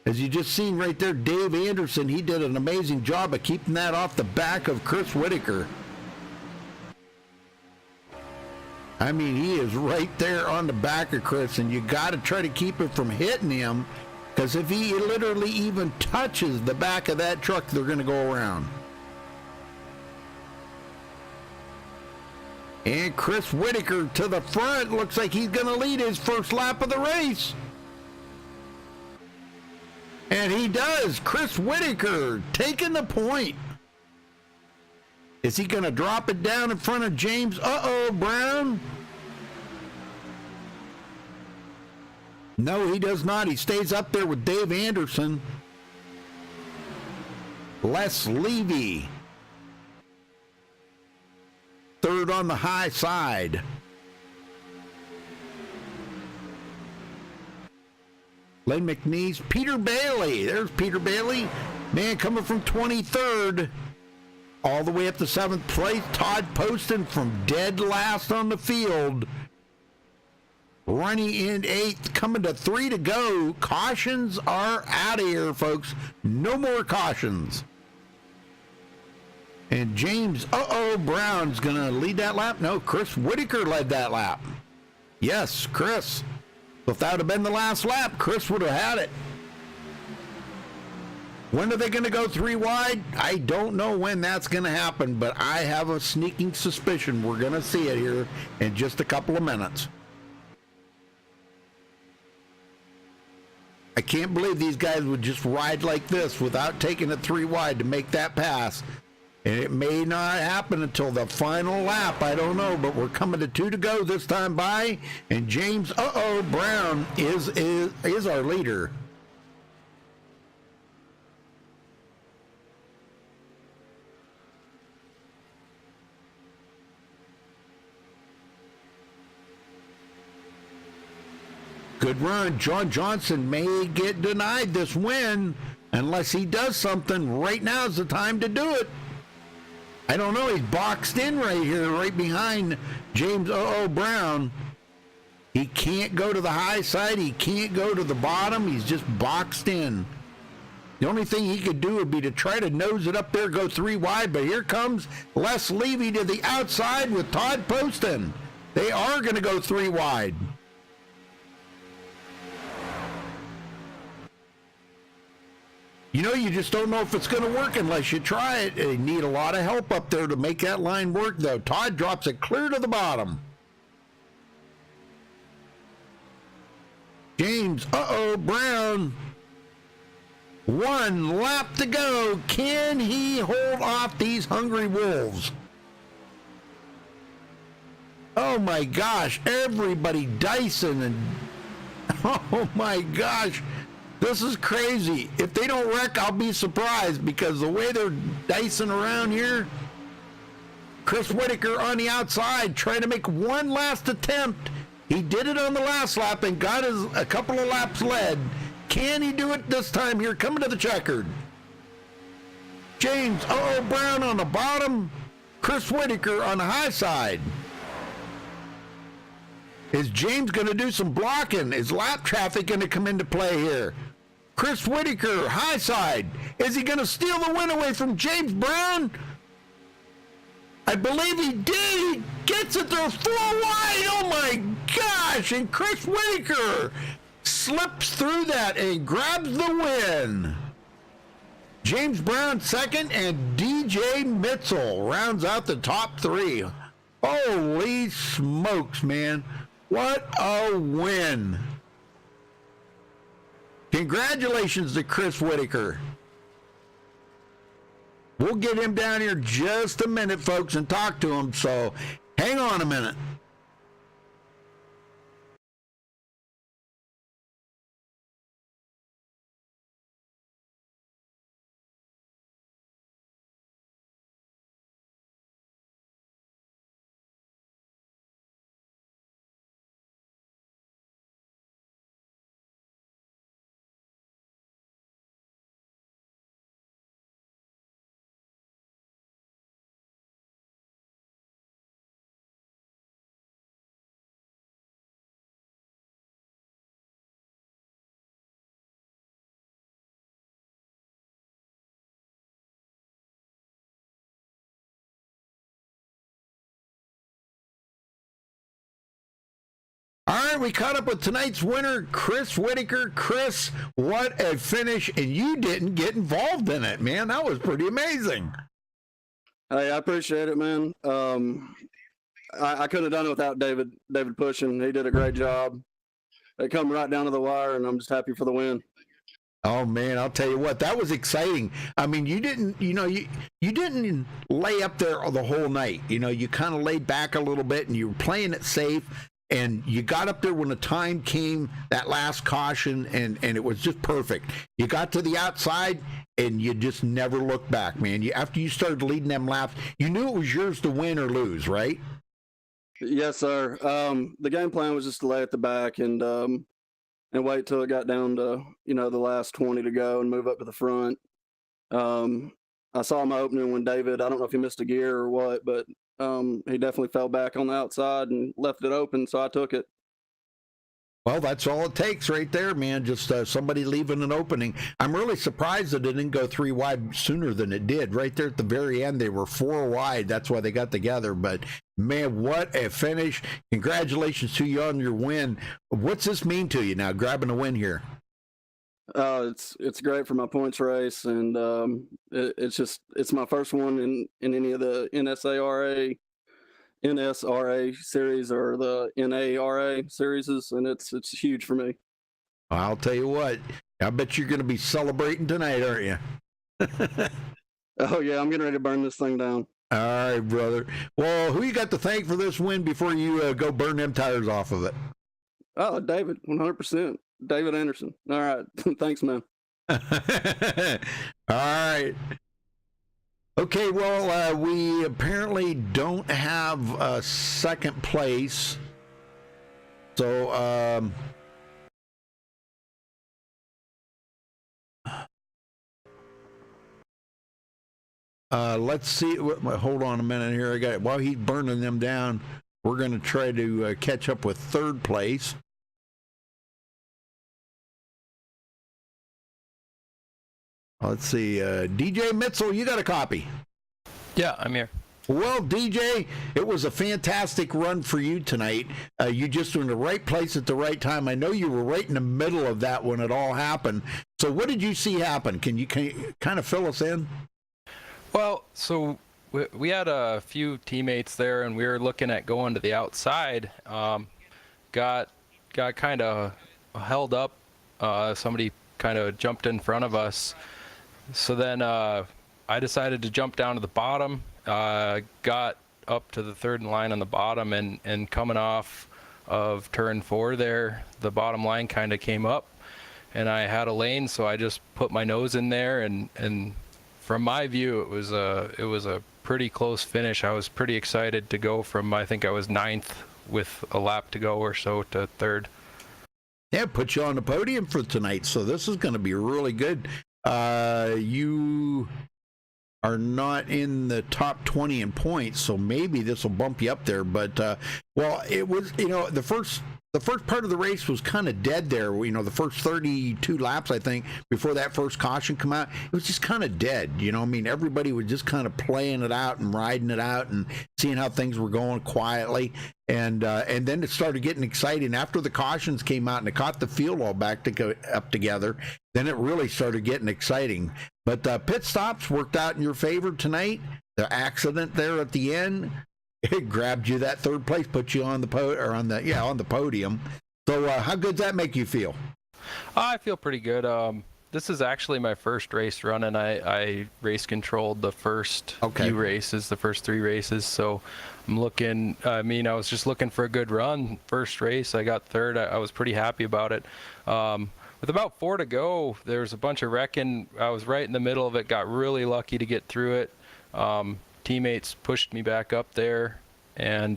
As you just seen right there, Dave Anderson, he did an amazing job of keeping that off the back of Chris Whitaker. I mean, he is right there on the back of Chris, and you got to try to keep it from hitting him, because if he literally even touches the back of that truck, they're going to go around. And Chris Whitaker to the front. Looks like he's going to lead his first lap of the race. And he does. Chris Whitaker taking the point. Is he going to drop it down in front of James Brown? No, he does not. He stays up there with Dave Anderson. Les Levy. Third on the high side. Len McNeese, Peter Bailey. There's Peter Bailey. Man coming from 23rd. All the way up to 7th place. Todd Poston from dead last on the field. Running in 8th. Coming to 3 to go. Cautions are out of here, folks. No more cautions. And James Brown's going to lead that lap. No, Chris Whitaker led that lap. Yes, Chris. If that would have been the last lap, Chris would have had it. When are they going to go 3 wide? I don't know when that's going to happen, but I have a sneaking suspicion we're going to see it here in just a couple of minutes. I can't believe these guys would just ride like this without taking it 3 wide to make that pass. And it may not happen until the final lap. I don't know, but we're coming to 2 to go this time by. And James Brown is our leader. Good run. John Johnson may get denied this win unless he does something. Right now is the time to do it. I don't know. He's boxed in right here, right behind James Brown. He can't go to the high side. He can't go to the bottom. He's just boxed in. The only thing he could do would be to try to nose it up there, go 3 wide. But here comes Les Levy to the outside with Todd Poston. They are going to go 3 wide. You know, you just don't know if it's going to work unless you try it. They need a lot of help up there to make that line work, though. Todd drops it clear to the bottom. James Brown. 1 lap to go. Can he hold off these hungry wolves? Oh, my gosh. Everybody dicing and... Oh, my gosh. This is crazy. If they don't wreck, I'll be surprised because the way they're dicing around here. Chris Whitaker on the outside trying to make one last attempt. He did it on the last lap and got a couple of laps led. Can he do it this time here? Coming to the checkered. James Brown on the bottom. Chris Whitaker on the high side. Is James going to do some blocking? Is lap traffic going to come into play here? Chris Whitaker, high side. Is he going to steal the win away from James Brown? I believe he did. He gets it there 4 wide. Oh, my gosh. And Chris Whitaker slips through that and grabs the win. James Brown second, and DJ Mitchell rounds out the top 3. Holy smokes, man. What a win. Congratulations to Chris Whitaker. We'll get him down here just a minute, folks, and talk to him, so hang on a minute. All right, we caught up with tonight's winner, Chris Whitaker. Chris, what a finish, and you didn't get involved in it, man. That was pretty amazing. Hey, I appreciate it, man. I couldn't have done it without David pushing. He did a great job. It come right down to the wire, and I'm just happy for the win. Oh man, I'll tell you what, that was exciting. I mean, you didn't lay up there the whole night. You kind of laid back a little bit and you were playing it safe, and you got up there when the time came, that last caution, and it was just perfect. You got to the outside and you just never looked back, man. After you started leading them laps, you knew it was yours to win or lose, right? Yes, sir. The game plan was just to lay at the back and wait till it got down to, the last 20 to go and move up to the front. I saw my opening when David, I don't know if he missed a gear or what, but he definitely fell back on the outside and left it open, so I took it. Well, that's all it takes right there, man. Just somebody leaving an opening. I'm really surprised that it didn't go 3 wide sooner than it did. Right there at the very end, they were 4 wide. That's why they got together. But, man, what a finish. Congratulations to you on your win. What's this mean to you now, grabbing a win here? It's great for my points race, and it's my first one in any of the NSRA series or the NARA series, and it's huge for me. I'll tell you what, I bet you're going to be celebrating tonight, aren't you? Oh yeah, I'm getting ready to burn this thing down. All right, brother. Well, who you got to thank for this win before you go burn them tires off of it? Oh, David, 100%. David Anderson. All right. Thanks, man. All right. Okay, well, we apparently don't have second place. So, let's see. Hold on a minute here. I got it. While he's burning them down, we're going to try to catch up with third place. Let's see. DJ Mitzel, you got a copy? Yeah, I'm here. Well, DJ, it was a fantastic run for you tonight. You just were in the right place at the right time. I know you were right in the middle of that when it all happened. So what did you see happen? Can you kind of fill us in? Well, so we had a few teammates there, and we were looking at going to the outside. Got kind of held up. Somebody kind of jumped in front of us. So then I decided to jump down to the bottom, got up to the third in line on the bottom, and coming off of turn 4 there, the bottom line kind of came up, and I had a lane, so I just put my nose in there, and from my view, it was a pretty close finish. I was pretty excited to go from, I think I was 9th with a lap to go or so, to 3rd. Yeah, put you on the podium for tonight, so this is going to be really good. You are not in the top 20 in points, so maybe this will bump you up there. But well, it was, the first part of the race was kind of dead there. The first 32 laps, I think, before that first caution come out, it was just kind of dead. Everybody was just kind of playing it out and riding it out and seeing how things were going quietly. And then it started getting exciting after the cautions came out and it caught the field all back to go up together. Then it really started getting exciting. But pit stops worked out in your favor tonight. The accident there at the end, it grabbed you that third place, put you on the podium. So how good does that make you feel? I feel pretty good. This is actually my first race run, and I race controlled the first few races, the first 3 races. So I'm looking, I was just looking for a good run. First race, I got 3rd. I was pretty happy about it. With about 4 to go, there was a bunch of wrecking. I was right in the middle of it, got really lucky to get through it. Teammates pushed me back up there, and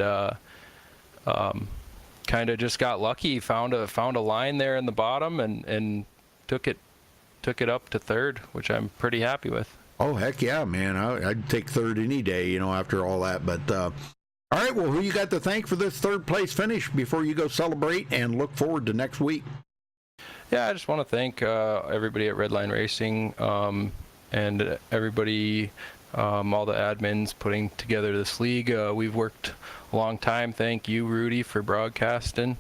kind of just got lucky. Found a line there in the bottom, and took it up to 3rd, which I'm pretty happy with. Oh heck yeah, man! I'd take 3rd any day, after all that. But all right, well, who you got to thank for this 3rd place finish before you go celebrate and look forward to next week? Yeah, I just want to thank everybody at Redline Racing, and everybody. All the admins putting together this league. We've worked a long time. Thank you, Rudy, for broadcasting.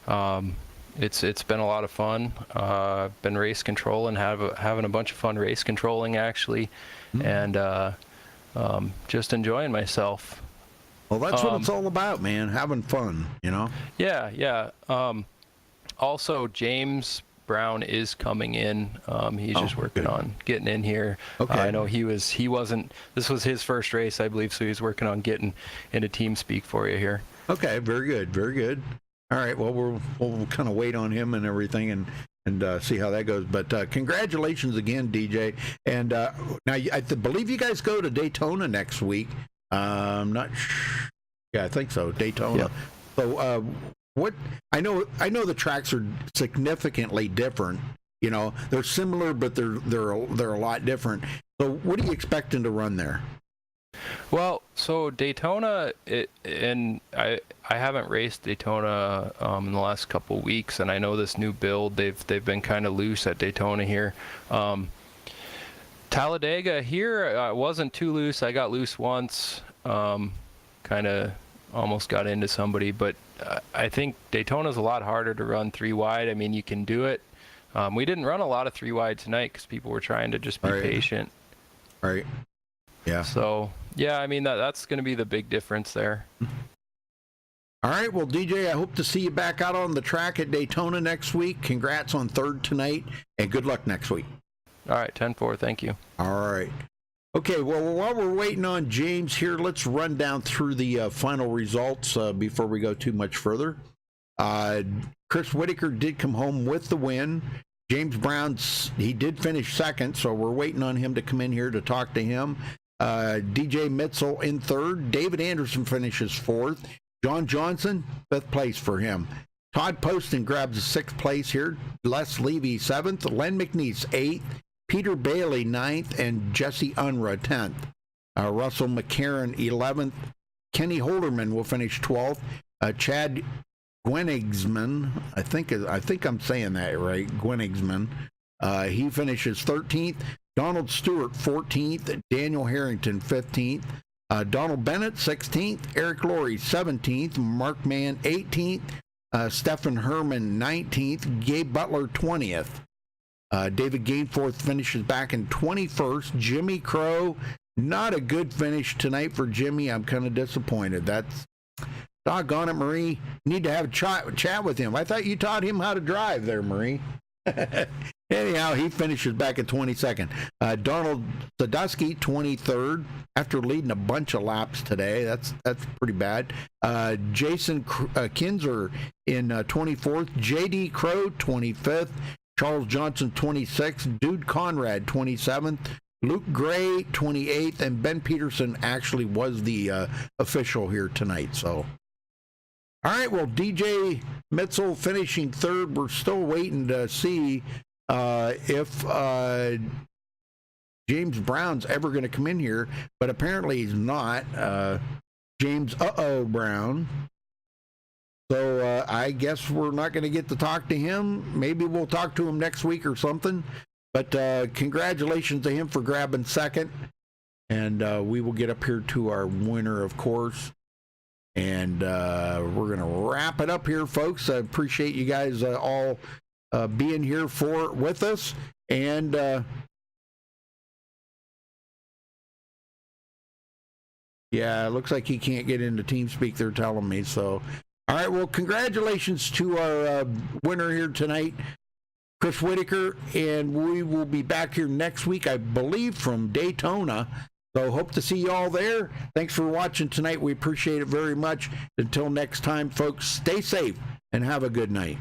It's been a lot of fun. Been race controlling, having a bunch of fun race controlling actually, and just enjoying myself. Well, that's what it's all about, man. Having fun, Yeah. Also, James Brown is coming in. He's just working good. on getting in here. Okay. I know he wasn't. This was his first race, I believe, so he's working on getting into team speak for you here. Okay, very good, very good. All right, well, we'll kind of wait on him and everything and see how that goes. But congratulations again, DJ. And now I believe you guys go to Daytona next week. I'm not sure. Yeah, I think so. Daytona. Yep. So what? I know the tracks are significantly different. You know, they're similar, but they're a lot different. So what are you expecting to run there? Well, so Daytona, and I haven't raced Daytona in the last couple weeks, and I know this new build, they've been kind of loose at Daytona here. Talladega here wasn't too loose. I got loose once, kind of almost got into somebody, but I think Daytona's a lot harder to run 3 wide. I mean, you can do it. We didn't run a lot of 3 wide tonight because people were trying to just be patient. Right. Yeah. So, yeah, I mean, that's going to be the big difference there. All right. Well, DJ, I hope to see you back out on the track at Daytona next week. Congrats on 3rd tonight, and good luck next week. All right, 10-4. Thank you. All right. Okay, well, while we're waiting on James here, let's run down through the final results before we go too much further. Chris Whitaker did come home with the win. James Brown, he did finish 2nd, so we're waiting on him to come in here to talk to him. DJ Mitzel in 3rd. David Anderson finishes 4th. John Johnson, 5th place for him. Todd Poston grabs a 6th place here. Les Levy, 7th. Len McNeese, 8th. Peter Bailey, 9th. And Jesse Unruh, 10th. Russell McCarron, 11th. Kenny Holderman will finish 12th. Chad Gwenigsman, I think I'm saying that right, Gwenigsman, he finishes 13th. Donald Stewart, 14th. Daniel Harrington, 15th. Donald Bennett, 16th. Eric Laurie, 17th. Mark Mann, 18th. Stephen Herman, 19th. Gabe Butler, 20th. David Gainforth finishes back in 21st. Jimmy Crow, not a good finish tonight for Jimmy. I'm kind of disappointed. That's doggone it, Marie. Need to have a chat with him. I thought you taught him how to drive there, Marie. Anyhow, he finishes back at 22nd. Donald Sadusky, 23rd, after leading a bunch of laps today. That's pretty bad. Jason Kinzer in 24th. J.D. Crow, 25th. Charles Johnson, 26th. Dude Conrad, 27th. Luke Gray, 28th. And Ben Peterson actually was the official here tonight. So, all right, well, DJ Mitzel finishing 3rd. We're still waiting to see if James Brown's ever going to come in here, but apparently he's not. James Brown. So I guess we're not going to get to talk to him. Maybe we'll talk to him next week or something. But congratulations to him for grabbing 2nd. And we will get up here to our winner, of course. And we're going to wrap it up here, folks. I appreciate you guys all being here with us. And yeah, it looks like he can't get into TeamSpeak, they're telling me. So, all right, well, congratulations to our winner here tonight, Chris Whitaker. And we will be back here next week, I believe, from Daytona. So hope to see you all there. Thanks for watching tonight. We appreciate it very much. Until next time, folks, stay safe and have a good night.